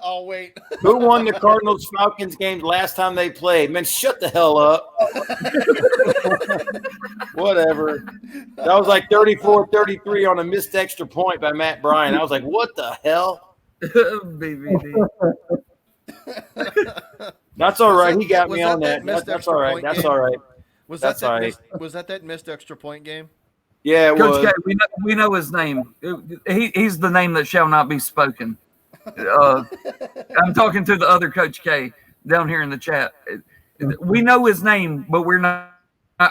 I'll wait. Who won the Cardinals Falcons game last time they played? Man, shut the hell up. Whatever. That was like 34-33 on a missed extra point by Matt Bryan. I was like, what the hell? BBD. That's all right. He got me on that. That's all right. That's all right. Was that that missed extra point game? Yeah, it Coach was. K, we know his name. He's the name that shall not be spoken. I'm talking to the other Coach K down here in the chat. We know his name, but we're not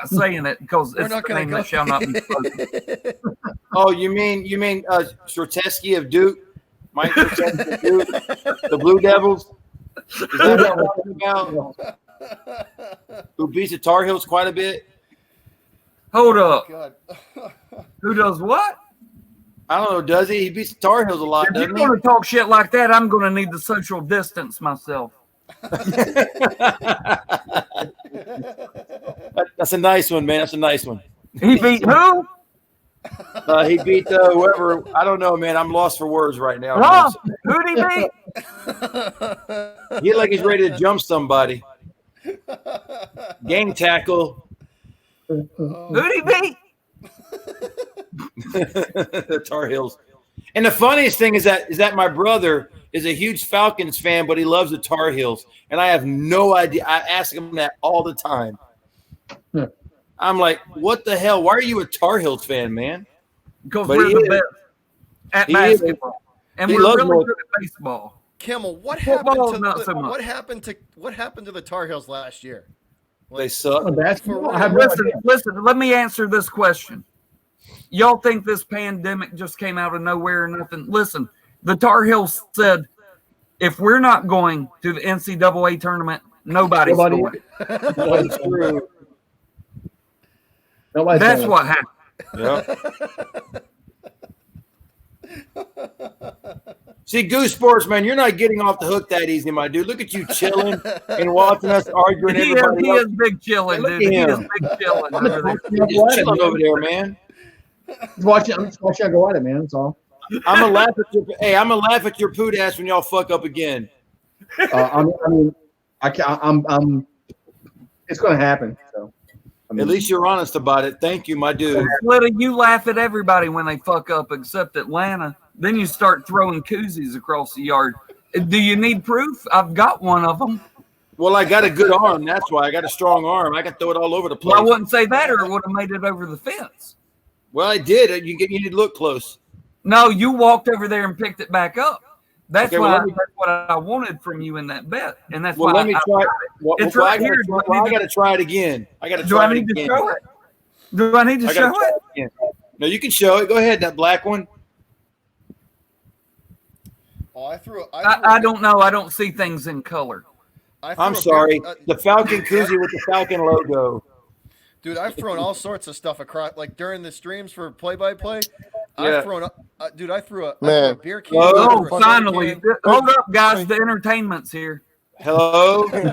saying it because it's the name that shall not be spoken. Oh, you mean Shortesky of Duke? Mike Shortesky of Duke? The Blue Devils? Is that what you're talking about? Who beats the Tar Heels quite a bit? Hold up. God. Who does what? I don't know. Does he? He beats the Tar Heels a lot, If you're doesn't he? going to talk shit like that, I'm going to need the social distance myself. That's a nice one, man. That's a nice one. He beat who? He beat whoever. I don't know, man. I'm lost for words right now. Huh? Who'd he beat? He like he's ready to jump somebody. Game tackle. Who'd he beat? The Tar Heels. And the funniest thing is that my brother is a huge Falcons fan, but he loves the Tar Heels. And I have no idea. I ask him that all the time. I'm like, what the hell? Why are you a Tar Heels fan, man? Because we're the best at basketball. And we're really good at baseball. Kimmel, what Football, happened not to so much. what happened to the Tar Heels last year? They suck. Listen, let me answer this question. Y'all think this pandemic just came out of nowhere or nothing? Listen, the Tar Heels said, if we're not going to the NCAA tournament, nobody's going. That's true. That's what happened. Yeah. See, Goose Sports, man, you're not getting off the hook that easy, my dude. Look at you chilling and watching us arguing. He is big chilling, dude. He is big chilling over there. He's chilling over there, man. I'm just watching you go at it, man. That's all. I'm gonna laugh at your poot ass when y'all fuck up again. It's gonna happen. So. At least you're honest about it. Thank you, my dude. Little, you laugh at everybody when they fuck up except Atlanta. Then you start throwing koozies across the yard. Do you need proof? I've got one of them. Well, I got a good arm. That's why I got a strong arm. I can throw it all over the place. Well, I wouldn't say that, or it would have made it over the fence. Well, I did. You need to look close. No, you walked over there and picked it back up. That's Okay, why. well, That's what I wanted from you in that bet, and that's Well, why. let me try. It's right here. I got to try it again. I got to Do try I it need to again. show it? Do I need to show it? Again. No, you can show it. Go ahead, that black one. Oh, I don't know. I don't see things in color. I'm sorry. The Falcon koozie with the Falcon logo. Dude, I've thrown all sorts of stuff across, like during the streams for play-by-play. Yeah. I've thrown, dude, I threw a beer can. Oh, finally! Hold up, guys. The entertainment's here. Hello. Hello.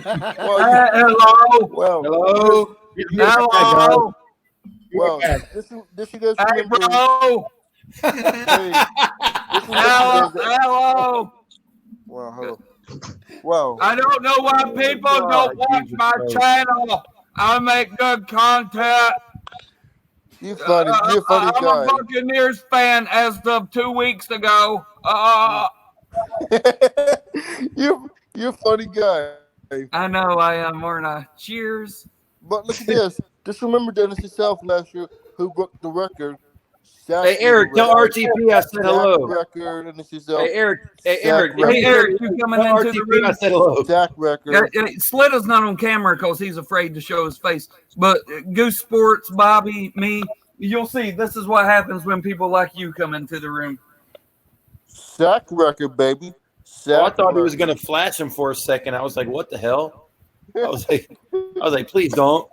Well, Hello. Hello. well, this you guys Hey, remember. bro. Hey, Hello. well, hello. Well, I don't know why people don't watch my channel. I make good content. you're funny. You're a funny I'm guy. a Buccaneers fan as of 2 weeks ago. You're a funny guy. I know I am, aren't I? Cheers. But look at this. Just remember Dennis yourself last year who broke the record. Hey, Eric, tell RTP I said hello. Record, and it's yourself. Hey, Eric. Hey, Eric, you coming tell into the RTP room? I said hello. Sack record. Slitta's not on camera because he's afraid to show his face. But Goose Sports, Bobby, me, you'll see. This is what happens when people like you come into the room. Sack record, baby. Oh, I thought he was going to flash him for a second. I was like, what the hell? I was like, please don't.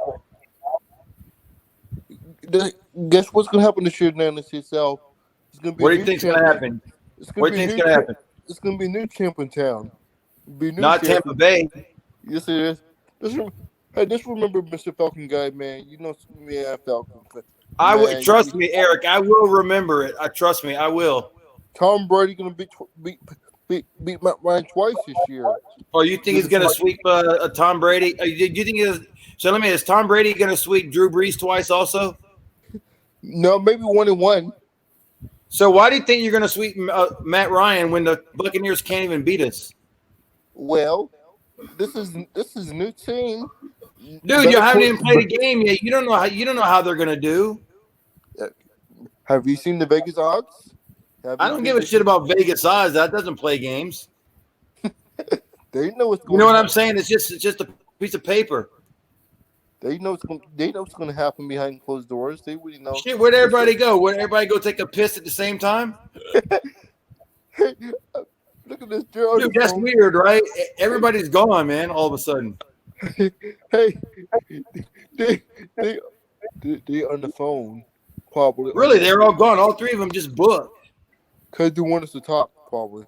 Guess what's going to happen this year in the NCAA? What do you think's going to happen? What do you think's going to happen? It's going to be a new champ in town. Not Tampa Bay. Yes, it is. Just remember Mr. Falcon guy, man. You know, yeah, Falcon. I would trust me, Eric. I will remember it. Trust me, I will. Tom Brady going to beat Matt Ryan twice this year. Oh, you think he's going to sweep Tom Brady? Do you think is Tom Brady going to sweep Drew Brees twice also? No, maybe 1-1. So why do you think you're going to sweep Matt Ryan when the Buccaneers can't even beat us? Well, this is a new team. Dude, you haven't even played a game yet. You don't know how they're going to do. Have you seen the Vegas odds? I don't give a shit about Vegas odds. That doesn't play games. They know what's going. You know what I'm saying? It's just a piece of paper. They know what's going to happen behind closed doors. They really know. Shit, where'd everybody go? Would everybody go take a piss at the same time? Look at this, Joe. Dude, that's weird, right? Everybody's gone, man. All of a sudden. Hey, they on the phone, probably. Really, they're all gone. All three of them just booked. Because they want us to talk, probably.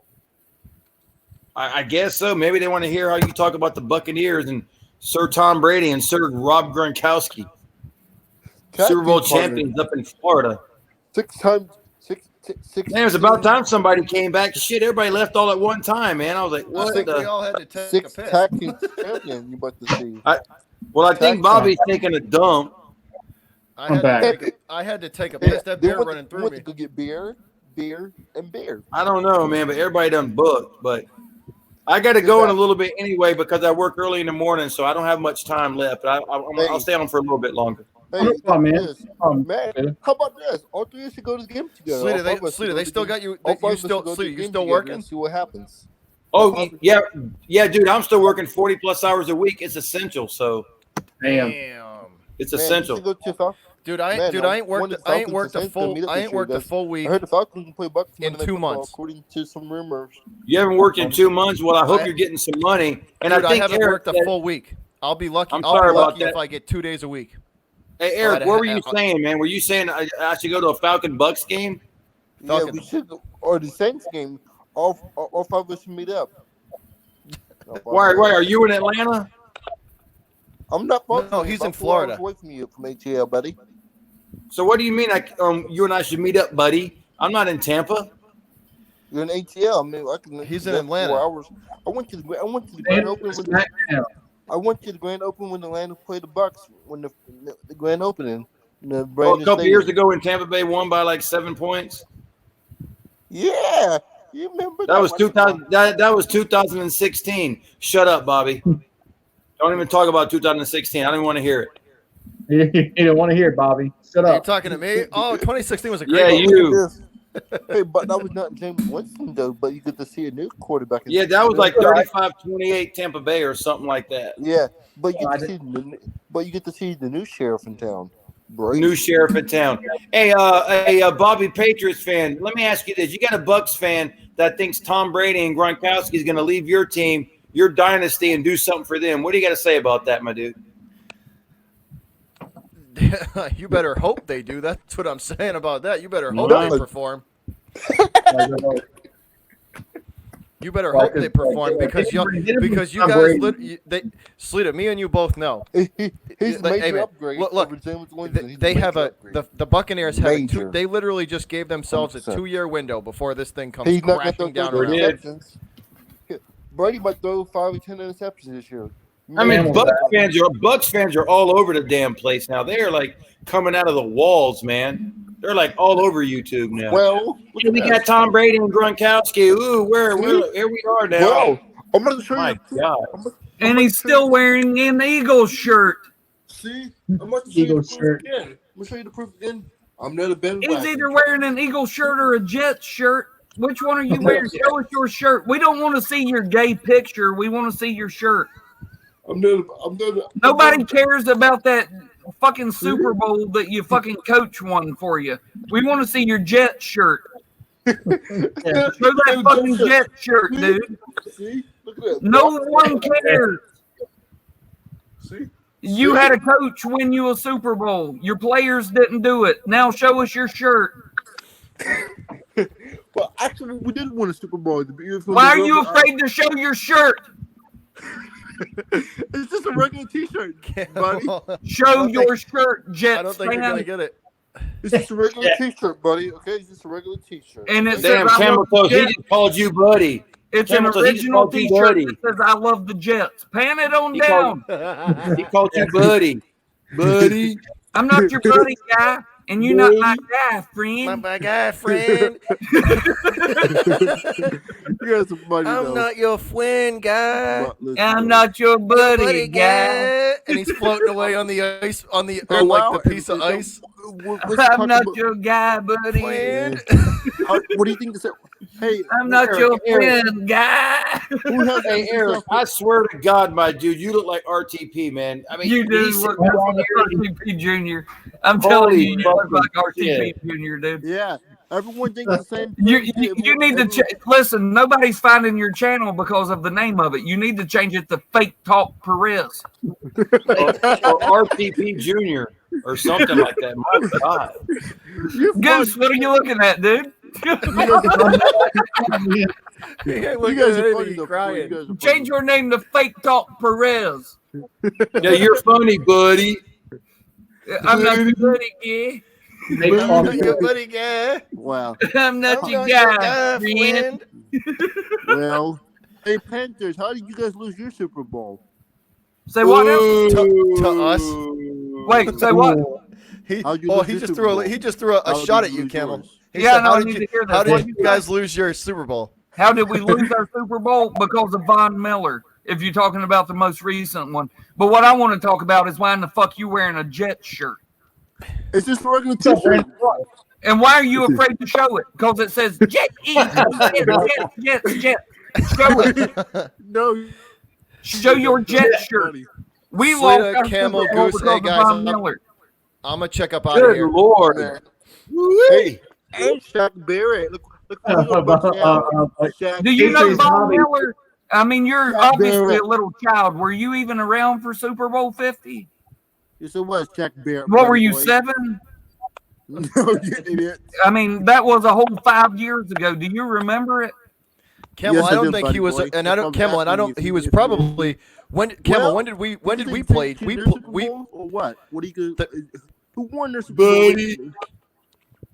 I guess so. Maybe they want to hear how you talk about the Buccaneers and Sir Tom Brady and Sir Rob Gronkowski, Super Bowl champions up in Florida. 6 times. Man, it was about time somebody came back. Shit, everybody left all at one time, man. I was like, what? We all had to take 6 a piss. tag team champion. You about to see? I think Bobby's taking a dump. I had to take a piss. That beer running through me. To go get beer, and beer. I don't know, man, but everybody done booked. But I got to go in a little bit anyway because I work early in the morning, so I don't have much time left. But I'll stay on for a little bit longer. Hey, man. How about this? All three of us should go to the game together. Sleeta, they still got you. You still working? See what happens. Oh yeah, dude. I'm still working 40+ hours a week. It's essential. So, damn. It's essential. Dude, I ain't worked the full week. I heard the Falcons can play Bucks in 2 months, according to some rumors. You haven't worked in 2 months. Well, I hope you're getting some money. And dude, I think I haven't Eric, worked a full week. I'll be lucky. I'm sorry about that. If I get 2 days a week. Hey, Eric, what were you saying, man? Were you saying I should go to a Falcon Bucks game? Yeah, we should. Or the Saints game. All 5 of us should meet up. Why? Are you in Atlanta? I'm not. No, he's in Florida. Away from you, from ATL, buddy. So what do you mean? You and I should meet up, buddy? I'm not in Tampa. You're in ATL. I mean, he's in Atlanta. 4 hours. I went to the Grand Opening. I went to the Grand Opening when Atlanta played the Bucks. When the Grand Opening. A couple years ago, when Tampa Bay won by like 7 points. Yeah, you remember that was 2000. That was 2016. Shut up, Bobby. Don't even talk about 2016. I don't even want to hear it. You don't want to hear it, Bobby. Shut up. You're talking to me? Oh, 2016 was a great. Yeah, you. Hey, but that was not James Winston though. But you get to see a new quarterback. Yeah, that was like 35-28 Tampa Bay or something like that. Yeah, but you get to see the new sheriff in town. Brady. New sheriff in town. Hey, Bobby, Patriots fan. Let me ask you this: you got a Bucks fan that thinks Tom Brady and Gronkowski is going to leave your team, your dynasty, and do something for them. What do you got to say about that, my dude? You better hope they do. That's what I'm saying about that. You better hope they perform. You better hope they perform because you guys, Sleeta, me and you both know. He's a major upgrade. Look, they have the Buccaneers have they literally just gave themselves a 2-year window before this thing comes crashing down around. Brady might throw 5 or 10 interceptions this year. I mean, Bucks fans are all over the damn place now. They're like coming out of the walls, man. They're like all over YouTube now. Well, we got Tom Brady and Gronkowski. Ooh, here we are now. Well, I'm going to show you. My God. And he's still wearing an Eagles shirt. See? I'm going to show you the proof again. I'm going to show you the proof again. I'm not a Ben. He's either wearing an Eagles shirt or a Jets shirt. Which one are you wearing? Show us your shirt. We don't want to see your gay picture. We want to see your shirt. Nobody cares about that fucking Super Bowl that you fucking coach won for you. We want to see your Jets shirt. Show that fucking Jet shirt, dude. See? Look at that. No one cares. See? You had a coach win you a Super Bowl. Your players didn't do it. Now show us your shirt. Well, actually, we did win a Super Bowl. Why are you afraid to show your shirt? It's just a regular T-shirt, buddy. Show your shirt, Jets I don't think you're fan. gonna get it. It's just a regular T-shirt, buddy. Okay, it's just a regular T-shirt. And it Damn, says, I Camel love the Toe, he Jets. just called you buddy. It's Camel an Toe, he just original called you T-shirt buddy. that says, I love the Jets. Pan it on He down. He called you buddy. Buddy. I'm not your buddy guy, and you're not my guy, friend. My guy friend. You guys are funny, I'm though. not your friend, guy. But listen, I'm not your buddy guy. And he's floating away on the ice, on Hey, like wow, the piece of and- ice. I'm not your guy, buddy. Friend. What do you think? Hey, I'm not your friend, guy. who has Hey, Eric, I swear to God, my dude, you look like RTP, man. I mean, You do he's look sitting around like here. RTP Jr. I'm telling Holy you, you look like fucking RTP Jr., dude. Yeah, everyone thinks the same. You need to listen. Nobody's finding your channel because of the name of it. You need to change it to Fake Talk Perez. Or RTP Jr. or something like that. My God. Goose, what are you looking at, dude? Hey, You look guys at are him, funny, he's though. crying. You guys are Change your name to Fake Talk Perez. Yeah, you're funny, buddy. I'm not your buddy, guy. I'm not your buddy, guy. Wow. I'm not I'm your not your guy, guy, friend. friend. Well, hey Panthers, how did you guys lose your Super Bowl? Say what now? To us. Wait, say what? How'd you lose He your just Super threw Bowl? he just threw a How shot did at you you, lose Camel. yours? He Yeah, said, no, how I did need you to hear this. how What did you you guys lose your Super Bowl? How did we lose our Super Bowl? Because of Von Miller, if you're talking about the most recent one. But what I want to talk about is why in the fuck you wearing a Jet shirt? It's just a regular T-shirt. And why are you afraid to show it? Because it says Jet Eats, Jet. Show it. No. Show your Jet shirt. We lost Slita, our Camel, Super Bowl Goose. because Hey of guys, Von Miller. I'm gonna check up out of Good here. Lord. Hey, and Shaq Barrett. Look what he's about now. Shaq Do you know Casey's Von hobby. Miller? I mean, you're Shaq obviously Barrett. a little child. Were you even around for Super Bowl 50? Yes, it was Shaq Barrett. What were you, boy. 7? No, you idiot. I mean, that was a whole 5 years ago. Do you remember it? Camel, Yes, I I don't did, think buddy he was, boy. and I don't, I'm Camel, and I asking don't. you if He you- was if you- probably when Camel. Well, when did we You played? think We their Super we Bowl or what? What do you The- who won their Super Bowl? Buddy.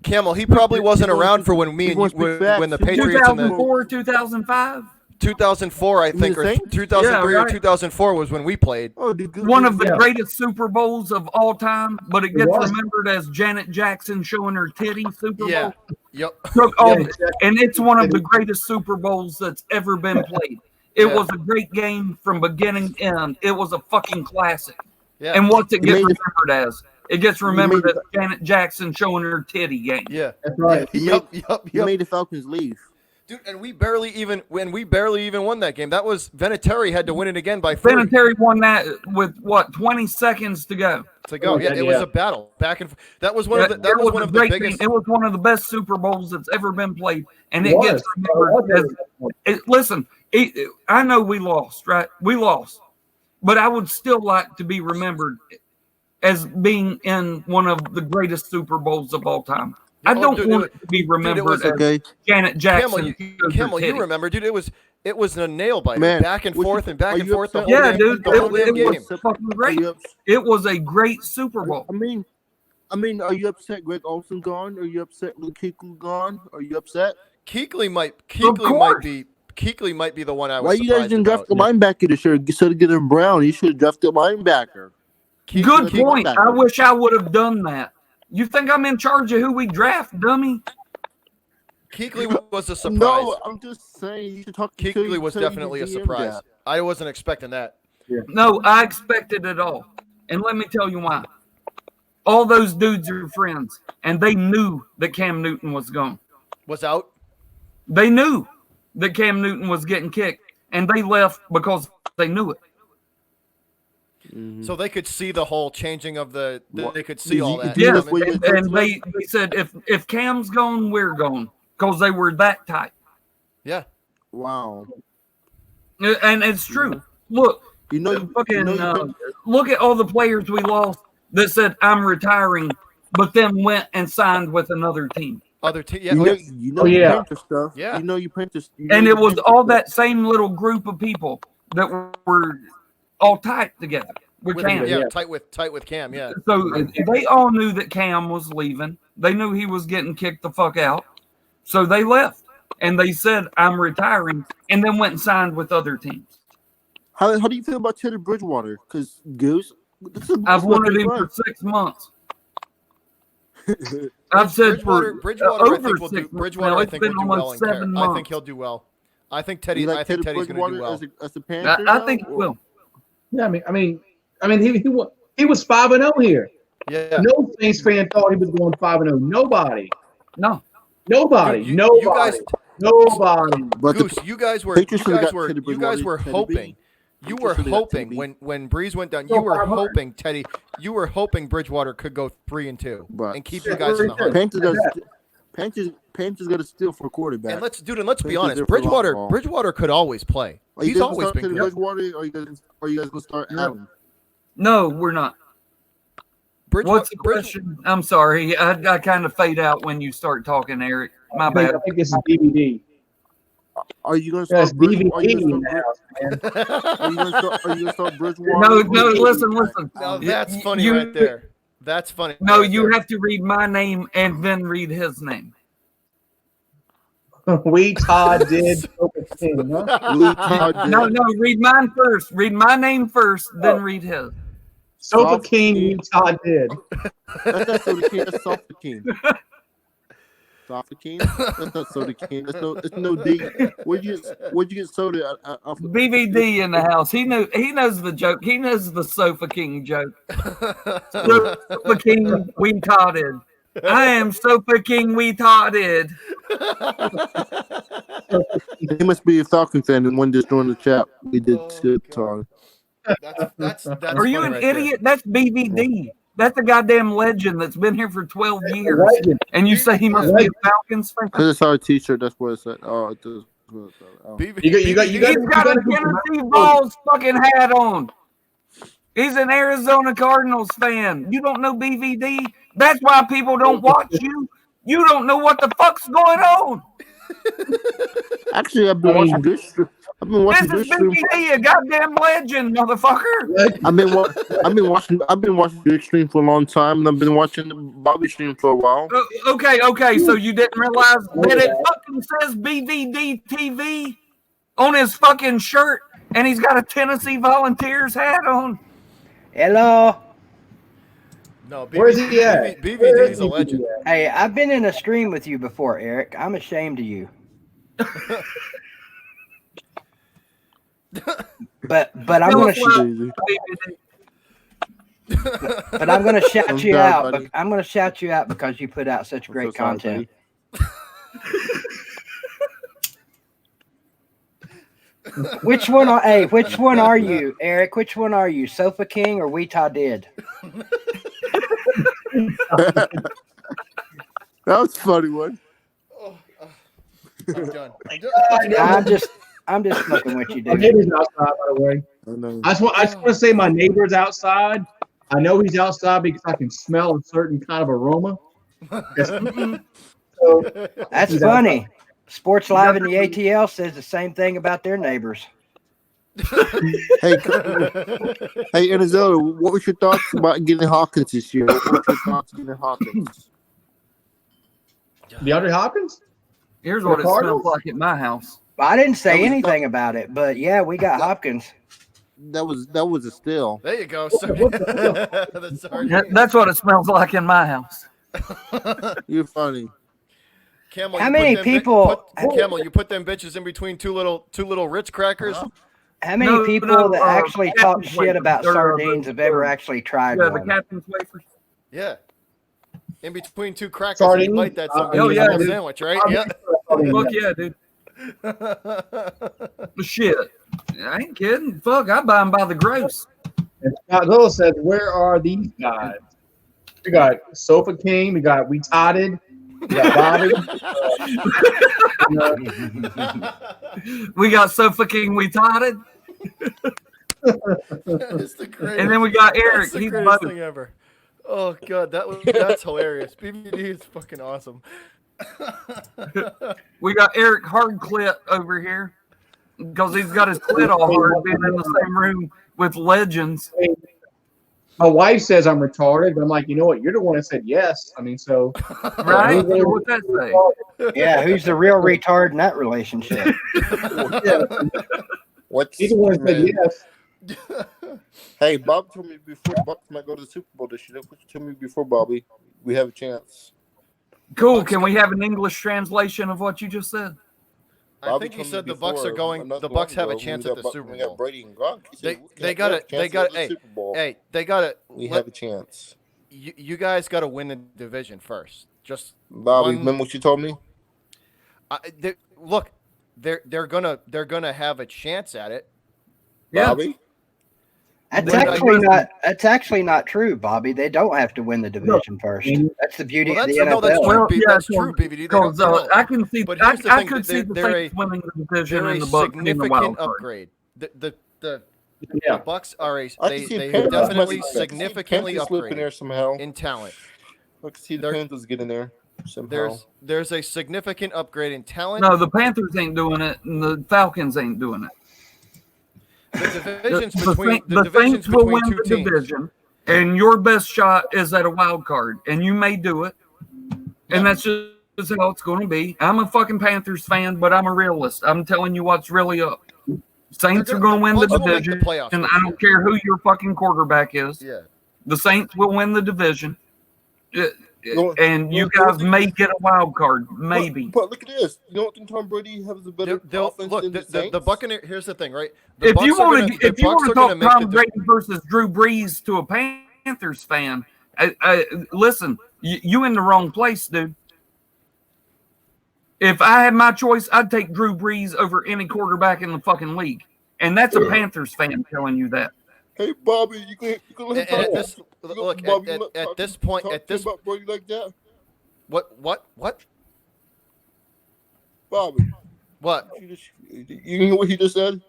Camel. He probably wasn't wants around to- for when me he and wants to be when the fat. Patriots in the 2004, 2005? 2004, I think, the or Saints? 2003 Yeah, or right. 2004 was when we played. Oh, One of the Yeah. greatest Super Bowls of all time, but it gets was. remembered as Janet Jackson showing her titty Super Yeah. Bowl. Yep. Took all, Yeah. and it's one of the greatest Super Bowls that's ever been played. It Yeah. was a great game from beginning to end. It was a fucking classic. Yeah. And what's it You get made it- remembered as? It gets remembered made as Janet Jackson showing her titty game. Yeah. That's right. Yep. You made the Falcons leave. Dude, and we barely even won that game. That was Vinatieri had to win it again by 3 Vinatieri won that with what 20 seconds to go. to go. Yeah, it was a battle back and forth. That was one of the It was one a of the great biggest. thing. It was one of the best Super Bowls that's ever been played, and It it was. gets remembered as. Listen, I know we lost, right? We lost, but I would still like to be remembered as being in one of the greatest Super Bowls of all time. I Oh, don't dude, want it to be remembered was as Okay. Janet Jackson. Camel, you remember, dude? It was a nail biter, Man, back and was forth you- and back are and you forth. The upset? whole Yeah, damn- dude, the whole it damn game. was fucking Are great. you ups- It was a great Super Bowl. I mean, are you upset Greg Olson gone? Are you upset Luke Kuechly gone? Are you upset? Kuechly might course. be the one I was. Why you guys surprised didn't draft the about. linebacker this year instead of getting Brown? You should have drafted a linebacker. Good Kuechly point. linebacker. I wish I would have done that. You think I'm in charge of who we draft, dummy? Kuechly was a surprise. No, I'm just saying you should talk to Kuechly was tell your definitely a GM surprise. that. I wasn't expecting that. No, I expected it all. And let me tell you why. All those dudes are friends, and they knew that Cam Newton was gone. Was out. They knew that Cam Newton was getting kicked, and they left because they knew it. So they could see the whole changing of the. What? They could see all that. Yeah. Yeah, that's what you and guys they said if Cam's gone, we're gone. because they were that tight. Yeah. Wow. And it's true. Look, look at all the players we lost that said, I'm retiring, but then went and signed with another team. Other team, yeah. You print your stuff. Yeah. You know you print this. And it was all that same little group of people that were all tight together with Cam. Yeah, tight with Cam, yeah. So they all knew that Cam was leaving. They knew he was getting kicked the fuck out. So they left. And they said, I'm retiring, and then went and signed with other teams. How do you feel about Teddy Bridgewater? Because Goose, I've wanted him for 6 months. I've said Bridgewater, over I think will 6 do. Bridgewater, I think will do well in 7 months. I think he'll do well. I think Teddy's going to do well. As a Panther I think he will. Yeah, I mean, he was 5-0 here. Yeah. No Saints fan thought he was going 5-0. Nobody. No. Nobody. Nobody. But Goose, you guys were hoping. You were hoping when Breeze went down. You were hoping Teddy. You were hoping Bridgewater could go 3-2 and keep you guys in the hunt. Panthers got to steal for a quarterback. And let's be honest. Bridgewater could always play. He's always been good. Bridgewater, or you guys gonna start Allen? No, we're not. What's the question? I'm sorry. I kind of fade out when you start talking, Eric. My bad. I think this is DVD. Are you going to start DVD Are you going to start Bridgewater? No, listen. No, that's funny right there. That's funny. No, you have to read my name and then read his name. We Todd did. No, read mine first. Read my name first, then read his. Sofa King, we Todd did. That's not Sofa King. That's Sofa King. Sofa King? That's not Soda King. It's no D. Where'd you get soda? BVD in the house. He knows the joke. He knows the Sofa King joke. Sofa King, we totted. I am Sofa King, we totted. He must be a Falcon fan and one just joined the chat. We did talk. That's Are you an idiot? That's BVD. That's a goddamn legend that's been here for 12 years. And you say he must be a Falcons fan? Because it's our t-shirt, that's what it said. Oh, it does. You got a Tennessee Vols fucking hat on. He's an Arizona Cardinals fan. You don't know BVD? That's why people don't watch you. You don't know what the fuck's going on. Actually, I've been watching this. This is BVD, a goddamn legend, motherfucker. I've been watching the stream for a long time, and I've been watching the Bobby stream for a while. Okay. So you didn't realize that it fucking says BVD TV on his fucking shirt, and he's got a Tennessee Volunteers hat on. Hello. No, where's he at? BVD is a legend. Hey, I've been in a stream with you before, Eric. I'm ashamed of you. But I'm gonna shout you out. But I'm gonna shout you out because you put out such great content. Which one are you, Eric? Which one are you, Sofa King or Weetah Did? That was a funny one. I'm done. I'm just fucking with you, dude. My neighbor's outside, by the way. I just want to say my neighbor's outside. I know he's outside because I can smell a certain kind of aroma. That's funny. Sports Live in the ATL says the same thing about their neighbors. Hey, Anazola, what was your thoughts about getting Hawkins this year? What were your thoughts getting Hawkins? DeAndre Hopkins? Here's what it smells like at my house. I didn't say anything about it, but yeah, we got Hopkins. That was a steal. There you go. That's what it smells like in my house. You're funny. Camel, how many people? Camel, you put them bitches in between two little Ritz crackers. How many people that actually talk shit about sardines have ever actually tried one? The captain's wafers. Yeah. In between two crackers, sardines? you bite that sandwich, right? Yeah. Fuck yeah, dude. Shit. I ain't kidding. Fuck, I buy them by the gross. And Scott Little says, where are these guys? We got Sofa King, we got We Totted, Bobby. We got Sofa King retarded. It's the greatest. And then we got Eric. That's the He's greatest both. thing ever. Oh god, that's hilarious. BBD is fucking awesome. We got Eric Hardclit over here because he's got his clit all hard being in the same room with legends. My wife says I'm retarded, but I'm like, you know what? You're the one that said yes. I mean, so right? What's that say? Yeah, who's the real retard in that relationship? What's he's the one that said yes. Hey, Bob told me before Bucks might go to the Super Bowl this year. That's what you told me before, Bobby. We have a chance. Cool. Can we have an English translation of what you just said? I think he said the Bucks are going. The Bucks have a chance at the Super Bowl. We got Brady and Gronk. They got it. They got it. Hey, they got it. We have a chance. You guys got to win the division first. Just Bobby, remember what you told me? Look, they're gonna have a chance at it. Yeah. Bobby? That's actually not true, Bobby. They don't have to win the division first. That's the beauty of the NFL. That's true, BBD. Because I can see, but I could see the Saints winning the division in the Bucks in the wild card. Upgrade. The Yeah. Bucks are I they can see definitely Panthers significantly slipping there upgraded somehow. in talent. I can see the Panthers getting there somehow. There's a significant upgrade in talent. No, the Panthers ain't doing it, and the Falcons ain't doing it. The divisions the Saints will win the division, and your best shot is at a wild card, and you may do it, and that's just how it's going to be. I'm a fucking Panthers fan, but I'm a realist. I'm telling you what's really up. Saints are going to win the division, and I don't care who your fucking quarterback is. Yeah, the Saints will win the division, and you guys may get a wild card, maybe. But look at this. You don't think Tom Brady has a better offense than the Saints? The Buccaneers. Here's the thing, right? If you want to talk Tom Brady versus Drew Brees to a Panthers fan, listen, you in the wrong place, dude. If I had my choice, I'd take Drew Brees over any quarterback in the fucking league, and that's a Panthers fan telling you that. Hey, Bobby, you can let him talk. Look, Bobby, at this point, about Brady like that. What? Bobby, what? You know what he just said?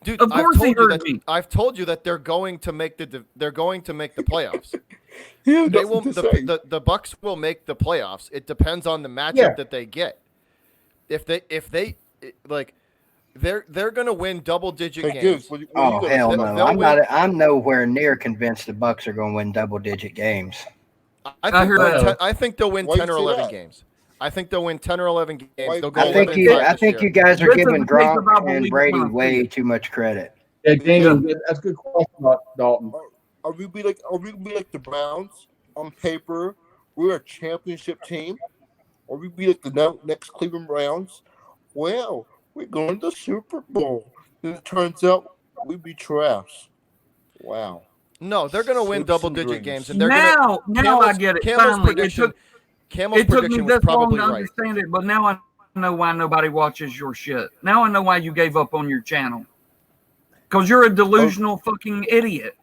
Dude, of course he heard me. I've told you that they're going to make the playoffs. Yeah, they will. The Bucks will make the playoffs. It depends on the matchup that they get. If they like, they're gonna win double-digit games. Oh hell no! I'm nowhere near convinced the Bucks are going to win double-digit games. I think they'll win 10 or 11 games. I think they'll win 10 or 11 games. They'll go I think you guys are giving Gronk and Brady way too much credit. Yeah, Daniel, that's a good question, Dalton. Are we be like the Browns on paper? We're a championship team. Or we be like the next Cleveland Browns? Well, we're going to the Super Bowl. And it turns out we be trash. Wow. No, they're going to win double-digit games, and they're now I get it. Finally, it took me this long to understand it, but now I know why nobody watches your shit. Now I know why you gave up on your channel. Because you're a delusional fucking idiot.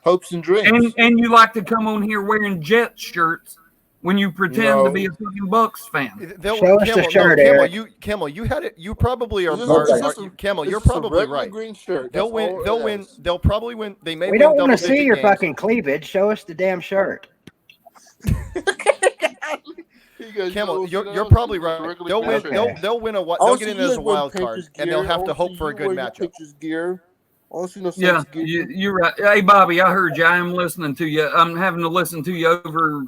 Hopes and dreams. And you like to come on here wearing Jets shirts when you pretend to be a fucking Bucks fan. Show us the shirt, Eric. Camel, you had it. You probably are. Camel, you're probably right. Green shirt. They'll win. They'll win. They'll probably win. They may. We don't want to see your fucking cleavage. Show us the damn shirt. Camel, you're probably right. They'll win. They'll win a. They'll get in as a wild card, and they'll have to hope for a good matchup. Yeah, you're right. Hey, Bobby, I heard you. I am listening to you. I'm having to listen to you over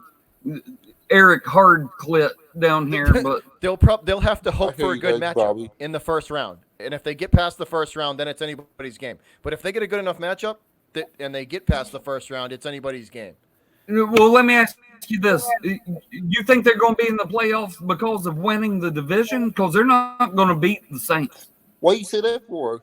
Eric Hardclit down here, but they'll have to hope for a good matchup in the first round. And if they get past the first round, then it's anybody's game. But if they get a good enough matchup and they get past the first round, it's anybody's game. Well, let me ask you this. You think they're going to be in the playoffs because of winning the division? Because they're not going to beat the Saints. Why you say that for?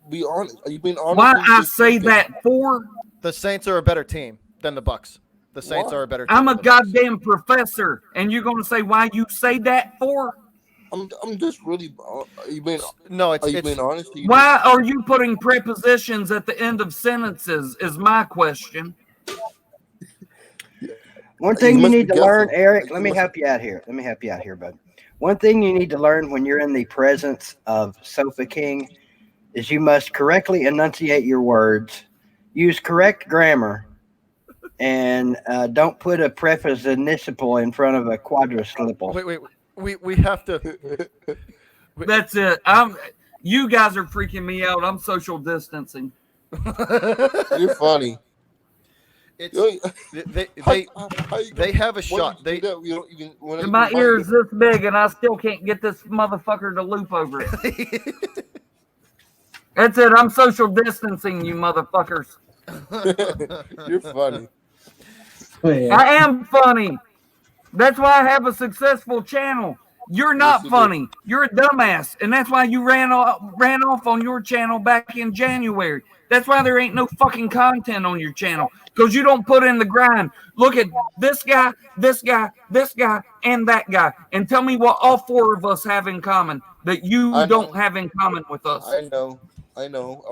Be honest. Are you being honest? Why I say that for? The Saints are a better team than the Bucks. The Saints are a better team. I'm a goddamn professor, and you're going to say why you say that for? I'm just really. Are you being honest? Why are you putting prepositions at the end of sentences? Is my question. One thing you need to learn, Eric, let me help you out here. Bud. One thing you need to learn when you're in the presence of Sofa King is you must correctly enunciate your words, use correct grammar, and don't put a prepositional in front of a quadrisyllable. Wait. We have to. That's it. You guys are freaking me out. I'm social distancing. You're funny. They have a shot. My ear is this big, and I still can't get this motherfucker to loop over it. That's it. I'm social distancing, you motherfuckers. You're funny. I am funny. That's why I have a successful channel. You're not funny. You're a dumbass, and that's why you ran off on your channel back in January. That's why there ain't no fucking content on your channel, because you don't put in the grind. Look at this guy, this guy, this guy, and that guy, and tell me what all four of us have in common that you don't have in common with us. I know. I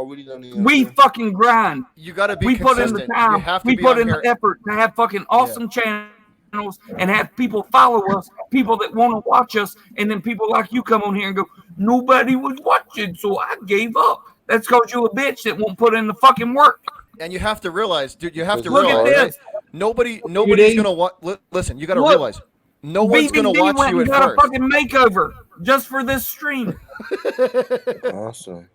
really don't even. We fucking grind. You got to be consistent. Put in the time. We put in the effort to have fucking awesome channels and have people follow us, people that want to watch us, and then people like you come on here and go, nobody was watching, so I gave up. That's because you a bitch that won't put in the fucking work. And you have to realize, dude, Look at this. Nobody's gonna watch. Listen, you got to realize, no one's gonna watch you at got first. A fucking makeover just for this stream. Awesome.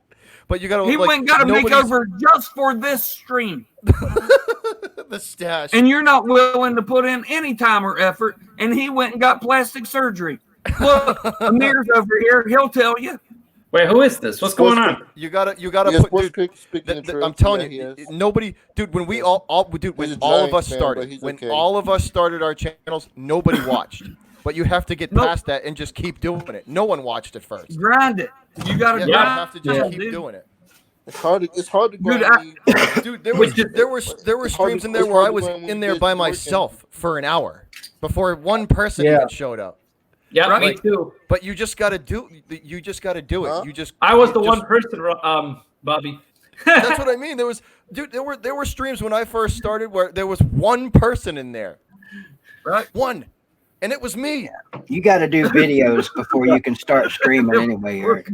But you got to. He went and got a makeover just for this stream. The stash. And you're not willing to put in any time or effort, and he went and got plastic surgery. Look, Amir's over here. He'll tell you. Wait, who is this? What's going on? You gotta put. Dude, I'm telling you, nobody, dude. When we all of us started our channels, nobody watched. But you have to get past that and just keep doing it. No one watched it first. Grind it. You gotta grind. You have to just keep doing it. It's hard to grind. Dude, there were streams in there where I was in there by myself for an hour before one person even showed up. Yeah, right? Me too. But you just got to do. You just got to do it. Huh? I was the one person, Bobby. That's what I mean. There were streams when I first started where there was one person in there, right? One, and it was me. You got to do videos before you can start streaming anyway, Eric.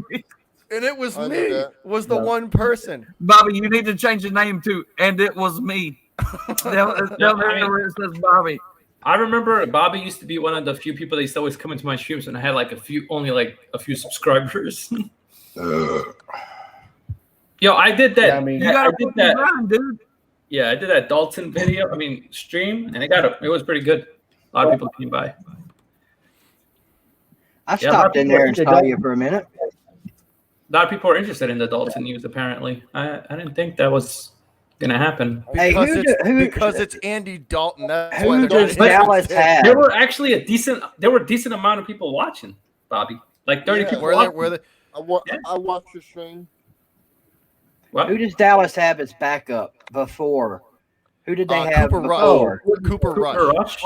And it was me. Was the one person. Bobby, you need to change the name to "And It Was Me." Tell where it says Bobby. I remember Bobby used to be one of the few people that used to always come into my streams when I had only a few subscribers. Yo, I did that. Yeah, I did that. Around, dude. Yeah, I did that Dalton stream, and it was pretty good. A lot of people came by. I stopped in there and saw you for a minute. A lot of people are interested in the Dalton news, apparently. I didn't think that was gonna happen. Because it's Andy Dalton. That's who does Dallas have? There were actually a decent amount of people watching, Bobby. Like 30 people. I watched your stream. What? Who does Dallas have as backup before? Who did they have before? Cooper Rush.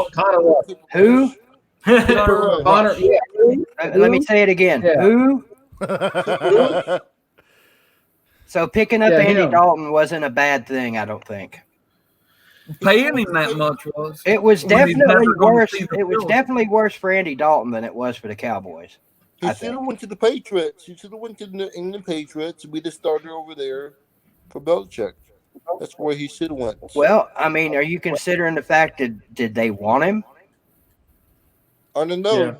Who? Connor. Yeah. Let me say it again. Yeah. Who? So picking up Andy Dalton wasn't a bad thing, I don't think. Paying him that much was. It was definitely worse. It was definitely worse for Andy Dalton than it was for the Cowboys. He should have went to the Patriots. He should have went to the New England Patriots and be the starter over there for Belichick. That's where he should have went. Well, I mean, are you considering the fact that did they want him? I don't know. Yeah.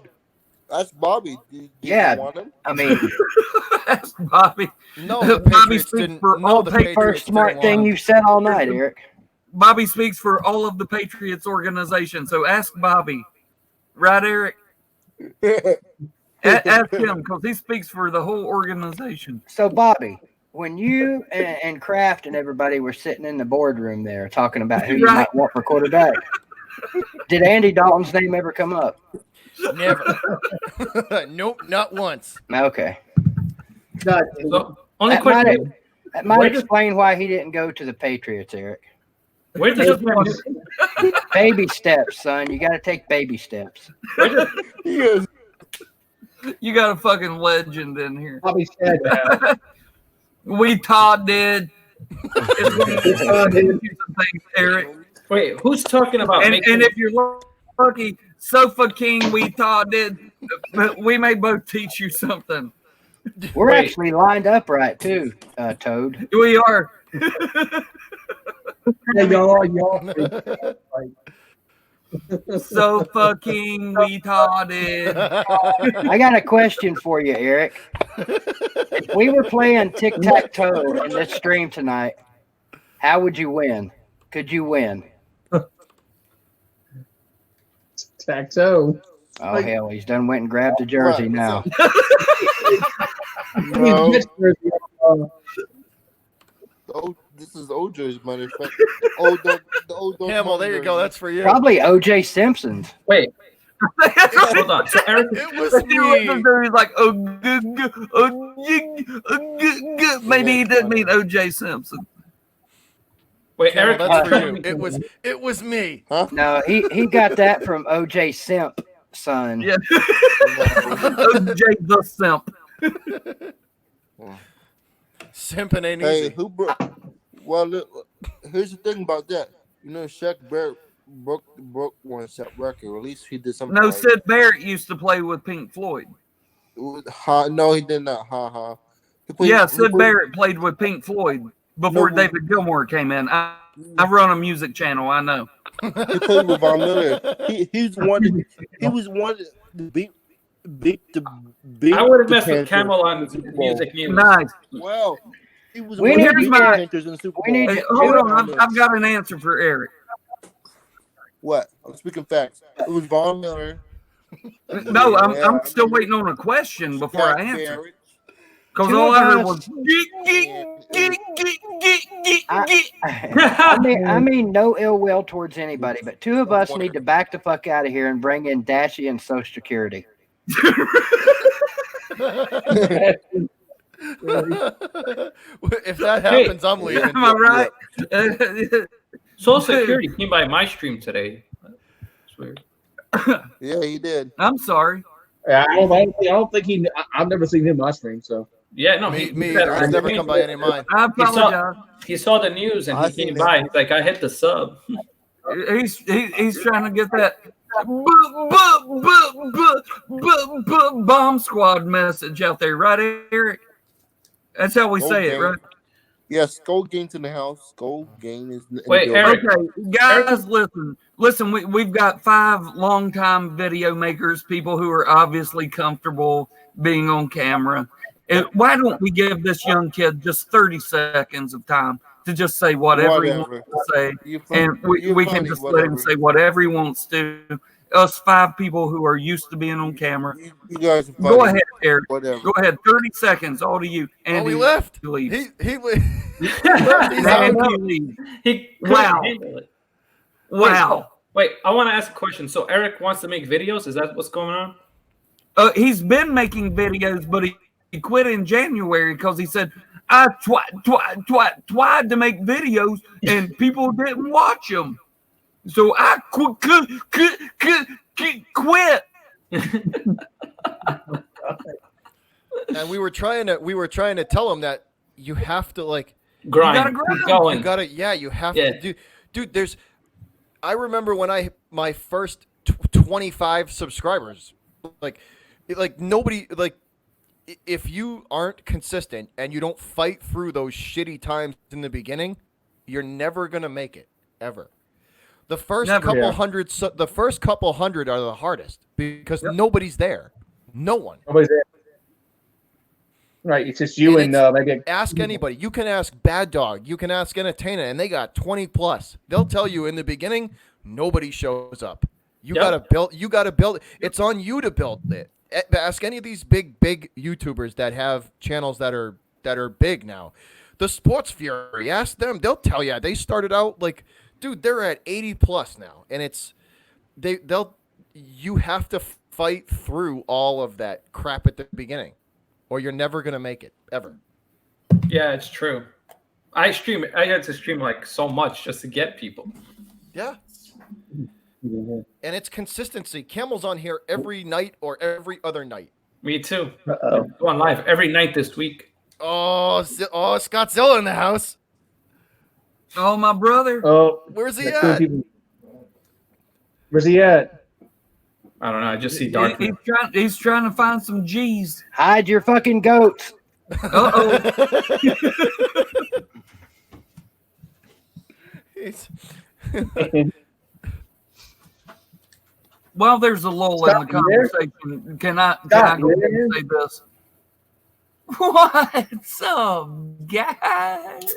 That's Bobby. Did they want him? I mean, that's Bobby. No, Bobby speaks for all the first smart thing you've said all night, Eric. Bobby speaks for all of the Patriots organization. So ask Bobby, right, Eric? Ask him because he speaks for the whole organization. So, Bobby, when you and Kraft and everybody were sitting in the boardroom there talking about who you might want for quarterback, did Andy Dalton's name ever come up? Never. Nope, not once. Okay. So, only that might explain why he didn't go to the Patriots, Eric. Where does baby steps, son. You got to take baby steps. You got a fucking legend in here. Bobby said that. We Todd did. It's going to do some things, Eric. Wait, who's talking about? And if you're lucky, Sofa King, we thought did. We may both teach you something. We're actually lined up right too, Toad. We are. Yeah, y'all. Sofa King, we thought did. I got a question for you, Eric. If we were playing tic-tac-toe in this stream tonight, how would you win? Could you win? Tic-tac-toe. Oh, hell, he's done went and grabbed a jersey now. No. This is OJ's money. Camel, there you go. That's for you. Probably OJ Simpson's. Wait. Hold on. So Eric, it was me. He's like, maybe he didn't mean OJ Simpson. Wait, Camel, Eric, that's for you. It was me. Huh? No, he got that from OJ Simp, son. Yeah. OJ the Simp. Simping ain't Hey, easy. Well, look, here's the thing about that. You know, Shaq Barrett broke one set record. Or at least he did something. No, like Sid Barrett used to play with Pink Floyd. No, he did not. Sid Barrett played with Pink Floyd before David Gilmour came in. I run a music channel. I know. He played with Von Miller. He was one to beat I would have messed with Camel on music news. Nice. Well, he was We one need of the to get- Panthers in the Super we need Bowl. to- Hold on, I've got an answer for Eric. What? I'm speaking facts. It was Von Miller. No, I'm still waiting on a question before I answer. Because Two all of I heard us- was I mean, no ill will towards anybody, but two of us need to back the fuck out of here and bring in Dashy and Social Security. If that happens, I'm leaving. Am I right? Social Security came by my stream today. That's weird. Yeah, he did. I'm sorry. Yeah, I don't think he. I've never seen him on stream. So Yeah, no, Me, he I've never come by any of mine. I apologize. He saw the news and I he seen came it. by. He's like, I hit the sub. He's trying to get that bomb squad message out there, right, Eric? That's how we say it, right? Yes, Gold Game's in the house. Gold Game is in the Wait, building. Eric. Okay, guys, listen. We've got 5 longtime video makers, people who are obviously comfortable being on camera. Why don't we give this young kid just 30 seconds of time to just say whatever he wants to say, and we can just let him say whatever he wants to. Us 5 people who are used to being on camera. You guys are funny. Go ahead, Eric. Whatever. Go ahead. 30 seconds. All to you. Oh, Andy, he left. you leave. He He's Andy, out. you leave. He Wow. handle it. Wow. Wait, I want to ask a question. So Eric wants to make videos. Is that what's going on? He's been making videos, but he quit in January because he said, I tried to make videos and people didn't watch them. So I quit. And we were trying to tell him that you have to like Grind. You gotta grind. Keep going. you gotta you have to do, dude. I remember when my first 25 subscribers, like nobody, like if you aren't consistent and you don't fight through those shitty times in the beginning, you're never gonna make it ever. The first couple hundred, the first couple hundred are the hardest because nobody's there, no one. nobody's there. Right, it's just you and maybe. Ask anybody. You can ask Bad Dog. You can ask Entertainer, and they got 20 plus. They'll tell you in the beginning, nobody shows up. You gotta build. You gotta build. It's on you to build it. Ask any of these big YouTubers that have channels that are big now. The Sports Fury. Ask them. They'll tell you. They started out like, dude, they're at 80 plus now, and it's you have to fight through all of that crap at the beginning, or you're never gonna make it ever. Yeah, it's true. I had to stream like so much just to get people. Yeah. And it's consistency. Camel's on here every night or every other night. Me too. Uh-oh. Go on live every night this week. Oh, Scottzilla in the house. Oh, my brother. Oh, where's he at? Where's he at? I don't know. I just see dark. He's trying to find some G's. Hide your fucking goats. Uh-oh. While there's a lull in the conversation, can I go ahead and say this? What's up, guys?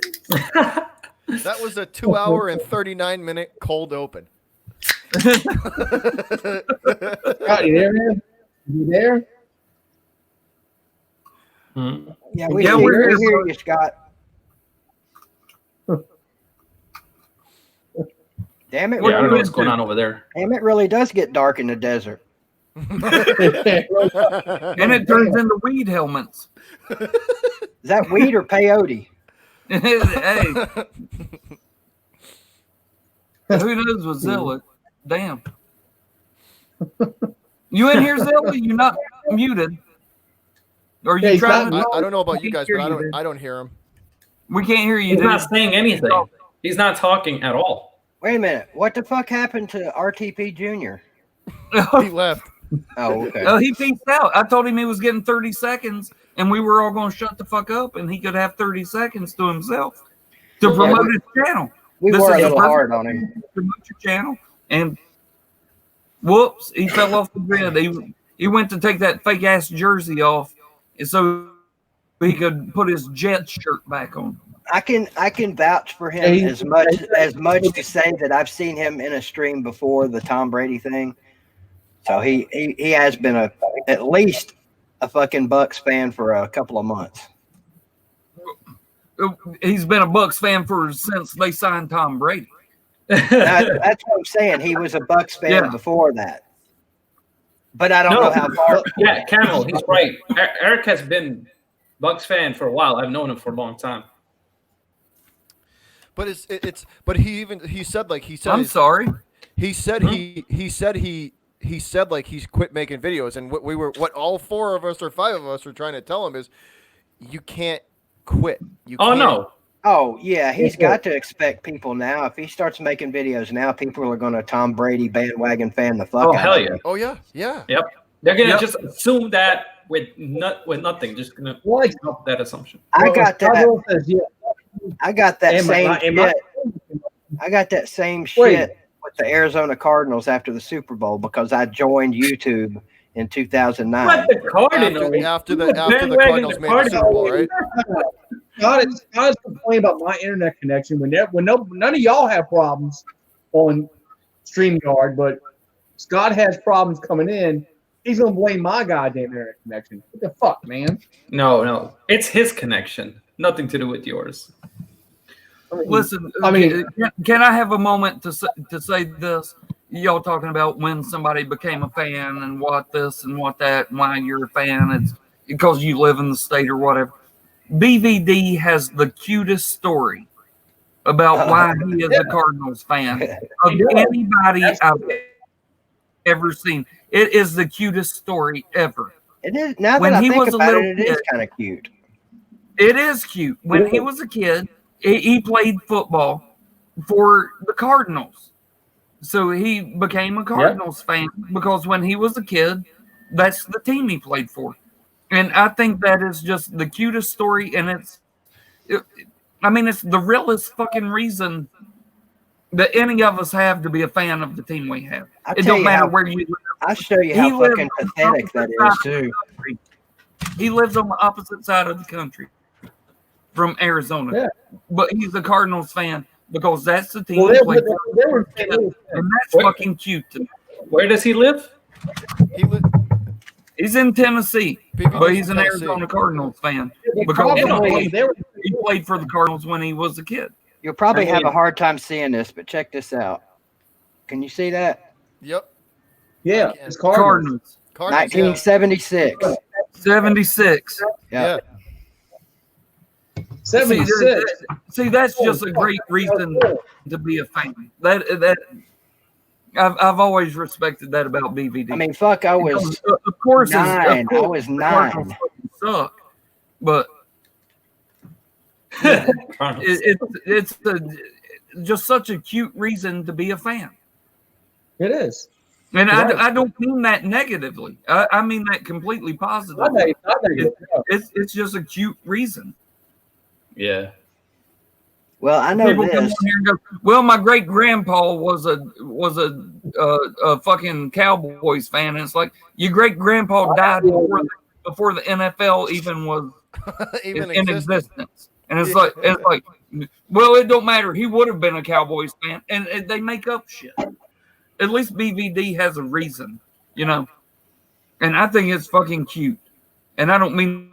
That was a 2-hour and 39-minute cold open. Scott, you there, man? You there? Yeah, we're here, you, Scott. Damn it! Yeah, I don't know what's going on over there. Damn, it really does get dark in the desert. And it turns into weed helmets. Is that weed or peyote? Hey, who knows with Zilla? Damn. You in here, Zilla? You not muted? Or you trying? I don't know about you guys, but I don't hear him. We can't hear you. He's not saying anything. He's not talking at all. Wait a minute. What the fuck happened to RTP Jr.? He left. Oh, okay. Oh, he peaced out. I told him he was getting 30 seconds, and we were all going to shut the fuck up, and he could have 30 seconds to himself to promote his channel. We were a little hard on him. Promote your channel, and whoops, he fell off the grid. He went to take that fake ass jersey off, so he could put his Jets shirt back on. I can vouch for him as much to say that I've seen him in a stream before the Tom Brady thing. So he has been at least a fucking Bucks fan for a couple of months. He's been a Bucks fan since they signed Tom Brady. That's what I'm saying. He was a Bucks fan before that. But I don't know how far. Yeah, Camel, he's right. Eric has been Bucks fan for a while. I've known him for a long time. But he said I'm sorry. He said like he's quit making videos, and what all 4 of us or 5 of us are trying to tell him is you can't quit. No. Oh yeah, he's got to expect people now. If he starts making videos now, people are going to Tom Brady bandwagon fan the fuck out. Oh hell of yeah. him. Oh yeah. Yep. They're gonna just assume that with nothing. Just gonna up that assumption. I got that same shit with the Arizona Cardinals after the Super Bowl because I joined YouTube in 2009. What the Cardinals? After the Cardinals made the Super Bowl, right? God is complaining about my internet connection when none of y'all have problems on StreamYard, but Scott has problems coming in. He's gonna blame my goddamn internet connection. What the fuck, man? No, it's his connection. Nothing to do with yours. Listen, can I have a moment to say this? Y'all talking about when somebody became a fan and what this and what that, and why you're a fan. It's because you live in the state or whatever. BVD has the cutest story about why he is a Cardinals fan of anybody I've ever seen. It is the cutest story ever. It is. Now that I think about it, it is kind of cute. It is cute. When he was a kid, he played football for the Cardinals. So he became a Cardinals fan because when he was a kid, that's the team he played for. And I think that is just the cutest story. And it's the realest fucking reason that any of us have to be a fan of the team we have. It don't matter where you live. I'll show you how fucking pathetic that is, too. He lives on the opposite side of the country from Arizona. But he's a Cardinals fan because that's the team he played for. And that's fucking cute to me. Where does he live? He's in Tennessee, but he's an Arizona Cardinals fan because he played for the Cardinals when he was a kid. You'll probably have a hard time seeing this, but check this out. Can you see that? Yep. Yeah, it's Cardinals. 1976. 76. Yeah. 76. See, that's just a great reason to be a fan. That I've always respected that about BVD. I mean, fuck, I was of course 9. I was 9. Suck, but just such a cute reason to be a fan. It is. And I don't mean that negatively. I mean that completely positively. It's just a cute reason. Yeah. Well, I know People this. come on here and go, well, my great grandpa was a fucking Cowboys fan, and it's like your great grandpa died before the NFL even was in existence. And it's like well, it don't matter. He would have been a Cowboys fan, and they make up shit. At least BVD has a reason, you know. And I think it's fucking cute. And I don't mean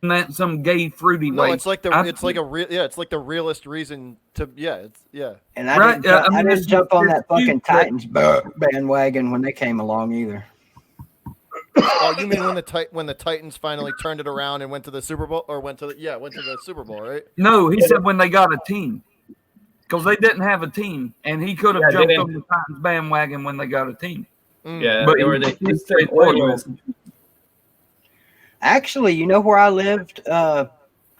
that some gay fruity way. No, it's like the realest reason to And I didn't jump on that fucking Titans bandwagon when they came along either. Oh, you mean when the Titans finally turned it around and went to the Super Bowl, or went to the Super Bowl, right? No, he said when they got a team, because they didn't have a team, and he could have jumped on the Titans bandwagon when they got a team. Yeah, but they were the Orleans. Actually, you know where I lived,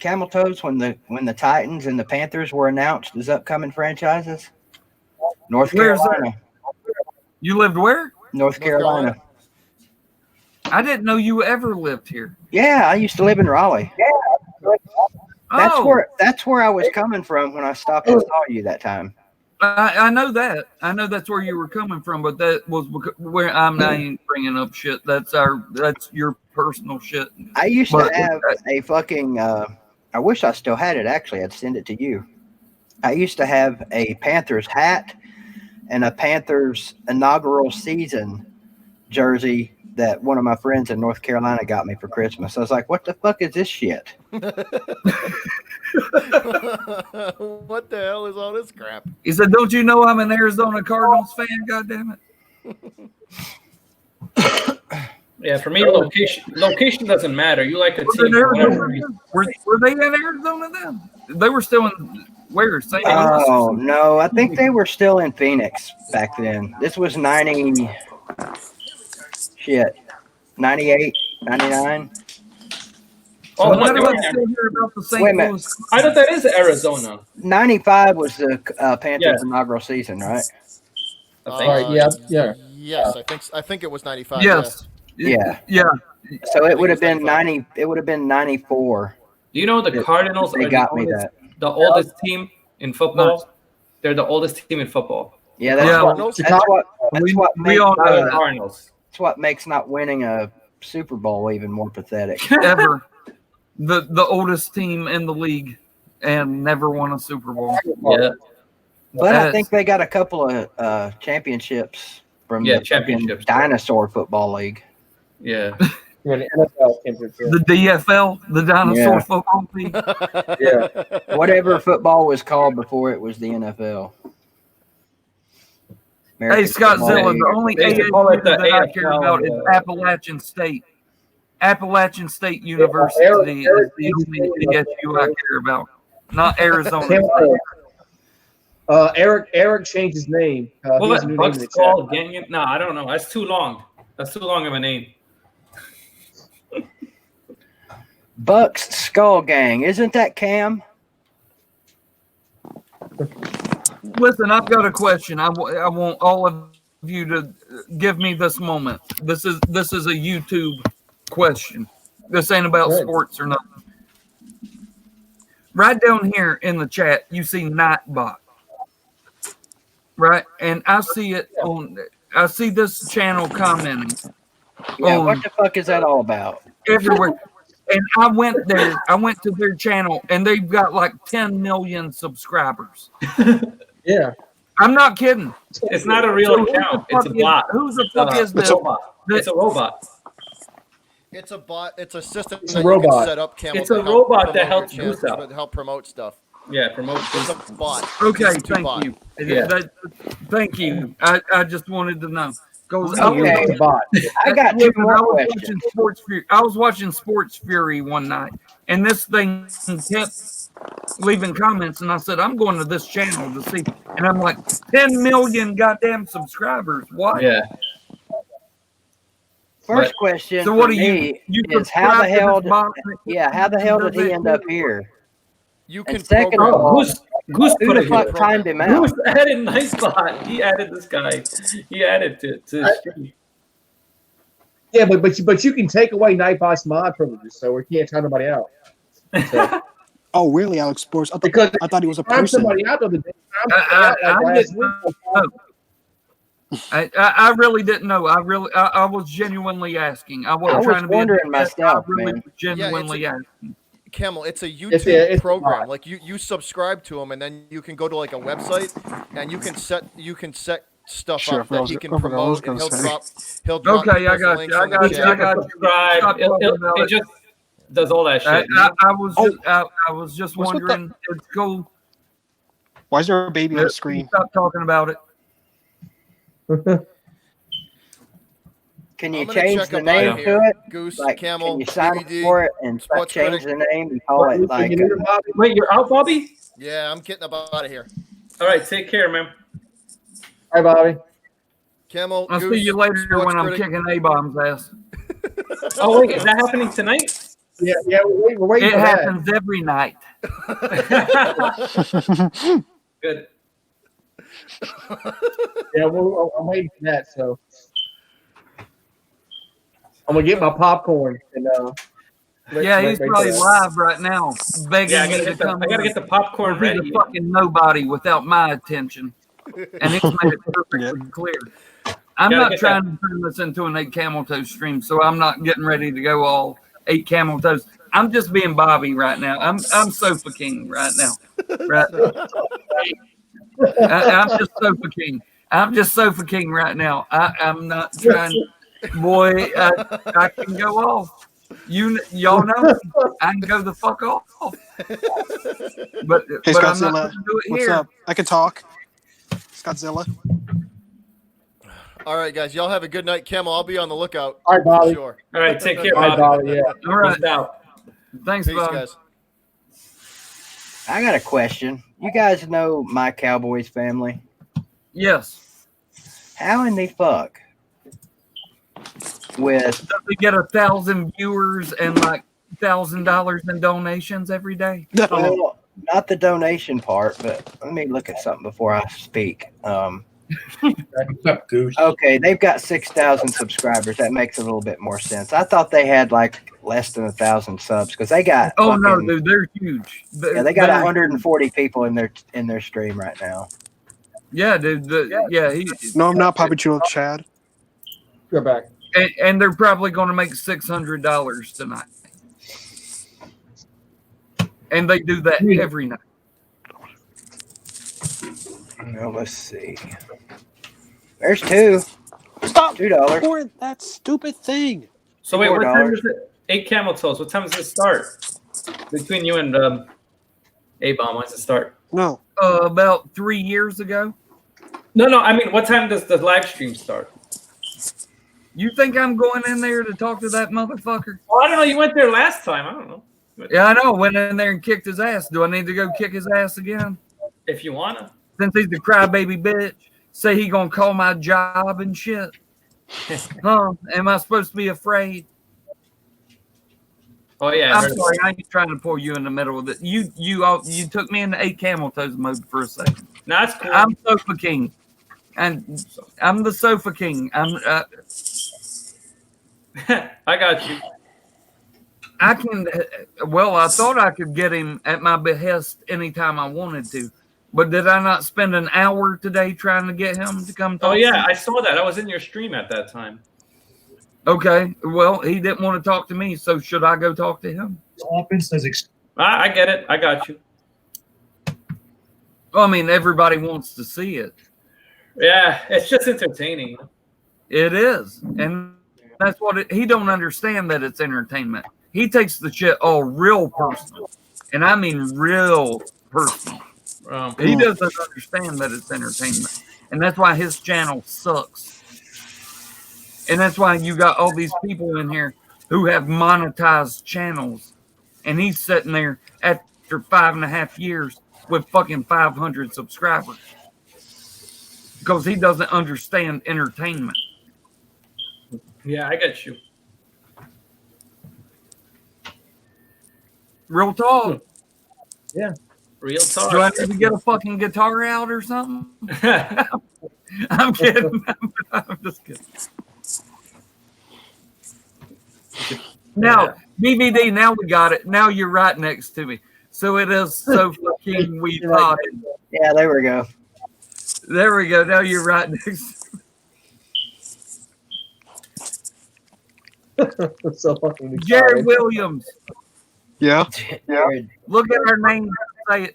Camel Toes, when the Titans and the Panthers were announced as upcoming franchises? North Carolina. You lived where? North Carolina. I didn't know you ever lived here. Yeah, I used to live in Raleigh. That's where I was coming from when I stopped and saw you that time. I know that. I know that's where you were coming from, but that was where I ain't bringing up shit. That's your personal shit. I used to have a fucking. I wish I still had it. Actually, I'd send it to you. I used to have a Panthers hat and a Panthers inaugural season jersey that one of my friends in North Carolina got me for Christmas. I was like, what the fuck is this shit? What the hell is all this crap? He said, don't you know I'm an Arizona Cardinals fan, goddammit? Yeah, for me, location doesn't matter. You like a team. Were they in Arizona then? They were still in where? St. Louis? Oh, no. I think they were still in Phoenix back then. This was 98, 99. Oh, why do I still hear about the St. Louis? I thought that is Arizona. 95 was the Panthers' inaugural season, right? Yes, I think it was 95. Yes. Yeah. So it would have been 90. It would have been 94. Do you know the Cardinals They are got me that. the oldest team in football? They're the oldest team in football. Yeah, that's what makes not winning a Super Bowl even more pathetic. Ever. The oldest team in the league and never won a Super Bowl. Yeah. But I think they got a couple of championships from the Dinosaur Football League. Yeah. The DFL, the Dinosaur Football League. Yeah. Whatever football was called before it was the NFL. Hey, Scott Zilla, the only ASU that I care about is Appalachian State. Appalachian State University is the only ASU I care about, not Arizona. Eric changed his name. Bucks Skull Gang? No, I don't know. That's too long. That's too long of a name. Bucks Skull Gang. Isn't that Cam? Listen, I've got a question. I want all of you to give me this moment. This is a YouTube question. This ain't about sports or nothing. Right down here in the chat, you see Nightbot. Right? And I see it I see this channel commenting. Yeah, what the fuck is that all about? Everywhere. And I went to their channel and they've got like 10 million subscribers. Yeah. I'm not kidding. It's not a real account. It's a bot. Who the fuck is this? It's a robot. It's a bot. It's a system that you can set up. It's a robot that helps Goose out. Help promote stuff. Yeah, promote. It's a bot. Okay, thank you. Yeah. Thank you. I just wanted to know. I got two more questions. I was watching Sports Fury one night, and this thing kept leaving comments, and I said, I'm going to this channel to see. And I'm like, 10 million goddamn subscribers. What? Yeah. First question so what for me is how the hell did he end up here? You can second of all, Goose Who put the it fuck here. timed him out? Goose added nice spot. He added this guy. He added to the stream. Yeah, but you can take away Nightbot's mod privileges, so we can't turn nobody out. So, Oh, really, Alex Sports? I thought he was a I'm person. somebody out the other day. I really didn't know. I was genuinely asking. I wasn't trying to be wondering myself, I really man. was genuinely asking. Camel, it's a YouTube program. Like you subscribe to him, and then you can go to like a website, and you can set stuff Sure, up that he can promote, and he'll drop. Okay, I got you. I got you. Subscribe. It just does all that shit. I was just wondering. It's cool. Why is there a baby on the screen? Stop talking about it. Can you change the name to it? Goose, like, Camel, can you sign up DVD, for it and change the name and call it like? Wait, you're out, Bobby? Yeah, I'm getting up out of here. All right, take care, man. Hi, Bobby. Camel, I'll Goose, see you later Sports when I'm Critic. kicking A-Bomb's ass. Oh wait, is that happening tonight? Yeah, we're waiting. It happens every night. Good. Yeah, I'm waiting for that. So I'm gonna get my popcorn and he's probably live right now, begging me to come. I gotta get the popcorn ready. He's a fucking nobody without my attention, and he's made it perfectly clear. I'm not trying to turn this into an 8 camel toe stream, so I'm not getting ready to go all 8 camel toes. I'm just being Bobby right now. I'm Sofa King right now. Right. I'm just Sofa King. I'm just Sofa King right now. I'm not trying. Boy, I can go off. Y'all know I can go the fuck off. But Hey, but I'm Scottzilla, not gonna do it what's here. up? I can talk. Scottzilla. All right, guys, y'all have a good night. Camel, I'll be on the lookout. All right, Bobby. Sure. All right, take care, All right, Bobby. Bobby. Yeah. All right. Out. Thanks, Peace, Bob. guys. I got a question. You guys know my Cowboys family? Yes. How in the fuck with Does he get 1,000 viewers and like $1,000 in donations every day? well, not the donation part, but let me look at something before I speak. Okay, they've got 6,000 subscribers. That makes a little bit more sense. I thought they had like less than 1,000 subs because they got. Oh no, dude, they're huge. Yeah, they got 140 people in their stream right now. Yeah, dude. No, I'm not Papa Chulo, Chad. Go back. And they're probably going to make $600 tonight. And they do that every night. Now let's see. There's two. Stop $2 for that stupid thing. So wait, what time $4. is it? 8 camel toes. What time does it start? Between you and A-Bomb, when does it start? No. About 3 years ago. No. I mean, what time does the live stream start? You think I'm going in there to talk to that motherfucker? Well, I don't know. You went there last time. I don't know. Yeah, I know. Went in there and kicked his ass. Do I need to go kick his ass again? If you wanna. Since he's the crybaby bitch, say he gonna call my job and shit. Huh? Am I supposed to be afraid? Oh yeah. I'm sorry. I ain't trying to pour you in the middle of it. You took me into 8 camel toes mode for a second. No, that's cool. I'm Sofa King, and I'm the Sofa King. I got you. I can. Well, I thought I could get him at my behest anytime I wanted to, but did I not spend an hour today trying to get him to come talk? Oh yeah, I saw that. I was in your stream at that time. Okay. Well, he didn't want to talk to me, so should I go talk to him? Offense does. I get it. I got you. Well, I mean, everybody wants to see it. Yeah, it's just entertaining. It is, and that's what he don't understand that it's entertainment. He takes the shit all real personal, and I mean real personal. He doesn't understand that it's entertainment, and that's why his channel sucks. And that's why you got all these people in here who have monetized channels, and he's sitting there after 5.5 years with fucking 500 subscribers because he doesn't understand entertainment. Yeah, I get you. Real talk. Yeah. Real talk. Do I need to get a fucking guitar out or something? I'm kidding. I'm just kidding. Now, DVD, now we got it. Now you're right next to me. So it is so fucking we thought it. Yeah, there we go. There we go. Now you're right next to me. So fucking Jared Williams. Yeah. Jared. Look at our names. Say it.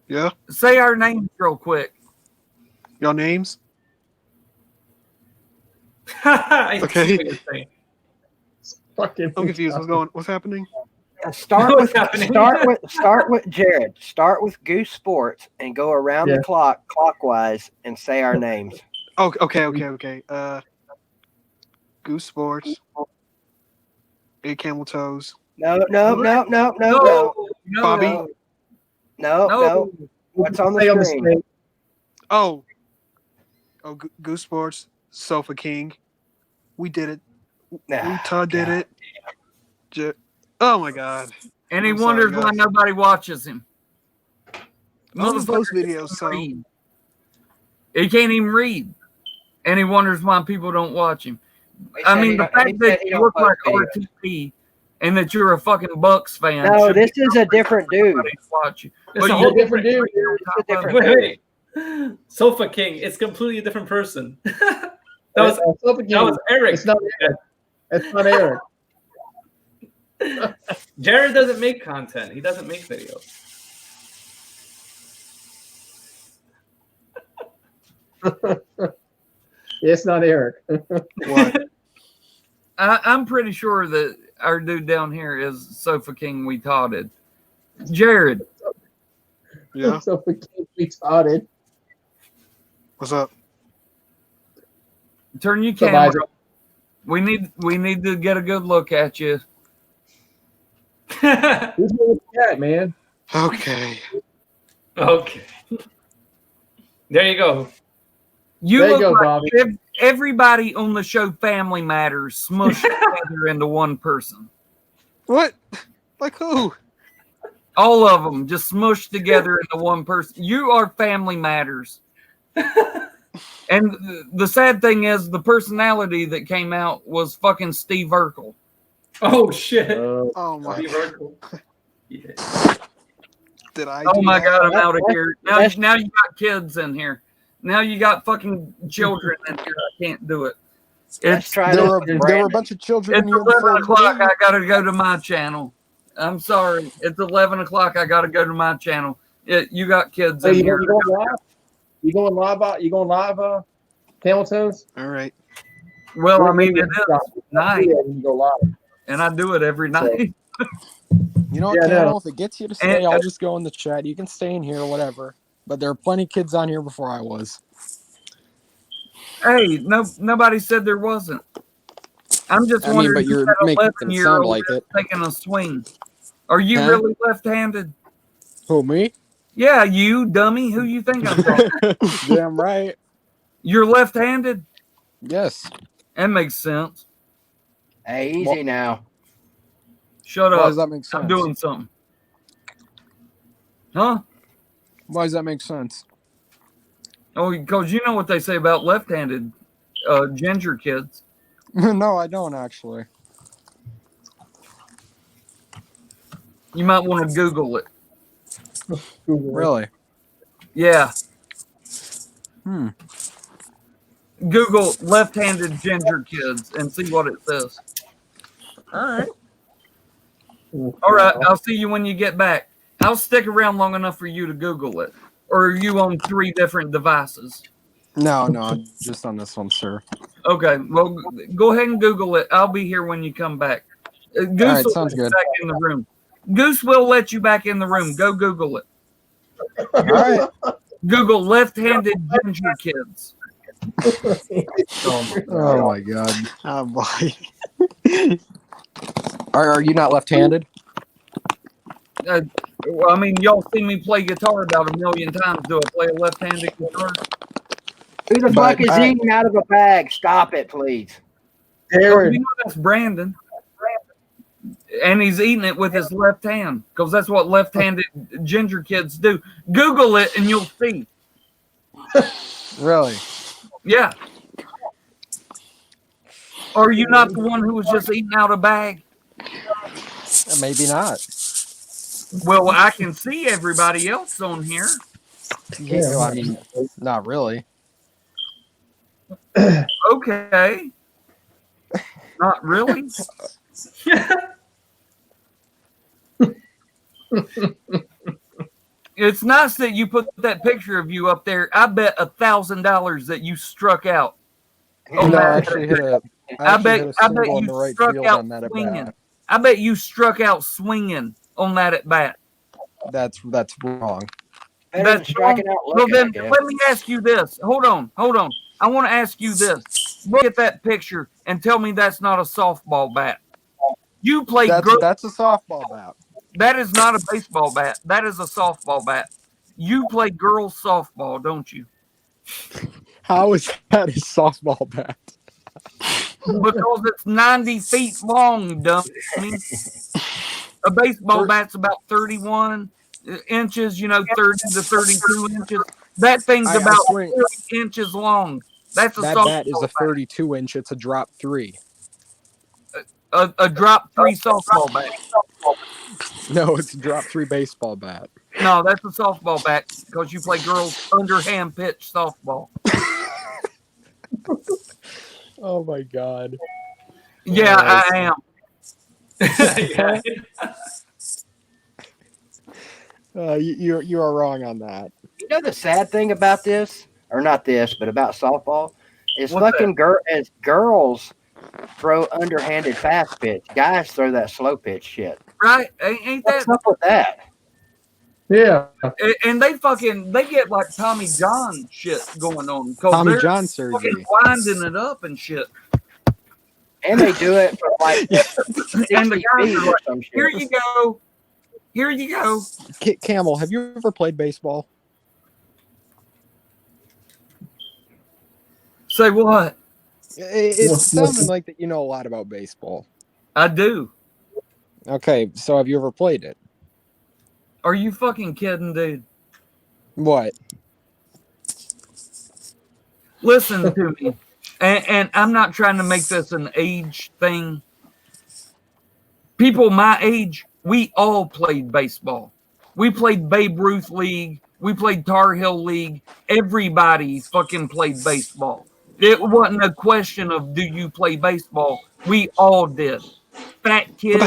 Yeah. Say our names real quick. Your names? I see Okay. what you're saying. Fucking I'm confused. What's happening? Start What's with happening? start with Jared. Start with Goose Sports and go around the clock clockwise and say our names. Oh, okay. Goose Sports. Big Camel Toes. No. Bobby. No. What's on the screen? Oh, Goose Sports. Sofa King. We did it. Todd did it. Oh my God. And he wonders why nobody watches him. I don't post videos, so He can't even read. And he wonders why people don't watch him. I mean, the fact that you look like RTP and that you're a fucking Bucks fan. No, this is a different dude. Watch you. It's a whole different dude. Wait. Sofa King. It's completely a different person. that was Eric. It's not Eric. It's not Eric. Jared doesn't make content. He doesn't make videos. It's not Eric. What? I'm pretty sure that our dude down here is Sofa King retarded. Jared. Yeah. Sofa King retarded. What's up? Turn your camera. We need to get a good look at you. Who's with that, man? Okay. Okay. There you go. You There you look go, like Bobby. everybody on the show Family Matters smushed together into one person. What? Like who? All of them just smushed together into one person. You are Family Matters. And the sad thing is, the personality that came out was fucking Steve Urkel. Oh shit! Oh my! Steve Urkel. Yeah. Did I? Oh my God! I'm out of here. Now you got kids in here. Now you got fucking children in here. I can't do it. There were a bunch of children in It's here 11 before. o'clock. I gotta go to my channel. I'm sorry. It's 11 o'clock. I gotta go to my channel. You got kids in here. You going live? Camel Toes? All right. Well, I mean, it is night, You go live. and I do it every night. You know what, Camel? If it gets you to stay, I'll just go in the chat. You can stay in here or whatever. But there are plenty of kids on here before I was. Hey, nobody said there wasn't. I'm just wondering. But you're making it sound like it. Taking a swing. Are you really left-handed? Who, me? Yeah, you dummy. Who you think I'm talking? Damn right. You're left-handed? Yes. That makes sense. Hey, easy now. Shut up. Why does that make sense? I'm doing something. Huh? Why does that make sense? Oh, because you know what they say about left-handed ginger kids. No, I don't actually. You might want to Google it. Really? Yeah. Google left-handed ginger kids and see what it says. All right. All right. I'll see you when you get back. I'll stick around long enough for you to Google it. Or are you on 3 different devices? No, just on this one, sir. Okay. Well, go ahead and Google it. I'll be here when you come back. Goose right, will sounds let you good. back in the room. Goose will let you back in the room. Go Google it. All right. Google left-handed ginger kids. Oh my God. Oh boy. Are you not left-handed? Well, I mean, y'all see me play guitar about 1 million times. Do I play a left-handed guitar? Who the fuck is eating out of a bag? Stop it, please. Well, you know that's Brandon. And he's eating it with his left hand because that's what left-handed ginger kids do. Google it and you'll see. Really? Yeah. Are you not the one who was just eating out a bag? Maybe not. Well, I can see everybody else on here. Yeah, I mean, not really. Okay. Not really? It's nice that you put that picture of you up there. I bet $1,000 that you struck out. Oh, no, I actually hit a. I bet in you the right struck field out on that at swinging. bat. I bet you struck out swinging on that at bat. That's wrong. That's striking out. Well, then let me ask you this. Hold on. I want to ask you this. Look at that picture and tell me that's not a softball bat. You play. That's a softball bat. That is not a baseball bat. That is a softball bat. You play girls softball, don't you? How is that a softball bat? Because it's 90 feet long, dummy. A baseball bat's about 31 inches, 30 to 32 inches. That thing's about 30 inches long. That's a that softball bat is a 32 inch. It's a drop 3. A drop 3 softball bat. No, it's a drop 3 baseball bat. No, that's a softball bat because you play girls underhand pitch softball. Oh my God. Yeah, I am. You are wrong on that. You know the sad thing about this, or not this, but about softball, is as girls throw underhanded fast pitch. Guys throw that slow pitch shit. Right? Ain't that? What's up with that? Yeah. And they get like Tommy John shit going on. Tommy John surgery. Winding it up and shit. And they do it for like and the guys are like, here you go. Here you go. Camel, have you ever played baseball? Say what? It sounded like that you know a lot about baseball. I do. Okay, so have you ever played it? Are you fucking kidding, dude? What? Listen to me. And I'm not trying to make this an age thing. People my age, we all played baseball. We played Babe Ruth League. We played Tar Heel League. Everybody fucking played baseball. It wasn't a question of do you play baseball. We all did. Fat kids,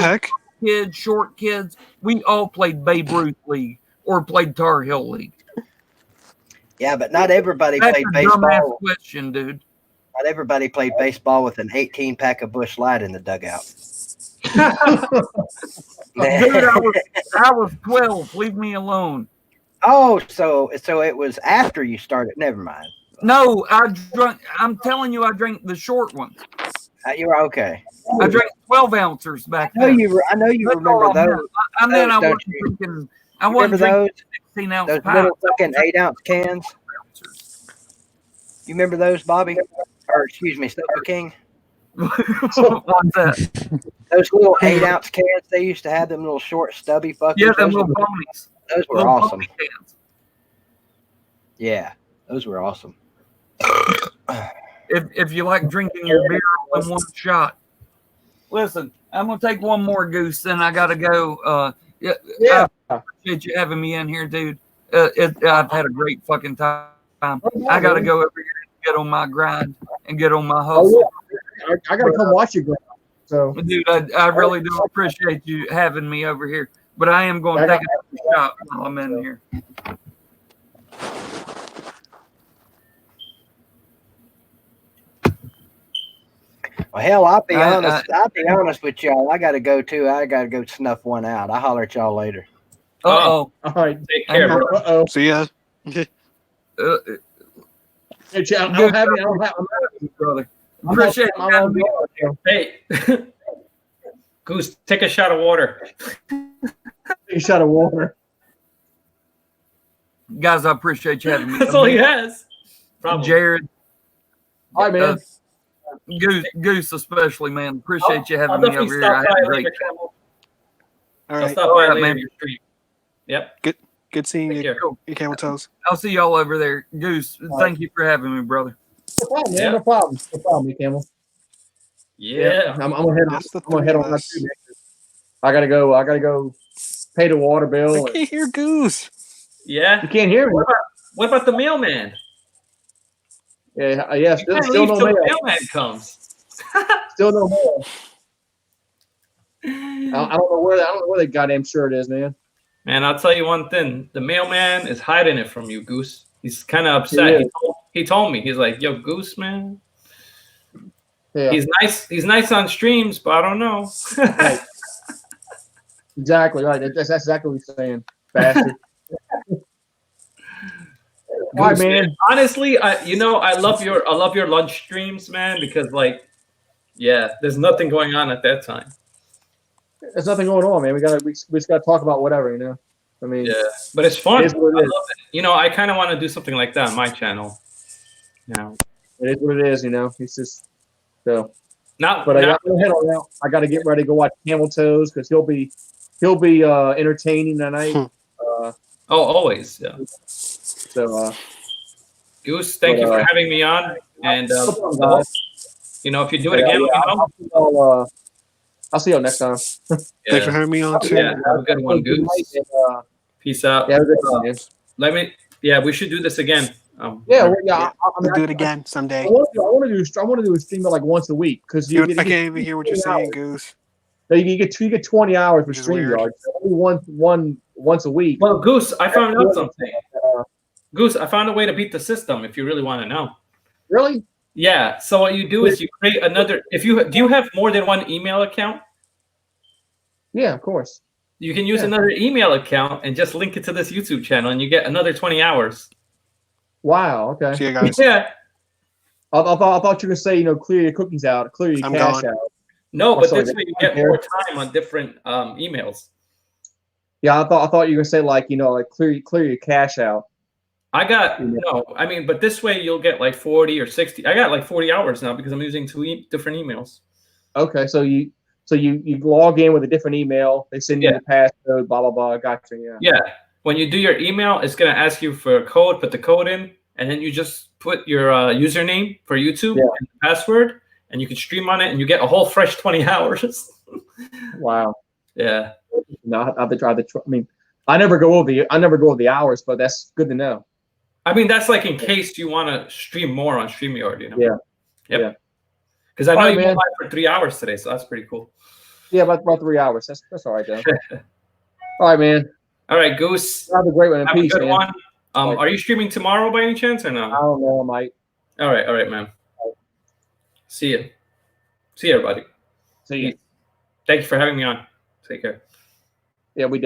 kids, short kids, we all played Babe Ruth League or played Tar Heel League. Yeah, but not everybody That's played a baseball. dumbass question, dude. Not everybody played baseball with an 18-pack of Busch Light in the dugout. Dude, I was 12. Leave me alone. Oh, so it was after you started. Never mind. No, I'm telling you, I drank the short ones. You were okay. I drank 12 ounces back then. I know you remember those. I mean, I wasn't drinking. I wasn't drinking 16 ounce those packs. little fucking 8-ounce cans. You remember those, Bobby? Or excuse me, Sofa King. What's that? Those little 8-ounce cans. They used to have them little short, stubby fuckers. Yeah, them little ponies. Those were little awesome. Cans. Yeah, those were awesome. If you like drinking your beer all in one shot. Listen, I'm gonna take one more, Goose, then I gotta go. I appreciate you having me in here, dude. I've had a great fucking time. I gotta go over here and get on my grind and get on my hustle. I gotta come watch you grind. So, dude, I really do appreciate you having me over here. But I am going to take a shot while I'm in here. Well, hell, I'll be honest with y'all. I got to go too. I got to go snuff one out. I'll holler at y'all later. Uh-oh. All right. Take care, bro. Uh-oh. See ya. Hey, I don't have you, brother. Appreciate it. Hey, Goose, take a shot of water. Take a shot of water. Guys, I appreciate you having me. That's all he has. Probably. Jared. Hi, man. Goose especially, man. Appreciate you having me over here. I had a great time. All I'll right. stop by later in your stream. Yep. Good seeing you. You camel toes. I'll see y'all over there. Goose, thank you for having me, brother. No problem, man. No problem. No problem, Camel. Yeah. I'm gonna head on that too, man. I gotta go pay the water bill. I can't hear Goose. Yeah. You can't hear me. What about the mailman? Yeah, still no till mail. the mailman comes. Still no mail. I don't know where the goddamn shirt is, man. Man, I'll tell you one thing. The mailman is hiding it from you, Goose. He's kind of upset. He told me. He's like, "Yo, Goose, man. Yeah. He's nice. He's nice on streams, but I don't know." Right. Exactly right. That's exactly what he's saying, bastard. All right, man. Honestly, I love your lunch streams, man, because there's nothing going on at that time. There's nothing going on, man. We just gotta talk about whatever, you know. I mean, yeah, but it's fun. It is what it is. I love it. I kind of want to do something like that on my channel. It is what it is, you know. It's just so. I gotta head on out. I gotta get ready to go watch Camel Toes because he'll be entertaining tonight. Always, yeah. So, Goose, thank you for having me on, and if you do it again, I'll see y'all next time. Thanks for having me on too. Yeah, have a good one, Goose. Peace out. Yeah, have a good one, man. We should do this again. We'll do it again someday. I want to do a stream like once a week because I can't even hear what you're saying, Goose. You get 20 hours for StreamYard. Only once a week. Well, Goose, I found out something. Goose, I found a way to beat the system. If you really want to know. Really? Yeah. So what you do is you create another. Do you have more than one email account? Yeah, of course. You can use another email account and just link it to this YouTube channel, and you get another 20 hours. Wow. Okay. See you guys. Yeah. I thought you were gonna say clear your cookies out, clear your cache out. No, but this way you get more time on different emails. Yeah, I thought you were gonna say clear your cache out. I got but this way you'll get 40 or 60. I got 40 hours now because I'm using two different emails. Okay, so you log in with a different email. They send you the passcode. Blah blah blah. Gotcha. Yeah. Yeah. When you do your email, it's gonna ask you for a code. Put the code in, and then you just put your username for YouTube and the password, and you can stream on it, and you get a whole fresh 20 hours. Wow. Yeah. No, I have to try the. I mean, I never go over the hours, but that's good to know. I mean, that's in case you want to stream more on StreamYard, you know. Yeah. Yep. Yeah. Because I know you went live for 3 hours today, so that's pretty cool. Yeah, about 3 hours. That's all right, though. All right, man. All right, Goose. Have a great one. Have Peace, a good man. one. Are you streaming tomorrow by any chance or no? I don't know. I might. All right, man. See you. See you, everybody. See you. Thank you for having me on. Take care. Yeah, we did.